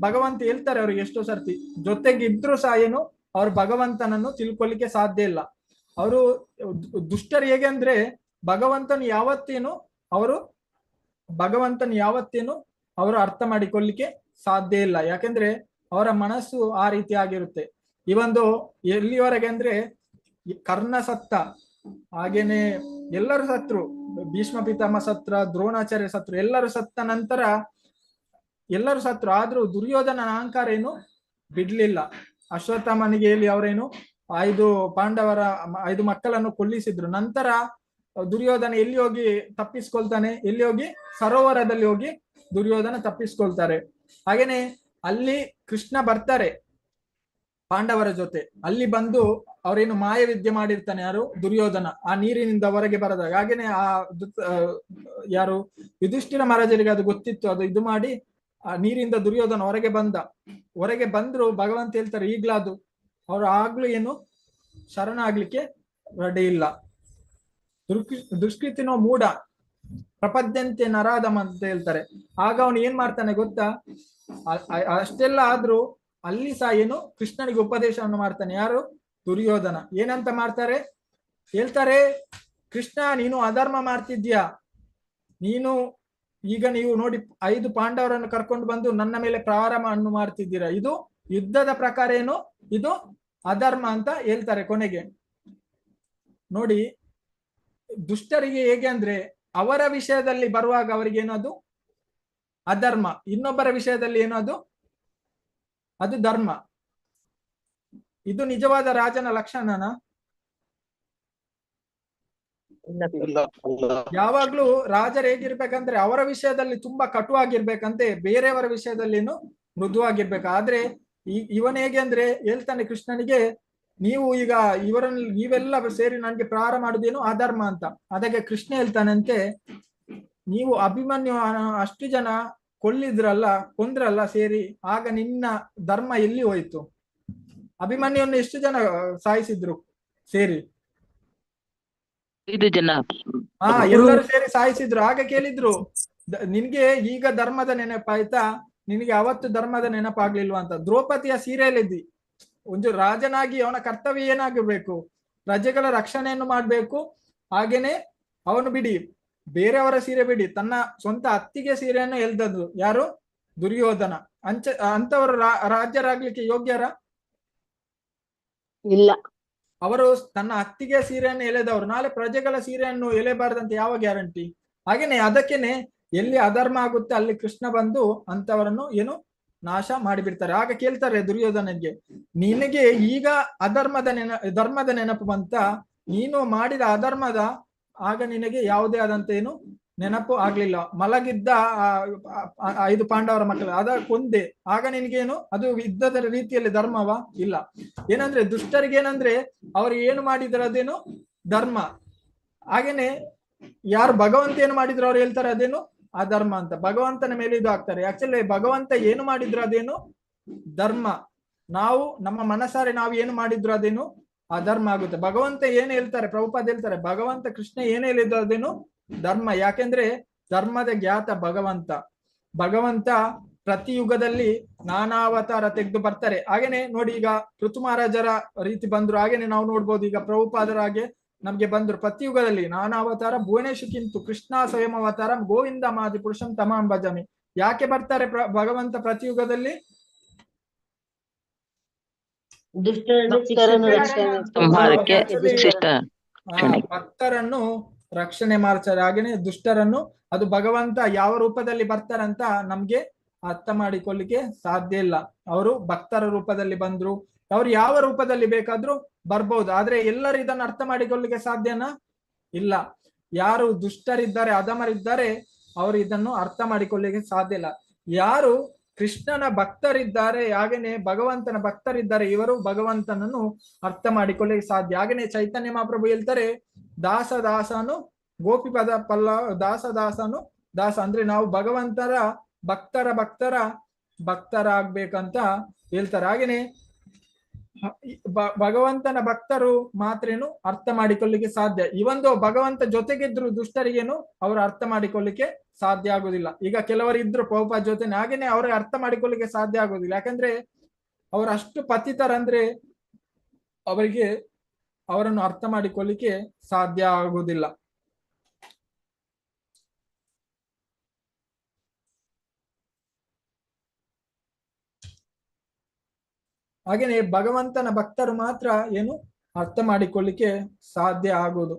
ಭಗವಂತ ಹೇಳ್ತಾರೆ ಅವ್ರಿಗೆ ಎಷ್ಟೋ ಸರ್ತಿ, ಜೊತೆಗಿದ್ರು ಸಹ ಏನು ಅವ್ರು ಭಗವಂತನನ್ನು ತಿಳ್ಕೊಳ್ಲಿಕ್ಕೆ ಸಾಧ್ಯ ಇಲ್ಲ. ಅವರು ದುಷ್ಟರು ಹೇಗೆ ಅಂದ್ರೆ ಭಗವಂತನ ಯಾವತ್ತೇನು ಅವರು ಅರ್ಥ ಮಾಡಿಕೊಳ್ಳಿಕ್ಕೆ ಸಾಧ್ಯ ಇಲ್ಲ. ಯಾಕೆಂದ್ರೆ ಅವರ ಮನಸ್ಸು ಆ ರೀತಿ ಆಗಿರುತ್ತೆ. ಈ ಒಂದು ಎಲ್ಲಿವರೆಗೆ ಅಂದ್ರೆ ಕರ್ಣ ಸತ್ತ, ಹಾಗೇನೆ ಎಲ್ಲರೂ ಸತ್ರು, ಭೀಷ್ಮ ಪಿತಾಮಹ ಸತ್ರ, ದ್ರೋಣಾಚಾರ್ಯ ಸತ್ರು, ಎಲ್ಲರೂ ಸತ್ತ ನಂತರ ಎಲ್ಲರೂ ಸತ್ರು. ಆದ್ರೂ ದುರ್ಯೋಧನ ಅಹಂಕಾರ ಏನು ಬಿಡ್ಲಿಲ್ಲ. ಅಶ್ವತ್ಥಾಮನಿಗೆ ಹೇಳಿ ಅವರೇನು 5 ಪಾಂಡವರ 5 ಮಕ್ಕಳನ್ನು ಕೊಲ್ಲಿಸಿದ್ರು. ನಂತರ ದುರ್ಯೋಧನ ಎಲ್ಲಿ ಹೋಗಿ ತಪ್ಪಿಸ್ಕೊಳ್ತಾನೆ? ಎಲ್ಲಿ ಹೋಗಿ? ಸರೋವರದಲ್ಲಿ ಹೋಗಿ ದುರ್ಯೋಧನ ತಪ್ಪಿಸ್ಕೊಳ್ತಾರೆ. ಹಾಗೇನೆ ಅಲ್ಲಿ ಕೃಷ್ಣ ಬರ್ತಾರೆ ಪಾಂಡವರ ಜೊತೆ. ಅಲ್ಲಿ ಬಂದು ಅವರೇನು ಮಾಯವಿದ್ಯೆ ಮಾಡಿರ್ತಾನೆ, ಯಾರು? ದುರ್ಯೋಧನ, ಆ ನೀರಿನಿಂದ ಹೊರಗೆ ಬರದಾಗ. ಹಾಗೇನೆ ಯಾರು ಯುಧಿಷ್ಠಿರ ಮಹಾರಾಜರಿಗೆ ಅದು ಗೊತ್ತಿತ್ತು. ಅದು ಇದು ಮಾಡಿ ಆ ನೀರಿಂದ ದುರ್ಯೋಧನ ಹೊರಗೆ ಬಂದ್ರು. ಭಗವಂತ ಹೇಳ್ತಾರೆ ಈಗ್ಲಾದು ಅವ್ರು ಆಗ್ಲೂ ಏನು ಶರಣ ಆಗ್ಲಿಕ್ಕೆ ರೆಡಿ ಇಲ್ಲ. ದುಷ್ಕೃತಿನೋ ಮೂಢ ಪ್ರಪದ್ಯಂತೆ ನರಾಧಮ ಅಂತ ಹೇಳ್ತಾರೆ. ಆಗ ಅವನು ಏನ್ ಮಾಡ್ತಾನೆ ಗೊತ್ತಾ? ಅಷ್ಟೆಲ್ಲ ಆದ್ರೂ ಅಲ್ಲಿ ಸಹ ಏನು ಕೃಷ್ಣನಿಗೆ ಉಪದೇಶವನ್ನು ಮಾಡ್ತಾನೆ. ಯಾರು? ದುರ್ಯೋಧನ. ಏನಂತ ಮಾಡ್ತಾರೆ? ಹೇಳ್ತಾರೆ, ಕೃಷ್ಣ ನೀನು ಅಧರ್ಮ ಮಾಡ್ತಿದ್ಯಾ, ನೀವು ನೋಡಿ 5 ಪಾಂಡವರನ್ನು ಕರ್ಕೊಂಡು ಬಂದು ನನ್ನ ಮೇಲೆ ಪ್ರಾರಂಭವನ್ನು ಮಾಡ್ತಿದ್ದೀರಾ, ಇದು ಯುದ್ಧದ ಪ್ರಕಾರ ಏನು ಇದು ಅಧರ್ಮ ಅಂತ ಹೇಳ್ತಾರೆ ಕೊನೆಗೆ. ನೋಡಿ ದುಷ್ಟರಿಗೆ ಹೇಗೆ ಅಂದ್ರೆ ಅವರ ವಿಷಯದಲ್ಲಿ ಬರುವಾಗ ಅವರಿಗೆ ಏನದು ಅಧರ್ಮ, ಇನ್ನೊಬ್ಬರ ವಿಷಯದಲ್ಲಿ ಏನದು ಅದು ಧರ್ಮ. ಇದು ನಿಜವಾದ ರಾಜನ ಲಕ್ಷಣನ? ಯಾವಾಗ್ಲೂ ರಾಜರು ಹೇಗಿರ್ಬೇಕಂದ್ರೆ ಅವರ ವಿಷಯದಲ್ಲಿ ತುಂಬಾ ಕಟುವಾಗಿರ್ಬೇಕಂತೆ, ಬೇರೆಯವರ ವಿಷಯದಲ್ಲೇನು ಮೃದುವಾಗಿರ್ಬೇಕು. ಆದ್ರೆ ಇವನ್ ಹೇಗೆ ಅಂದ್ರೆ ಹೇಳ್ತಾನೆ ಕೃಷ್ಣನಿಗೆ, ನೀವು ಈಗ ನೀವೆಲ್ಲ ಸೇರಿ ನನ್ಗೆ ಪ್ರಾರ ಮಾಡುದೇನು ಅಧರ್ಮ ಅಂತ. ಅದಕ್ಕೆ ಕೃಷ್ಣ ಹೇಳ್ತಾನಂತೆ, ನೀವು ಅಭಿಮನ್ಯು ಅಷ್ಟು ಜನ ಕೊಂದ್ರಲ್ಲ ಸೇರಿ, ಆಗ ನಿನ್ನ ಧರ್ಮ ಎಲ್ಲಿ ಹೋಯ್ತು? ಅಭಿಮನ್ಯುವನ್ನು ಎಷ್ಟು ಜನ ಸಾಯಿಸಿದ್ರು ಸೇರಿ? 5 ಜನ. ಎಲ್ಲರೂ ಸೇರಿ ಸಾಯಿಸಿದ್ರು. ಆಗ ಕೇಳಿದ್ರು, ನಿನ್ಗೆ ಈಗ ಧರ್ಮದ ನೆನಪಾಯ್ತಾ? ನಿನಗೆ ಅವತ್ತು ಧರ್ಮದ ನೆನಪಾಗ್ಲಿಲ್ವಾ ಅಂತ. ದ್ರೌಪದಿಯ ಸೀರೆಯಲ್ಲಿದ್ದಿ. ಒಂದು ರಾಜನಾಗಿ ಅವನ ಕರ್ತವ್ಯ ಏನಾಗಿರ್ಬೇಕು? ಪ್ರಜೆಗಳ ರಕ್ಷಣೆಯನ್ನು ಮಾಡ್ಬೇಕು. ಹಾಗೇನೆ ಅವನು ಬಿಡಿ ಬೇರೆಯವರ ಸೀರೆ ಬಿಡಿ, ತನ್ನ ಸ್ವಂತ ಅತ್ತಿಗೆ ಸೀರೆಯನ್ನು ಎಲ್ದದ್ದು ಯಾರು? ದುರ್ಯೋಧನ. ಅಂತವರು ರಾಜ್ಯರಾಗ್ಲಿಕ್ಕೆ ಯೋಗ್ಯರ? ಇಲ್ಲ. ಅವರು ತನ್ನ ಅತ್ತಿಗೆ ಸೀರೆಯನ್ನು ಎಳೆದವರು, ನಾಳೆ ಪ್ರಜೆಗಳ ಸೀರೆಯನ್ನು ಎಳೆಬಾರ್ದಂತ ಯಾವ ಗ್ಯಾರಂಟಿ? ಹಾಗೇನೆ ಅದಕ್ಕೇನೆ ಎಲ್ಲಿ ಅಧರ್ಮ ಆಗುತ್ತೆ ಅಲ್ಲಿ ಕೃಷ್ಣ ಬಂದು ಅಂತವರನ್ನು ಏನು ನಾಶ ಮಾಡಿಬಿಡ್ತಾರೆ. ಆಗ ಕೇಳ್ತಾರೆ ದುರ್ಯೋಧನನಿಗೆ, ನಿನಗೆ ಈಗ ಧರ್ಮದ ನೆನಪು ಬಂತ? ನೀನು ಮಾಡಿದ ಅಧರ್ಮದ ಆಗ ನಿನಗೆ ಯಾವುದೇ ಆದಂತ ಏನು ನೆನಪು ಆಗ್ಲಿಲ್ಲ. ಮಲಗಿದ್ದ 5 ಪಾಂಡವರ ಮಕ್ಕಳು ಅದ ಕೊಂದೆ, ಆಗ ನಿನ್ಗೇನು ಅದು ಯುದ್ಧದ ರೀತಿಯಲ್ಲಿ ಧರ್ಮವಾ? ಇಲ್ಲ. ಏನಂದ್ರೆ ದುಷ್ಟರಿಗೆ ಏನಂದ್ರೆ ಅವ್ರು ಏನು ಮಾಡಿದ್ರು ಅದೇನು ಧರ್ಮ. ಹಾಗೇನೆ ಯಾರು ಭಗವಂತ ಏನು ಮಾಡಿದ್ರು ಅವ್ರು ಹೇಳ್ತಾರೆ ಅದೇನು ಅಧರ್ಮ ಅಂತ. ಭಗವಂತನ ಮೇಲೆ ಇದು ಆಗ್ತಾರೆ. ಆಕ್ಚುಲಿ ಭಗವಂತ ಏನು ಮಾಡಿದ್ರು ಅದೇನು ಧರ್ಮ. ನಾವು ನಮ್ಮ ಮನಸಾರೆ ನಾವು ಏನು ಮಾಡಿದ್ರು ಅದೇನು ಅಧರ್ಮ ಆಗುತ್ತೆ. ಭಗವಂತ ಏನ್ ಹೇಳ್ತಾರೆ, ಪ್ರಭುಪಾದ ಹೇಳ್ತಾರೆ, ಭಗವಂತ ಕೃಷ್ಣ ಏನ್ ಹೇಳಿದ್ರು ಅದೇನು ಧರ್ಮ. ಯಾಕೆಂದ್ರೆ ಧರ್ಮದ ಜ್ಞಾತ ಭಗವಂತ. ಭಗವಂತ ಪ್ರತಿ ಯುಗದಲ್ಲಿ ನಾನಾವತಾರ ತೆಗೆದು ಬರ್ತಾರೆ. ಹಾಗೇನೆ ನೋಡಿ, ಈಗ ಋತು ಮಹಾರಾಜರ ರೀತಿ ಬಂದ್ರು, ಹಾಗೇನೆ ನಾವು ನೋಡ್ಬೋದು ಈಗ ಪ್ರಭುಪಾದರ ಹಾಗೆ ನಮ್ಗೆ ಬಂದ್ರು. ಪ್ರತಿ ಯುಗದಲ್ಲಿ ನಾನಾವತಾರ ಭುವನೇಶಕ್ಕಿಂತು ಕೃಷ್ಣ ಸ್ವಯಂ ಅವತಾರ ಗೋವಿಂದ ಮಾದಿ ಪುರುಷಂ ತಮಾಂ ಭಜಮಿ. ಯಾಕೆ ಬರ್ತಾರೆ ಭಗವಂತ ಪ್ರತಿ ಯುಗದಲ್ಲಿ? ಸಂಹಾರಕ್ಕೆ ಶಿಷ್ಟ ಭಕ್ತರನ್ನು ರಕ್ಷಣೆ ಮಾಡ್ತಾರೆ. ಹಾಗೇನೆ ದುಷ್ಟರನ್ನು, ಅದು ಭಗವಂತ ಯಾವ ರೂಪದಲ್ಲಿ ಬರ್ತಾರಂತ ನಮ್ಗೆ ಅರ್ಥ ಮಾಡಿಕೊಳ್ಳಿಕ್ಕೆ ಸಾಧ್ಯ ಇಲ್ಲ. ಅವರು ಭಕ್ತರ ರೂಪದಲ್ಲಿ ಬಂದ್ರು, ಅವ್ರು ಯಾವ ರೂಪದಲ್ಲಿ ಬೇಕಾದ್ರೂ ಬರ್ಬೋದು. ಆದ್ರೆ ಎಲ್ಲರೂ ಇದನ್ನು ಅರ್ಥ ಮಾಡಿಕೊಳ್ಳಿಕ್ಕೆ ಸಾಧ್ಯನಾ? ಇಲ್ಲ. ಯಾರು ದುಷ್ಟರಿದ್ದಾರೆ, ಅಧಮರಿದ್ದಾರೆ, ಅವರು ಇದನ್ನು ಅರ್ಥ ಮಾಡಿಕೊಳ್ಳಿಕ್ಕೆ ಸಾಧ್ಯ ಇಲ್ಲ. ಯಾರು ಕೃಷ್ಣನ ಭಕ್ತರಿದ್ದಾರೆ, ಹಾಗೇನೆ ಭಗವಂತನ ಭಕ್ತರಿದ್ದಾರೆ, ಇವರು ಭಗವಂತನನ್ನು ಅರ್ಥ ಮಾಡಿಕೊಳ್ಳಿಕ್ಕೆ ಸಾಧ್ಯ. ಹಾಗೇನೆ ಚೈತನ್ಯ ಮಹಾಪ್ರಭು ಹೇಳ್ತಾರೆ, ದಾಸನು ಗೋಪಿ ಪದ ಪಲ್ಲ ದಾಸನು ದಾಸ. ಅಂದ್ರೆ ನಾವು ಭಗವಂತರ ಭಕ್ತರಾಗ್ಬೇಕಂತ ಹೇಳ್ತಾರೆ. ಹಾಗೇನೆ ಭಗವಂತನ ಭಕ್ತರು ಮಾತ್ರೇನು ಅರ್ಥ ಮಾಡಿಕೊಳ್ಳಿಕ್ಕೆ ಸಾಧ್ಯ. ಇವೊಂದು ಭಗವಂತ ಜೊತೆಗಿದ್ರು ದುಷ್ಟರಿಗೇನು ಅವರು ಅರ್ಥ ಮಾಡಿಕೊಳ್ಳಿಕ್ಕೆ ಸಾಧ್ಯ ಆಗುದಿಲ್ಲ. ಈಗ ಕೆಲವರು ಇದ್ರು ಪ್ರಭುಪಾದ ಜೊತೆ, ಹಾಗೇನೆ ಅವ್ರಿಗೆ ಅರ್ಥ ಮಾಡಿಕೊಳ್ಳಿಕ್ಕೆ ಸಾಧ್ಯ ಆಗುದಿಲ್ಲ. ಯಾಕಂದ್ರೆ ಅವರು ಅಷ್ಟು ಪತಿತರಂದ್ರೆ ಅವರಿಗೆ ಅವರನ್ನು ಅರ್ಥ ಮಾಡಿಕೊಳ್ಳಿಕ್ಕೆ ಸಾಧ್ಯ ಆಗುವುದಿಲ್ಲ. ಹಾಗೇನೆ ಭಗವಂತನ ಭಕ್ತರು ಮಾತ್ರ ಏನು ಅರ್ಥ ಮಾಡಿಕೊಳ್ಳಿಕ್ಕೆ ಸಾಧ್ಯ ಆಗುವುದು.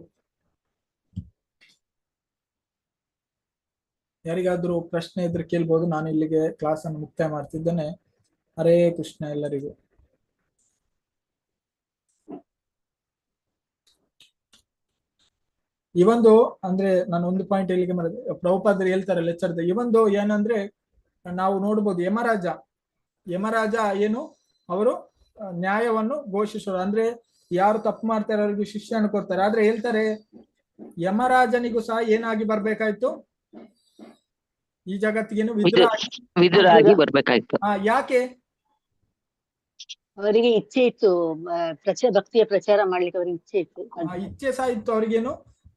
ಯಾರಿಗಾದ್ರೂ ಪ್ರಶ್ನೆ ಇದ್ರೆ ಕೇಳ್ಬೋದು. ನಾನು ಇಲ್ಲಿಗೆ ಕ್ಲಾಸ್ ಅನ್ನು ಮುಕ್ತಾಯ ಮಾಡ್ತಿದ್ದೇನೆ. ಹರೇ ಕೃಷ್ಣ ಎಲ್ಲರಿಗೂ. ಇವೊಂದು ಅಂದ್ರೆ ನಾನು ಒಂದು ಪಾಯಿಂಟ್ ಇಲ್ಲಿಗೆ ಮಾಡಿದೆ. ಪ್ರಭುಪಾದರು ಹೇಳ್ತಾರೆ ಲೆಕ್ಚರ್ದ, ಇವೊಂದು ಏನಂದ್ರೆ ನಾವು ನೋಡ್ಬೋದು, ಯಮರಾಜ ಏನು ಅವರು ನ್ಯಾಯವನ್ನು ಘೋಷಿಸೋರು. ಅಂದ್ರೆ ಯಾರು ತಪ್ಪು ಮಾಡ್ತಾರೆ ಅವ್ರಿಗೆ ಶಿಕ್ಷೆಯನ್ನು ಕೊಡ್ತಾರೆ. ಆದ್ರೆ ಹೇಳ್ತಾರೆ ಯಮರಾಜನಿಗೂ ಸಹ ಏನಾಗಿ ಬರ್ಬೇಕಾಯ್ತು, ಈ ಜಗತ್ತಿಗೇನು ವಿದುರಾಗಿ ಬರ್ಬೇಕಾಯ್ತು. ಯಾಕೆ? ಅವರಿಗೆ ಇಚ್ಛೆ ಇತ್ತು, ಭಕ್ತಿಯ ಪ್ರಚಾರ ಮಾಡ್ಲಿಕ್ಕೆ ಅವರಿಗೆ ಇಚ್ಛೆ ಇತ್ತು. ಇಚ್ಛೆ ಸಹ ಇತ್ತು ಅವ್ರಿಗೇನು.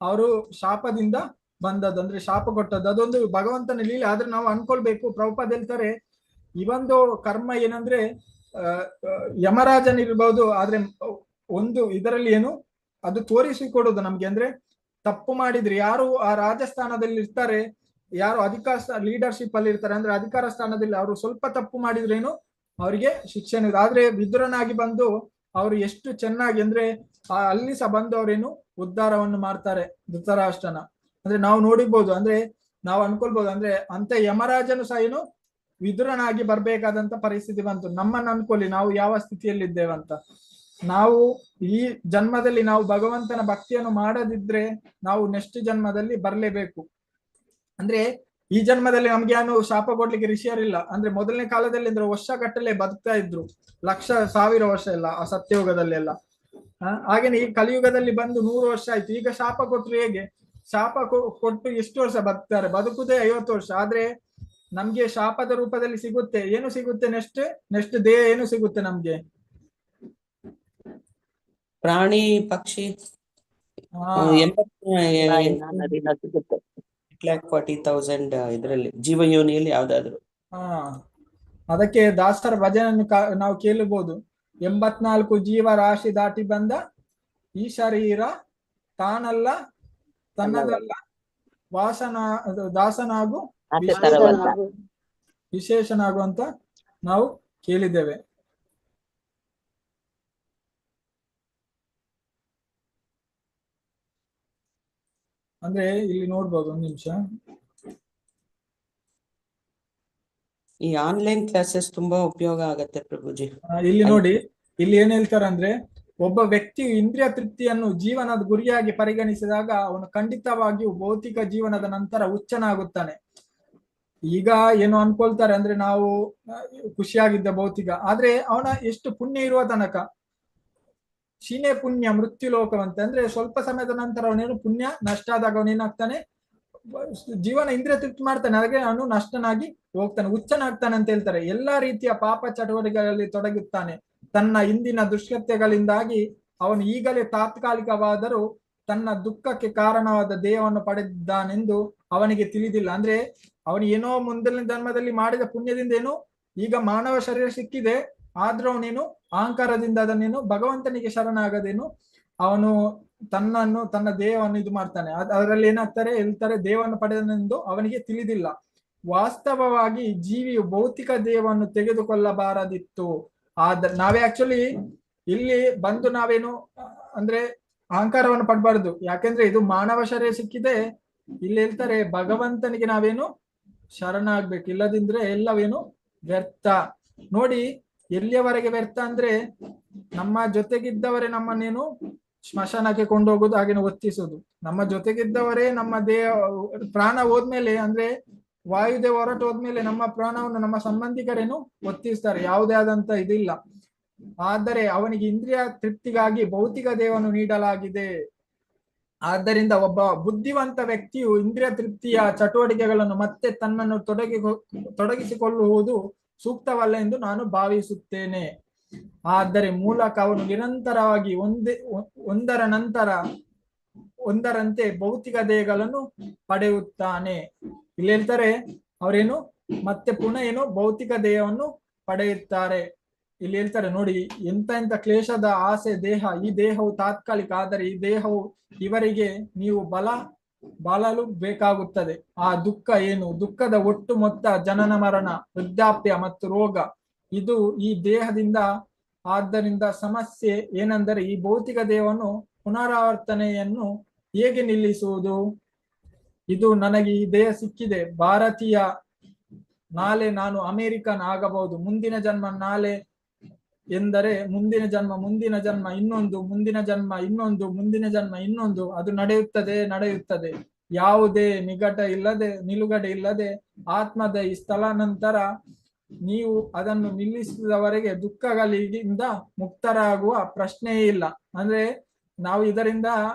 ಅವರು ಶಾಪದಿಂದ ಬಂದದ್ದು, ಅಂದ್ರೆ ಶಾಪ ಕೊಟ್ಟದ್ದು, ಅದೊಂದು ಭಗವಂತನ ಲೀಲೆ. ಆದ್ರೆ ನಾವು ಅನ್ಕೊಳ್ಬೇಕು, ಪ್ರಭುಪಾದ ಹೇಳ್ತಾರೆ ಇವೊಂದು ಕರ್ಮ ಏನಂದ್ರೆ ಯಮರಾಜನಿರ್ಬಹುದು, ಆದ್ರೆ ಒಂದು ಇದರಲ್ಲಿ ಏನು ಅದು ತೋರಿಸಿಕೊಡುದು ನಮ್ಗೆ. ಅಂದ್ರೆ ತಪ್ಪು ಮಾಡಿದ್ರೆ ಯಾರು ಆ ರಾಜಸ್ಥಾನದಲ್ಲಿ ಇರ್ತಾರೆ, ಯಾರು ಅಧಿಕಾರ ಲೀಡರ್ಶಿಪ್ ಅಲ್ಲಿ ಇರ್ತಾರೆ, ಅಂದ್ರೆ ಅಧಿಕಾರ ಸ್ಥಾನದಲ್ಲಿ ಅವರು ಸ್ವಲ್ಪ ತಪ್ಪು ಮಾಡಿದ್ರೇನು ಅವರಿಗೆ ಶಿಕ್ಷೆ. ಆದ್ರೆ ವಿದುರನಾಗಿ ಬಂದು ಅವರು ಎಷ್ಟು ಚೆನ್ನಾಗಿ ಅಂದ್ರೆ ಅಲ್ಲಿ ಸಹ ಬಂದು ಅವರೇನು ಉದ್ಧಾರವನ್ನು ಮಾಡ್ತಾರೆ ಧೃತರಾಷ್ಟ್ರನ. ಅಂದ್ರೆ ನಾವು ನೋಡಿರ್ಬೋದು, ಅಂದ್ರೆ ನಾವು ಅನ್ಕೊಳ್ಬಹುದು, ಅಂದ್ರೆ ಅಂತ ಯಮರಾಜನು ಸಹ ಏನು ವಿದುರನಾಗಿ ಬರ್ಬೇಕಾದಂತ ಪರಿಸ್ಥಿತಿ ಬಂತು. ನಮ್ಮನ್ನು ಅನ್ಕೊಳ್ಳಿ, ನಾವು ಯಾವ ಸ್ಥಿತಿಯಲ್ಲಿದ್ದೇವಂತ. ನಾವು ಈ ಜನ್ಮದಲ್ಲಿ ನಾವು ಭಗವಂತನ ಭಕ್ತಿಯನ್ನು ಮಾಡದಿದ್ರೆ ನಾವು ನೆಕ್ಸ್ಟ್ ಜನ್ಮದಲ್ಲಿ ಬರ್ಲೇಬೇಕು. ಅಂದ್ರೆ ಈ ಜನ್ಮದಲ್ಲಿ ನಮ್ಗೆ ಏನು ಶಾಪ ಕೊಡ್ಲಿಕ್ಕೆ ಋಷಿಯರಿಲ್ಲ. ಅಂದ್ರೆ ಮೊದಲನೇ ಕಾಲದಲ್ಲಿ ಅಂದ್ರೆ ವರ್ಷ ಗಟ್ಟಲೆ ಬದುಕ್ತಾ ಇದ್ರು, 1,000,000 ವರ್ಷ ಎಲ್ಲ ಆ ಸತ್ಯಯುಗದಲ್ಲಿ ಎಲ್ಲ. ಹಾಗೇನೆ ಈ ಕಲಿಯುಗದಲ್ಲಿ ಬಂದು 100 ವರ್ಷ ಆಯ್ತು. ಈಗ ಶಾಪ ಕೊಟ್ರು ಹೇಗೆ? ಶಾಪ ಕೊಟ್ಟು ಎಷ್ಟು ವರ್ಷ ಬದುಕ್ತಾರೆ? ಬದುಕುದೇ 50 ವರ್ಷ. ಆದ್ರೆ ನಮ್ಗೆ ಶಾಪದ ರೂಪದಲ್ಲಿ ಸಿಗುತ್ತೆ ಏನು ಸಿಗುತ್ತೆ? ನೆಕ್ಸ್ಟ್ ದೇಹ ಏನು ಸಿಗುತ್ತೆ ನಮ್ಗೆ? ಪ್ರಾಣಿ ಪಕ್ಷಿ 8,40,000 ಇದರಲ್ಲಿ ಜೀವಯೋನಿಯಲ್ಲಿ ಯಾವ್ದಾದ್ರು. ಅದಕ್ಕೆ ದಾಸರ ಭಜನನ್ನು ನಾವು ಕೇಳಬಹುದು. 84 ಜೀವ ರಾಶಿ ದಾಟಿ ಬಂದ ಈ ಶರೀರ ತಾನಲ್ಲ ತನ್ನದಲ್ಲ, ದಾಸನಾಗು ವಿಶೇಷನಾಗು ಅಂತ ನಾವು ಕೇಳಿದ್ದೇವೆ. ಅಂದ್ರೆ ಇಲ್ಲಿ ನೋಡ್ಬೋದು, ಒಂದು ನಿಮಿಷ. ಈ ಆನ್ಲೈನ್ ಕ್ಲಾಸಸ್ ತುಂಬಾ ಉಪಯೋಗ ಆಗತ್ತೆ ಪ್ರಭುಜಿ. ಇಲ್ಲಿ ನೋಡಿ, ಇಲ್ಲಿ ಏನ್ ಹೇಳ್ತಾರೆ ಅಂದ್ರೆ ಒಬ್ಬ ವ್ಯಕ್ತಿಯು ಇಂದ್ರಿಯ ತೃಪ್ತಿಯನ್ನು ಜೀವನದ ಗುರಿಯಾಗಿ ಪರಿಗಣಿಸಿದಾಗ ಅವನು ಖಂಡಿತವಾಗಿಯೂ ಭೌತಿಕ ಜೀವನದ ನಂತರ ಹುಚ್ಚನಾಗುತ್ತಾನೆ. ಈಗ ಏನು ಅನ್ಕೊಳ್ತಾರೆ ಅಂದ್ರೆ ನಾವು ಖುಷಿಯಾಗಿದ್ದ ಭೌತಿಕ, ಆದ್ರೆ ಅವನ ಎಷ್ಟು ಪುಣ್ಯ ಇರುವ ತನಕ ಶೀನೆ ಪುಣ್ಯ ಮೃತ್ಯು ಲೋಕವಂತೆ, ಅಂದ್ರೆ ಸ್ವಲ್ಪ ಸಮಯದ ನಂತರ ಅವನೇನು ಪುಣ್ಯ ನಷ್ಟ ಆದಾಗ ಅವನೇನಾಗ್ತಾನೆ, ಜೀವನ ಇಂದ್ರಿಯ ತೃಪ್ತಿ ಮಾಡ್ತಾನೆ, ಹಾಗೆ ಅವನು ನಷ್ಟನಾಗಿ ಹೋಗ್ತಾನೆ, ಹುಚ್ಚನಾಗ್ತಾನೆ ಅಂತ ಹೇಳ್ತಾರೆ. ಎಲ್ಲಾ ರೀತಿಯ ಪಾಪ ಚಟುವಟಿಕೆಗಳಲ್ಲಿ ತೊಡಗುತ್ತಾನೆ. ತನ್ನ ಹಿಂದಿನ ದುಷ್ಕೃತ್ಯಗಳಿಂದಾಗಿ ಅವನು ಈಗಲೇ ತಾತ್ಕಾಲಿಕವಾದರೂ ತನ್ನ ದುಃಖಕ್ಕೆ ಕಾರಣವಾದ ದೇಹವನ್ನು ಪಡೆದಿದ್ದಾನೆಂದು ಅವನಿಗೆ ತಿಳಿದಿಲ್ಲ. ಅಂದ್ರೆ ಅವನು ಏನೋ ಮುಂದಿನ ಜನ್ಮದಲ್ಲಿ ಮಾಡಿದ ಪುಣ್ಯದಿಂದ ಏನು ಈಗ ಮಾನವ ಶರೀರ ಸಿಕ್ಕಿದೆ, ಆದ್ರೂ ಅವನೇನು ಅಹಂಕಾರದಿಂದ ಅದನ್ನೇನು ಭಗವಂತನಿಗೆ ಶರಣಾಗದೇನು ಅವನು ತನ್ನ ದೇಹವನ್ನು ಇದು ಮಾಡ್ತಾನೆ. ಅದರಲ್ಲಿ ಹೇಳ್ತಾರೆ ದೇಹವನ್ನು ಪಡೆದನೆಂದು ಅವನಿಗೆ ತಿಳಿದಿಲ್ಲ. ವಾಸ್ತವವಾಗಿ ಜೀವಿಯು ಭೌತಿಕ ದೇಹವನ್ನು ತೆಗೆದುಕೊಳ್ಳಬಾರದಿತ್ತು. ಆದ್ರೆ ನಾವೇ ಆಕ್ಚುಲಿ ಇಲ್ಲಿ ಬಂದು ನಾವೇನು ಅಂದ್ರೆ ಅಹಂಕಾರವನ್ನು ಪಡಬಾರ್ದು, ಯಾಕೆಂದ್ರೆ ಇದು ಮಾನವ ಶರೀರ ಸಿಕ್ಕಿದೆ. ಇಲ್ಲಿ ಹೇಳ್ತಾರೆ ಭಗವಂತನಿಗೆ ನಾವೇನು ಶರಣಾಗ್ಬೇಕು, ಇಲ್ಲದಿದ್ರೆ ಎಲ್ಲವೇನು ವ್ಯರ್ಥ. ನೋಡಿ ಎಲ್ಲಿಯವರೆಗೆ ವ್ಯರ್ಥ ಅಂದ್ರೆ ನಮ್ಮ ಜೊತೆಗಿದ್ದವರೇ ನಮ್ಮನ್ನೇನು ಸ್ಮಶಾನಕ್ಕೆ ಕೊಂಡೋಗುದು, ಹಾಗೇನು ಒತ್ತಿಸುದು. ನಮ್ಮ ಜೊತೆಗಿದ್ದವರೇ ನಮ್ಮ ದೇಹ ಪ್ರಾಣ ಹೋದ್ಮೇಲೆ ಅಂದ್ರೆ ವಾಯುದೇವ ಹೊರಟು ಹೋದ್ಮೇಲೆ ನಮ್ಮ ಪ್ರಾಣವನ್ನು ನಮ್ಮ ಸಂಬಂಧಿಕರೇನು ಒತ್ತಿಸ್ತಾರೆ, ಯಾವುದೇ ಆದಂತ ಇದಿಲ್ಲ. ಆದರೆ ಅವನಿಗೆ ಇಂದ್ರಿಯ ತೃಪ್ತಿಗಾಗಿ ಭೌತಿಕ ದೇಹವನ್ನು ನೀಡಲಾಗಿದೆ. ಆದ್ದರಿಂದ ಒಬ್ಬ ಬುದ್ಧಿವಂತ ವ್ಯಕ್ತಿಯು ಇಂದ್ರಿಯ ತೃಪ್ತಿಯ ಚಟುವಟಿಕೆಗಳನ್ನು ಮತ್ತೆ ತನ್ನನ್ನು ತೊಡಗಿಸಿಕೊಳ್ಳುವುದು ಸೂಕ್ತವಲ್ಲ ಎಂದು ನಾನು ಭಾವಿಸುತ್ತೇನೆ. ಆದರೆ ಮೂಲಕ ಅವನು ನಿರಂತರವಾಗಿ ಒಂದರ ನಂತರ ಒಂದರಂತೆ ಭೌತಿಕ ದೇಹಗಳನ್ನು ಪಡೆಯುತ್ತಾನೆ. ಇಲ್ಲಿ ಹೇಳ್ತಾರೆ ಅವರೇನು ಮತ್ತೆ ಪುನಃ ಏನು ಭೌತಿಕ ದೇಹವನ್ನು ಪಡೆಯುತ್ತಾರೆ. ಇಲ್ಲಿ ಹೇಳ್ತಾರೆ ನೋಡಿ ಎಂತ ಕ್ಲೇಶದ ಆಸೆ ದೇಹ. ಈ ದೇಹವು ತಾತ್ಕಾಲಿಕ, ಆದರೆ ಈ ದೇಹವು ಇವರಿಗೆ ನೀವು ಬಾಳಲು ಬೇಕಾಗುತ್ತದೆ. ಆ ದುಃಖ ಏನು, ದುಃಖದ ಒಟ್ಟು ಮೊತ್ತ ಜನನ ಮರಣ, ವೃದ್ಧಾಪ್ಯ ಮತ್ತು ರೋಗ, ಇದು ಈ ದೇಹದಿಂದ. ಆದ್ದರಿಂದ ಸಮಸ್ಯೆ ಏನೆಂದರೆ ಈ ಭೌತಿಕ ದೇಹವನ್ನು ಪುನರಾವರ್ತನೆಯನ್ನು ಹೇಗೆ ನಿಲ್ಲಿಸುವುದು? ಇದು ನನಗೆ ಈ ದೇಹ ಸಿಕ್ಕಿದೆ, ಭಾರತೀಯ, ನಾಳೆ ನಾನು ಅಮೆರಿಕನ್ ಆಗಬಹುದು, ಮುಂದಿನ ಜನ್ಮ ನಾಳೆ ಎಂದರೆ ಮುಂದಿನ ಜನ್ಮ ಇನ್ನೊಂದು, ಮುಂದಿನ ಜನ್ಮ ಇನ್ನೊಂದು, ಮುಂದಿನ ಜನ್ಮ ಇನ್ನೊಂದು, ಅದು ನಡೆಯುತ್ತದೆ. ಯಾವುದೇ ನಿಲುಗಡೆ ಇಲ್ಲದೆ ಆತ್ಮದ ಈ ಸ್ಥಳ ನಂತರ ನೀವು ಅದನ್ನು ನಿಲ್ಲಿಸಿದವರೆಗೆ ದುಃಖಗಳಿಂದ ಮುಕ್ತರಾಗುವ ಪ್ರಶ್ನೆಯೇ ಇಲ್ಲ. ಅಂದ್ರೆ ನಾವು ಇದರಿಂದ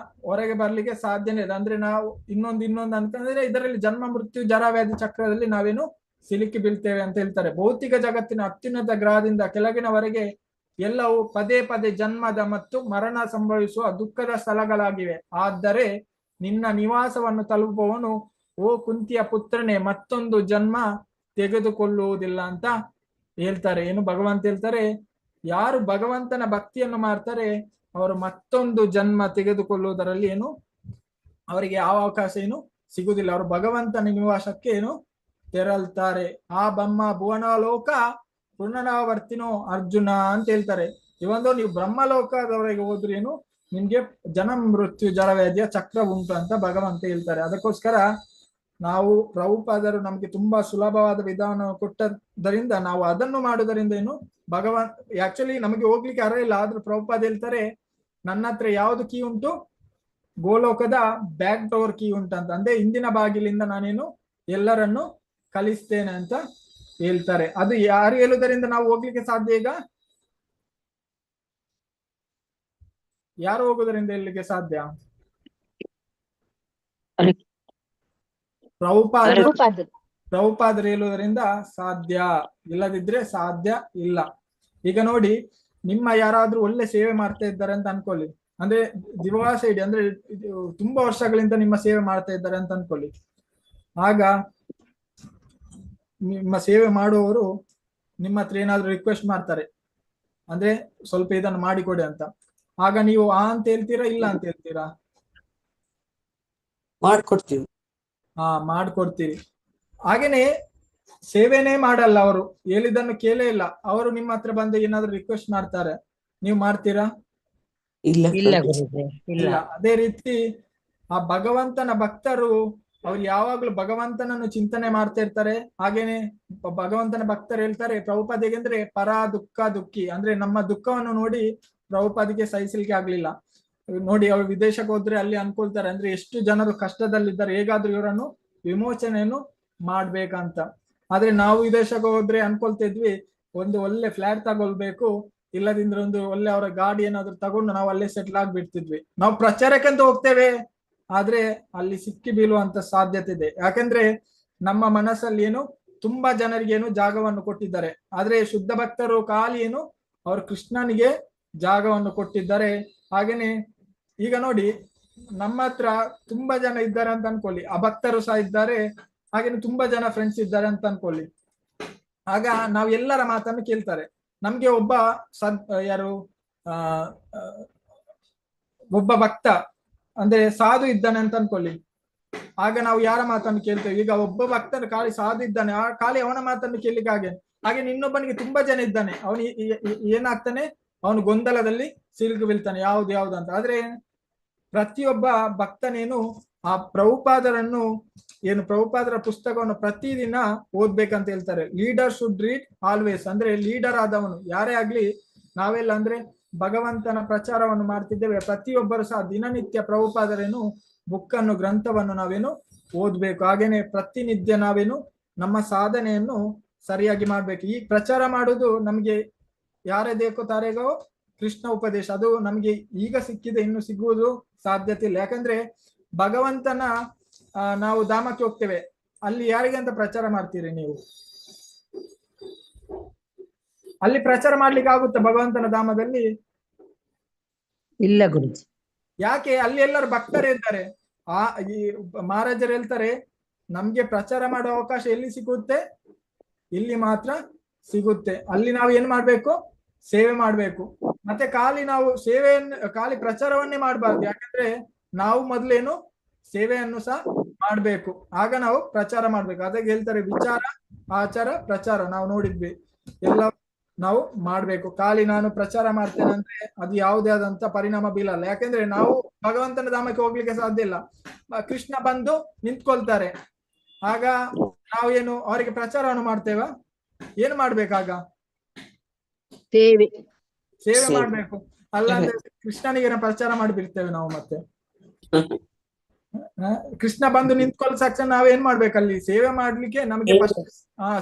ಹೊರಗೆ ಬರ್ಲಿಕ್ಕೆ ಸಾಧ್ಯನೇ ಇಲ್ಲ. ಅಂದ್ರೆ ನಾವು ಇನ್ನೊಂದು ಅಂತಂದ್ರೆ ಇದರಲ್ಲಿ ಜನ್ಮ ಮೃತ್ಯು ಜರ ವ್ಯಾಧಿ ಚಕ್ರದಲ್ಲಿ ನಾವೇನು ಸಿಲುಕಿ ಬೀಳ್ತೇವೆ ಅಂತ ಹೇಳ್ತಾರೆ. ಭೌತಿಕ ಜಗತ್ತಿನ ಅತ್ಯುನ್ನತ ಗ್ರಹದಿಂದ ಕೆಳಗಿನವರೆಗೆ ಎಲ್ಲವೂ ಪದೇ ಪದೇ ಜನ್ಮದ ಮತ್ತು ಮರಣ ಸಂಭವಿಸುವ ದುಃಖದ ಸ್ಥಳಗಳಾಗಿವೆ. ಆದರೆ ನಿನ್ನ ನಿವಾಸವನ್ನು ತಲುಪುವವನು ಓ ಕುಂತಿಯ ಪುತ್ರನೇ ಮತ್ತೊಂದು ಜನ್ಮ ತೆಗೆದುಕೊಳ್ಳುವುದಿಲ್ಲ ಅಂತ ಹೇಳ್ತಾರೆ. ಏನು ಭಗವಂತ ಹೇಳ್ತಾರೆ, ಯಾರು ಭಗವಂತನ ಭಕ್ತಿಯನ್ನು ಮಾಡ್ತಾರೆ ಅವರು ಮತ್ತೊಂದು ಜನ್ಮ ತೆಗೆದುಕೊಳ್ಳುವುದರಲ್ಲಿ ಏನು ಅವರಿಗೆ ಯಾವ ಅವಕಾಶ ಏನು ಸಿಗುವುದಿಲ್ಲ. ಅವರು ಭಗವಂತನ ನಿವಾಸಕ್ಕೆ ಏನು ತೆರಳ್ತಾರೆ. ಆ ಬ್ರಹ್ಮ ಭುವನಲೋಕ ಪುನರಾವರ್ತಿನೋ ಅರ್ಜುನ ಅಂತ ಹೇಳ್ತಾರೆ. ಇವೊಂದು ನೀವು ಬ್ರಹ್ಮಲೋಕದವರೆಗೆ ಹೋದ್ರೆ ಏನು ನಿಮ್ಗೆ ಜನ ಮೃತ್ಯು ಜಲವ್ಯಾಧಿಯ ಚಕ್ರ ಉಂಟು ಅಂತ ಭಗವಂತ ಹೇಳ್ತಾರೆ. ಅದಕ್ಕೋಸ್ಕರ ನಾವು ಪ್ರಭುಪಾದರು ನಮ್ಗೆ ತುಂಬಾ ಸುಲಭವಾದ ವಿಧಾನ ಕೊಟ್ಟದ್ದರಿಂದ ನಾವು ಅದನ್ನು ಮಾಡುವುದರಿಂದ ಏನು ಆಕ್ಚುಲಿ ನಮಗೆ ಹೋಗ್ಲಿಕ್ಕೆ ಅರ್ಹ ಇಲ್ಲ. ಆದ್ರೂ ಪ್ರಭುಪಾದ ಹೇಳ್ತಾರೆ ನನ್ನ ಹತ್ರ ಯಾವ್ದು ಕೀ ಉಂಟು, ಗೋಲೋಕದ ಬ್ಯಾಕ್ ಡೋರ್ ಕೀ ಉಂಟಂತ. ಅಂದ್ರೆ ಹಿಂದಿನ ಬಾಗಿಲಿಂದ ನಾನೇನು ಎಲ್ಲರನ್ನು ಕಲಿಸ್ತೇನೆ ಅಂತ ಹೇಳ್ತಾರೆ. ಅದು ಯಾರು ಹೇಳುವುದರಿಂದ ನಾವು ಹೋಗ್ಲಿಕ್ಕೆ ಸಾಧ್ಯ? ಈಗ ಯಾರು ಹೋಗುವುದರಿಂದ ಹೇಳಲಿಕ್ಕೆ ಸಾಧ್ಯ? ಪ್ರಭುಪಾದರು ಹೇಳುವುದರಿಂದ ಸಾಧ್ಯ, ಇಲ್ಲದಿದ್ರೆ ಸಾಧ್ಯ ಇಲ್ಲ. ಈಗ ನೋಡಿ, ನಿಮ್ಮ ಯಾರಾದ್ರೂ ಒಳ್ಳೆ ಸೇವೆ ಮಾಡ್ತಾ ಇದ್ದಾರೆ ಅಂತ ಅನ್ಕೊಳ್ಳಿ, ಅಂದ್ರೆ ದಿವಸ ಇಡೀ ಅಂದ್ರೆ ತುಂಬಾ ವರ್ಷಗಳಿಂದ ನಿಮ್ಮ ಸೇವೆ ಮಾಡ್ತಾ ಇದ್ದಾರೆ ಅಂತ ಅನ್ಕೊಳ್ಳಿ. ಆಗ ನಿಮ್ಮ ಸೇವೆ ಮಾಡುವವರು ನಿಮ್ಮ ಹತ್ರ ಏನಾದ್ರು ರಿಕ್ವೆಸ್ಟ್ ಮಾಡ್ತಾರೆ, ಅಂದ್ರೆ ಸ್ವಲ್ಪ ಇದನ್ನು ಮಾಡಿಕೊಡಿ ಅಂತ. ಆಗ ನೀವು ಆ ಅಂತ ಹೇಳ್ತೀರಾ, ಇಲ್ಲ ಅಂತ ಹೇಳ್ತೀರಾ? ಮಾಡ್ಕೊಡ್ತೀವಿ. ಮಾಡ್ಕೊಡ್ತೀರಿ. ಹಾಗೇನೆ ಸೇವೆನೇ ಮಾಡಲ್ಲ, ಅವರು ಹೇಳಿದ್ದನ್ನು ಕೇಳೇ ಇಲ್ಲ, ಅವರು ನಿಮ್ಮ ಹತ್ರ ಬಂದು ಏನಾದ್ರು ರಿಕ್ವೆಸ್ಟ್ ಮಾಡ್ತಾರೆ, ನೀವು ಮಾಡ್ತೀರಾ? ಇಲ್ಲ. ಅದೇ ರೀತಿ ಆ ಭಗವಂತನ ಭಕ್ತರು ಅವ್ರು ಯಾವಾಗ್ಲೂ ಭಗವಂತನನ್ನು ಚಿಂತನೆ ಮಾಡ್ತಾ ಇರ್ತಾರೆ. ಹಾಗೇನೆ ಭಗವಂತನ ಭಕ್ತರು ಹೇಳ್ತಾರೆ ಪ್ರಭುಪಾದ ಹೇಗೆಂದ್ರೆ ಪರ ದುಃಖ ದುಃಖಿ, ಅಂದ್ರೆ ನಮ್ಮ ದುಃಖವನ್ನು ನೋಡಿ ಪ್ರಭುಪಾದಿಗೆ ಸಹಿಸಲಿಕ್ಕೆ ಆಗ್ಲಿಲ್ಲ. ನೋಡಿ, ಅವ್ರು ವಿದೇಶಕ್ಕೆ ಹೋದ್ರೆ ಅಲ್ಲಿ ಅನ್ಕೊಳ್ತಾರೆ ಅಂದ್ರೆ ಎಷ್ಟು ಜನರು ಕಷ್ಟದಲ್ಲಿದ್ದಾರೆ, ಹೇಗಾದ್ರೂ ಇವರನ್ನು ವಿಮೋಚನೆಯನ್ನು ಮಾಡ್ಬೇಕಂತ. ಆದ್ರೆ ನಾವು ವಿದೇಶಕ್ಕೆ ಹೋದ್ರೆ ಅನ್ಕೊಳ್ತಿದ್ವಿ ಒಂದು ಒಳ್ಳೆ ಫ್ಲಾಟ್ ತಗೊಳ್ಬೇಕು, ಇಲ್ಲದಿದ್ರೆ ಒಂದು ಒಳ್ಳೆ ಅವರ ಗಾಡಿ ಏನಾದ್ರು ತಗೊಂಡು ನಾವು ಅಲ್ಲೇ ಸೆಟ್ಲ್ ಆಗ್ಬಿಡ್ತಿದ್ವಿ. ನಾವು ಪ್ರಚಾರಕ್ಕಂತ ಹೋಗ್ತೇವೆ, ಆದ್ರೆ ಅಲ್ಲಿ ಸಿಕ್ಕಿ ಬೀಳುವಂತ ಸಾಧ್ಯತೆ ಇದೆ. ಯಾಕಂದ್ರೆ ನಮ್ಮ ಮನಸ್ಸಲ್ಲಿ ಏನು ತುಂಬಾ ಜನರಿಗೆ ಏನು ಜಾಗವನ್ನು ಕೊಟ್ಟಿದ್ದಾರೆ, ಆದ್ರೆ ಶುದ್ಧ ಭಕ್ತರು ಖಾಲಿ ಏನು ಅವರು ಕೃಷ್ಣನಿಗೆ ಜಾಗವನ್ನು ಕೊಟ್ಟಿದ್ದಾರೆ. ಹಾಗೇನೆ ಈಗ ನೋಡಿ, ನಮ್ಮ ಹತ್ರ ತುಂಬಾ ಜನ ಇದ್ದಾರೆ ಅಂತ ಅನ್ಕೊಳ್ಳಿ, ಆ ಭಕ್ತರು ಸಹ ಇದ್ದಾರೆ, ಹಾಗೇನೆ ತುಂಬಾ ಜನ ಫ್ರೆಂಡ್ಸ್ ಇದ್ದಾರೆ ಅಂತ ಅನ್ಕೊಳ್ಳಿ. ಆಗ ನಾವು ಎಲ್ಲರ ಮಾತನ್ನು ಕೇಳ್ತಾರೆ. ನಮ್ಗೆ ಒಬ್ಬ ಒಬ್ಬ ಭಕ್ತ ಅಂದ್ರೆ ಸಾಧು ಇದ್ದಾನೆ ಅಂತ ಅನ್ಕೊಳ್ಳಿ. ಆಗ ನಾವು ಯಾರ ಮಾತನ್ನು ಕೇಳ್ತೇವೆ? ಈಗ ಒಬ್ಬ ಭಕ್ತನು ಖಾಲಿ ಸಾಧು ಇದ್ದಾನೆ, ಆ ಖಾಲಿ ಅವನ ಮಾತನ್ನು ಕೇಳಲಿಕ್ಕೆ ಹಾಗೆ ಇನ್ನೊಬ್ಬನಿಗೆ ತುಂಬಾ ಜನ ಇದ್ದಾನೆ, ಅವನು ಏನಾಗ್ತಾನೆ, ಅವನು ಗೊಂದಲದಲ್ಲಿ ಸಿಲುಕು ಬೀಳ್ತಾನೆ, ಯಾವ್ದು ಅಂತ. ಆದ್ರೆ ಪ್ರತಿಯೊಬ್ಬ ಭಕ್ತನೇನು ಆ ಪ್ರಭುಪಾದರನ್ನು ಪ್ರಭುಪಾದರ ಪುಸ್ತಕವನ್ನು ಪ್ರತಿದಿನ ಓದ್ಬೇಕಂತ ಹೇಳ್ತಾರೆ. Leader should read always. ಅಂದ್ರೆ ಲೀಡರ್ ಆದವನು ಯಾರೇ ಆಗ್ಲಿ, ನಾವೆಲ್ಲ ಅಂದ್ರೆ ಭಗವಂತನ ಪ್ರಚಾರವನ್ನು ಮಾಡ್ತಿದ್ದೇವೆ, ಪ್ರತಿಯೊಬ್ಬರು ಸಹ ದಿನನಿತ್ಯ ಪ್ರಭುಪಾದರೇನು ಬುಕ್ಕನ್ನು ಗ್ರಂಥವನ್ನು ನಾವೇನು ಓದ್ಬೇಕು. ಹಾಗೇನೆ ಪ್ರತಿನಿತ್ಯ ನಾವೇನು ನಮ್ಮ ಸಾಧನೆಯನ್ನು ಸರಿಯಾಗಿ ಮಾಡ್ಬೇಕು. ಈ ಪ್ರಚಾರ ಮಾಡುವುದು ನಮ್ಗೆ ಯಾರೇ ದೇಕೋ ತಾರೇಗೋ ಕೃಷ್ಣ ಉಪದೇಶ, ಅದು ನಮ್ಗೆ ಈಗ ಸಿಕ್ಕಿದೆ, ಇನ್ನು ಸಿಗುವುದು ಸಾಧ್ಯತೆ ಇಲ್ಲ. ಯಾಕಂದ್ರೆ ಭಗವಂತನ ನಾವು ಧಾಮಕ್ಕೆ ಹೋಗ್ತೇವೆ, ಅಲ್ಲಿ ಯಾರಿಗೆ ಅಂತ ಪ್ರಚಾರ ಮಾಡ್ತೀರಿ ನೀವು? ಅಲ್ಲಿ ಪ್ರಚಾರ ಮಾಡ್ಲಿಕ್ಕೆ ಆಗುತ್ತೆ ಭಗವಂತನ ಧಾಮದಲ್ಲಿ? ಇಲ್ಲ ಗುರುಜಿ. ಯಾಕೆ? ಅಲ್ಲಿ ಎಲ್ಲರೂ ಭಕ್ತರೇ ಇದ್ದಾರೆ. ಈ ಮಹಾರಾಜರು ಹೇಳ್ತಾರೆ, ನಮ್ಗೆ ಪ್ರಚಾರ ಮಾಡುವ ಅವಕಾಶ ಎಲ್ಲಿ ಸಿಗುತ್ತೆ? ಇಲ್ಲಿ ಮಾತ್ರ ಸಿಗುತ್ತೆ. ಅಲ್ಲಿ ನಾವು ಏನ್ ಮಾಡ್ಬೇಕು? ಸೇವೆ ಮಾಡ್ಬೇಕು. ಮತ್ತೆ ಖಾಲಿ ನಾವು ಖಾಲಿ ಪ್ರಚಾರವನ್ನೇ ಮಾಡಬಾರ್ದು. ಯಾಕಂದ್ರೆ ನಾವು ಮೊದ್ಲೇನು ಸೇವೆಯನ್ನು ಸಹ ಮಾಡ್ಬೇಕು, ಆಗ ನಾವು ಪ್ರಚಾರ ಮಾಡ್ಬೇಕು. ಅದಕ್ಕೆ ಹೇಳ್ತಾರೆ ವಿಚಾರ, ಆಚಾರ, ಪ್ರಚಾರ. ನಾವು ನೋಡಿದ್ವಿ, ಎಲ್ಲ ನಾವು ಮಾಡ್ಬೇಕು. ಖಾಲಿ ನಾನು ಪ್ರಚಾರ ಮಾಡ್ತೇನೆ ಅಂದ್ರೆ ಅದು ಯಾವುದೇ ಆದಂತ ಪರಿಣಾಮ ಬೀಳಲ್ಲ. ಯಾಕಂದ್ರೆ ನಾವು ಭಗವಂತನ ಧಾಮಕ್ಕೆ ಹೋಗ್ಲಿಕ್ಕೆ ಸಾಧ್ಯ ಇಲ್ಲ. ಕೃಷ್ಣ ಬಂದು ನಿಂತ್ಕೊಳ್ತಾರೆ, ಆಗ ನಾವೇನು ಅವರಿಗೆ ಪ್ರಚಾರವನ್ನು ಮಾಡ್ತೇವ? ಏನು ಮಾಡ್ಬೇಕಾಗ? ಸೇವೆ ಮಾಡ್ಬೇಕು. ಅಲ್ಲ ಅಂದ್ರೆ ಕೃಷ್ಣನಿಗೆ ಪ್ರಚಾರ ಮಾಡಿಬಿಡ್ತೇವೆ ನಾವು. ಮತ್ತೆ ಕೃಷ್ಣ ಬಂದು ನಿಂತ್ಕೊಳ್ಳೋ ತಕ್ಷಣ ನಾವೇನ್ ಮಾಡ್ಬೇಕಲ್ಲಿ? ಸೇವೆ ಮಾಡ್ಲಿಕ್ಕೆ ನಮಗೆ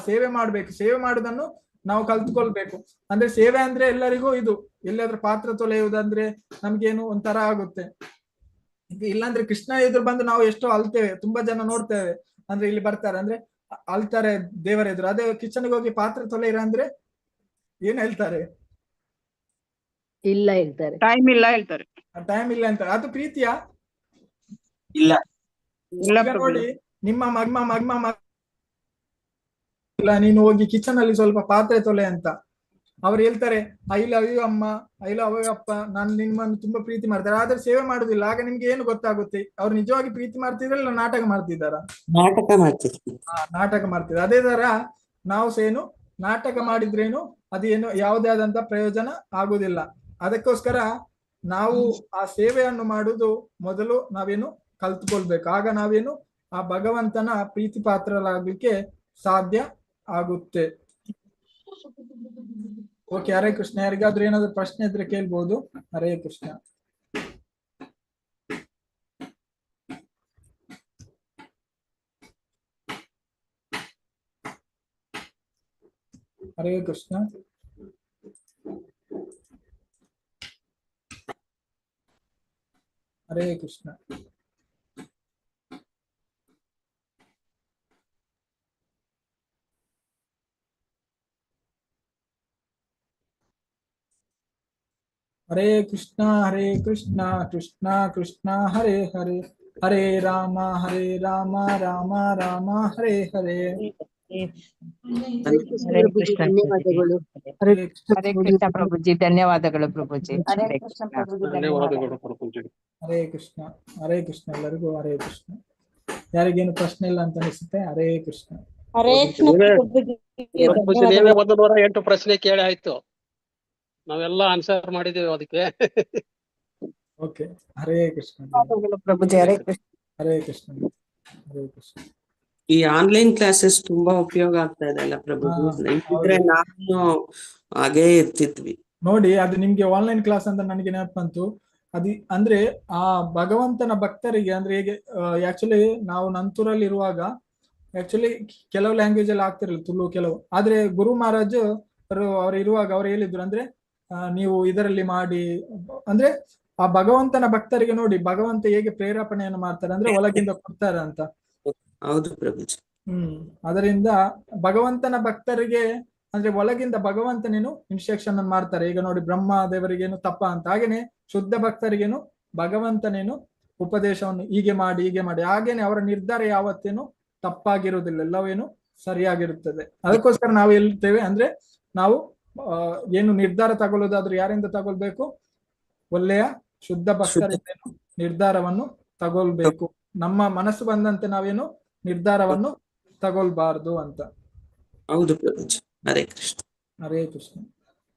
ಸೇವೆ ಮಾಡ್ಬೇಕು. ಸೇವೆ ಮಾಡುದನ್ನು ನಾವು ಕಲ್ತ್ಕೊಳ್ಬೇಕು. ಅಂದ್ರೆ ಸೇವೆ ಅಂದ್ರೆ ಎಲ್ಲರಿಗೂ ಇದು, ಎಲ್ಲಾದ್ರೂ ಪಾತ್ರ ತೊಳೆಯುವುದಂದ್ರೆ ನಮ್ಗೇನು ಒಂಥರ ಆಗುತ್ತೆ. ಇಲ್ಲಾಂದ್ರೆ ಕೃಷ್ಣ ಎದುರು ಬಂದು ನಾವು ಎಷ್ಟೋ ಅಲ್ತೇವೆ, ತುಂಬಾ ಜನ ನೋಡ್ತೇವೆ. ಅಂದ್ರೆ ಇಲ್ಲಿ ಬರ್ತಾರೆ ಅಂದ್ರೆ ಅಲ್ತಾರೆ ದೇವರ ಎದುರು. ಅದೇ ಕಿಚನ್ಗೆ ಹೋಗಿ ಪಾತ್ರ ತೊಳೆಯಿರ ಅಂದ್ರೆ ಏನ್ ಹೇಳ್ತಾರೆ? ಇಲ್ಲ ಹೇಳ್ತಾರೆ. ಟೈಮ್ ಇಲ್ಲ ಹೇಳ್ತಾರೆ. ಟೈಮ್ ಇಲ್ಲ ಅಂತಾರೆ. ಅದು ಪ್ರೀತಿಯಾ? ಇಲ್ಲ. ನೋಡಿ, ನಿಮ್ಮ ಮಗ್ಮ ಇಲ್ಲ, ನೀನು ಹೋಗಿ ಕಿಚನ್ ಅಲ್ಲಿ ಸ್ವಲ್ಪ ಪಾತ್ರೆ ತೊಳೆ ಅಂತ ಅವ್ರು ಹೇಳ್ತಾರೆ. ಐ ಲವ್ ಯು ಅಮ್ಮ, ಐ ಲವ್ ಯು ಅಪ್ಪ, ನಾನು ನಿಮ್ಮನ್ನು ತುಂಬಾ ಪ್ರೀತಿ ಮಾಡ್ತಾರೆ, ಆದ್ರೆ ಸೇವೆ ಮಾಡುದಿಲ್ಲ. ಆಗ ನಿಮ್ಗೆ ಏನು ಗೊತ್ತಾಗುತ್ತೆ? ಅವ್ರು ನಿಜವಾಗಿ ಪ್ರೀತಿ ಮಾಡ್ತಿದ್ರ ಇಲ್ಲ ನಾಟಕ ಮಾಡ್ತಿದ್ದಾರ? ನಾಟಕ ಮಾಡ್ತಿದ್ದಾರೆ. ಅದೇ ತರ ನಾವು ಸೇನು ನಾಟಕ ಮಾಡಿದ್ರೇನು ಅದೇನು ಯಾವುದೇ ಆದಂತ ಪ್ರಯೋಜನ ಆಗುದಿಲ್ಲ. ಅದಕ್ಕೋಸ್ಕರ ನಾವು ಆ ಸೇವೆಯನ್ನು ಮಾಡುವುದು ಮೊದಲು ನಾವೇನು ಕಲ್ತ್ಕೊಳ್ಬೇಕು. ಆಗ ನಾವೇನು ಆ ಭಗವಂತನ ಪ್ರೀತಿ ಪಾತ್ರರಾಗ್ಲಿಕ್ಕೆ ಸಾಧ್ಯ ಆಗುತ್ತೆ. ಓಕೆ, ಹರೇ ಕೃಷ್ಣ. ಯಾರಿಗಾದ್ರೂ ಏನಾದ್ರು ಪ್ರಶ್ನೆ ಇದ್ರೆ ಕೇಳ್ಬೋದು. ಹರೇ ಕೃಷ್ಣ. ಹರೇ ಕೃಷ್ಣ. ಹರೇ ಕೃಷ್ಣ. ಹರೇ ಕೃಷ್ಣ ಹರೇ ಕೃಷ್ಣ ಕೃಷ್ಣ ಕೃಷ್ಣ ಹರೇ ಹರೇ, ಹರೇ ರಾಮ ರಾಮ ರಾಮ ಹರೇ ಹರೇ. ಹರೇ ಕೃಷ್ಣ ಧನ್ಯವಾದಗಳು. ಹರೇ ಕೃಷ್ಣ ಪ್ರಭುಜಿ, ಧನ್ಯವಾದಗಳು ಪ್ರಭುಜಿ. ಹರೇ ಕೃಷ್ಣ ಪ್ರಭುಜಿ, ಧನ್ಯವಾದಗಳು ಪ್ರಭುಜಿ. ಹರೇ ಕೃಷ್ಣ. ಹರೇ ಕೃಷ್ಣ. ಎಲ್ಲರಿಗೂ ಹರೇ ಕೃಷ್ಣ. ಯಾರಿಗೇನು ಪ್ರಶ್ನೆ ಇಲ್ಲ ಅಂತ ಅನಿಸುತ್ತೆ? ಹರೇ ಕೃಷ್ಣ. ಪ್ರಭುಜಿ, ನೀವೇ 108 ಪ್ರಶ್ನೆ ಕೇಳಿ ಆಯ್ತು, ನಾವೆಲ್ಲ ಆನ್ಸರ್ ಮಾಡಿದ್ದೇವೆ ಅದಕ್ಕೆ. ಓಕೆ, ಹರೇ ಕೃಷ್ಣ. ಪ್ರಭುಜಿ. ಹರೇ ಕೃಷ್ಣ. ಹರೇ ಕೃಷ್ಣ. ಹರೇ ಕೃಷ್ಣ. ಈ ಆನ್ಲೈನ್ ಕ್ಲಾಸಸ್ ತುಂಬಾ ಉಪಯೋಗ ಆಗ್ತಾ ಇದೆ ಅಲ್ಲ ಪ್ರಭು? ಇದ್ರೆ ನಾನು ಹಾಗೇ ಇರ್ತಿದ್ವಿ. ನೋಡಿ, ಅದು ನಿಮ್ಗೆ ಆನ್ಲೈನ್ ಕ್ಲಾಸ್ ಅಂತ ನನಗೆ ನೆನಪು ಬಂತು. ಅಂದ್ರೆ ಆ ಭಗವಂತನ ಭಕ್ತರಿಗೆ ಅಂದ್ರೆ ಹೇಗೆ ಆಕ್ಚುಲಿ ನಾವು ನಂತೂರಲ್ಲಿ ಇರುವಾಗ ಆಕ್ಚುಲಿ ಕೆಲವು ಲ್ಯಾಂಗ್ವೇಜ್ ಅಲ್ಲಿ ಆಗ್ತಿರಲಿಲ್ಲ, ತುಳು ಕೆಲವು. ಆದ್ರೆ ಗುರು ಮಹಾರಾಜ್ ಅವ್ರು ಇರುವಾಗ ಅವ್ರು ಹೇಳಿದ್ರು ಅಂದ್ರೆ ನೀವು ಇದರಲ್ಲಿ ಮಾಡಿ ಅಂದ್ರೆ ಆ ಭಗವಂತನ ಭಕ್ತರಿಗೆ ನೋಡಿ ಭಗವಂತ ಹೇಗೆ ಪ್ರೇರೇಪಣೆಯನ್ನು ಮಾಡ್ತಾರೆ ಅಂದ್ರೆ ಒಳಗಿಂದ ಕೊಡ್ತಾರೆ ಅಂತ. ಹೌದು ಪ್ರಭುಜಿ. ಅದರಿಂದ ಭಗವಂತನ ಭಕ್ತರಿಗೆ ಅಂದ್ರೆ ಒಳಗಿಂದ ಭಗವಂತನೇನು ಇನ್ಸ್ಟ್ರಕ್ಷನ್ ಅನ್ನು ಮಾಡ್ತಾರೆ. ಈಗ ನೋಡಿ, ಬ್ರಹ್ಮ ದೇವರಿಗೇನು ತಪ್ಪ ಅಂತ, ಹಾಗೇನೆ ಶುದ್ಧ ಭಕ್ತರಿಗೇನು ಭಗವಂತನೇನು ಉಪದೇಶವನ್ನು ಹೀಗೆ ಮಾಡಿ ಹಾಗೇನೆ ಅವರ ನಿರ್ಧಾರ ಯಾವತ್ತೇನು ತಪ್ಪಾಗಿರುವುದಿಲ್ಲ, ಎಲ್ಲವೇನು ಸರಿಯಾಗಿರುತ್ತದೆ. ಅದಕ್ಕೋಸ್ಕರ ನಾವು ಹೇಳ್ತೇವೆ ಅಂದ್ರೆ ನಾವು ಏನು ನಿರ್ಧಾರ ತಗೊಳ್ಳೋದಾದ್ರೂ ಯಾರಿಂದ ತಗೊಳ್ಬೇಕು? ಒಳ್ಳೆಯ ಶುದ್ಧ ಭಕ್ತರಿಂದ ನಿರ್ಧಾರವನ್ನು ತಗೊಳ್ಬೇಕು. ನಮ್ಮ ಮನಸ್ಸು ಬಂದಂತೆ ನಾವೇನು ನಿರ್ಧಾರವನ್ನು ತಗೊಳ್ಬಾರ್ದು ಅಂತ. ಹೌದು ಪ್ರಭುಜಿ. ಹರೇ ಕೃಷ್ಣ. ಹರೇ ಕೃಷ್ಣ.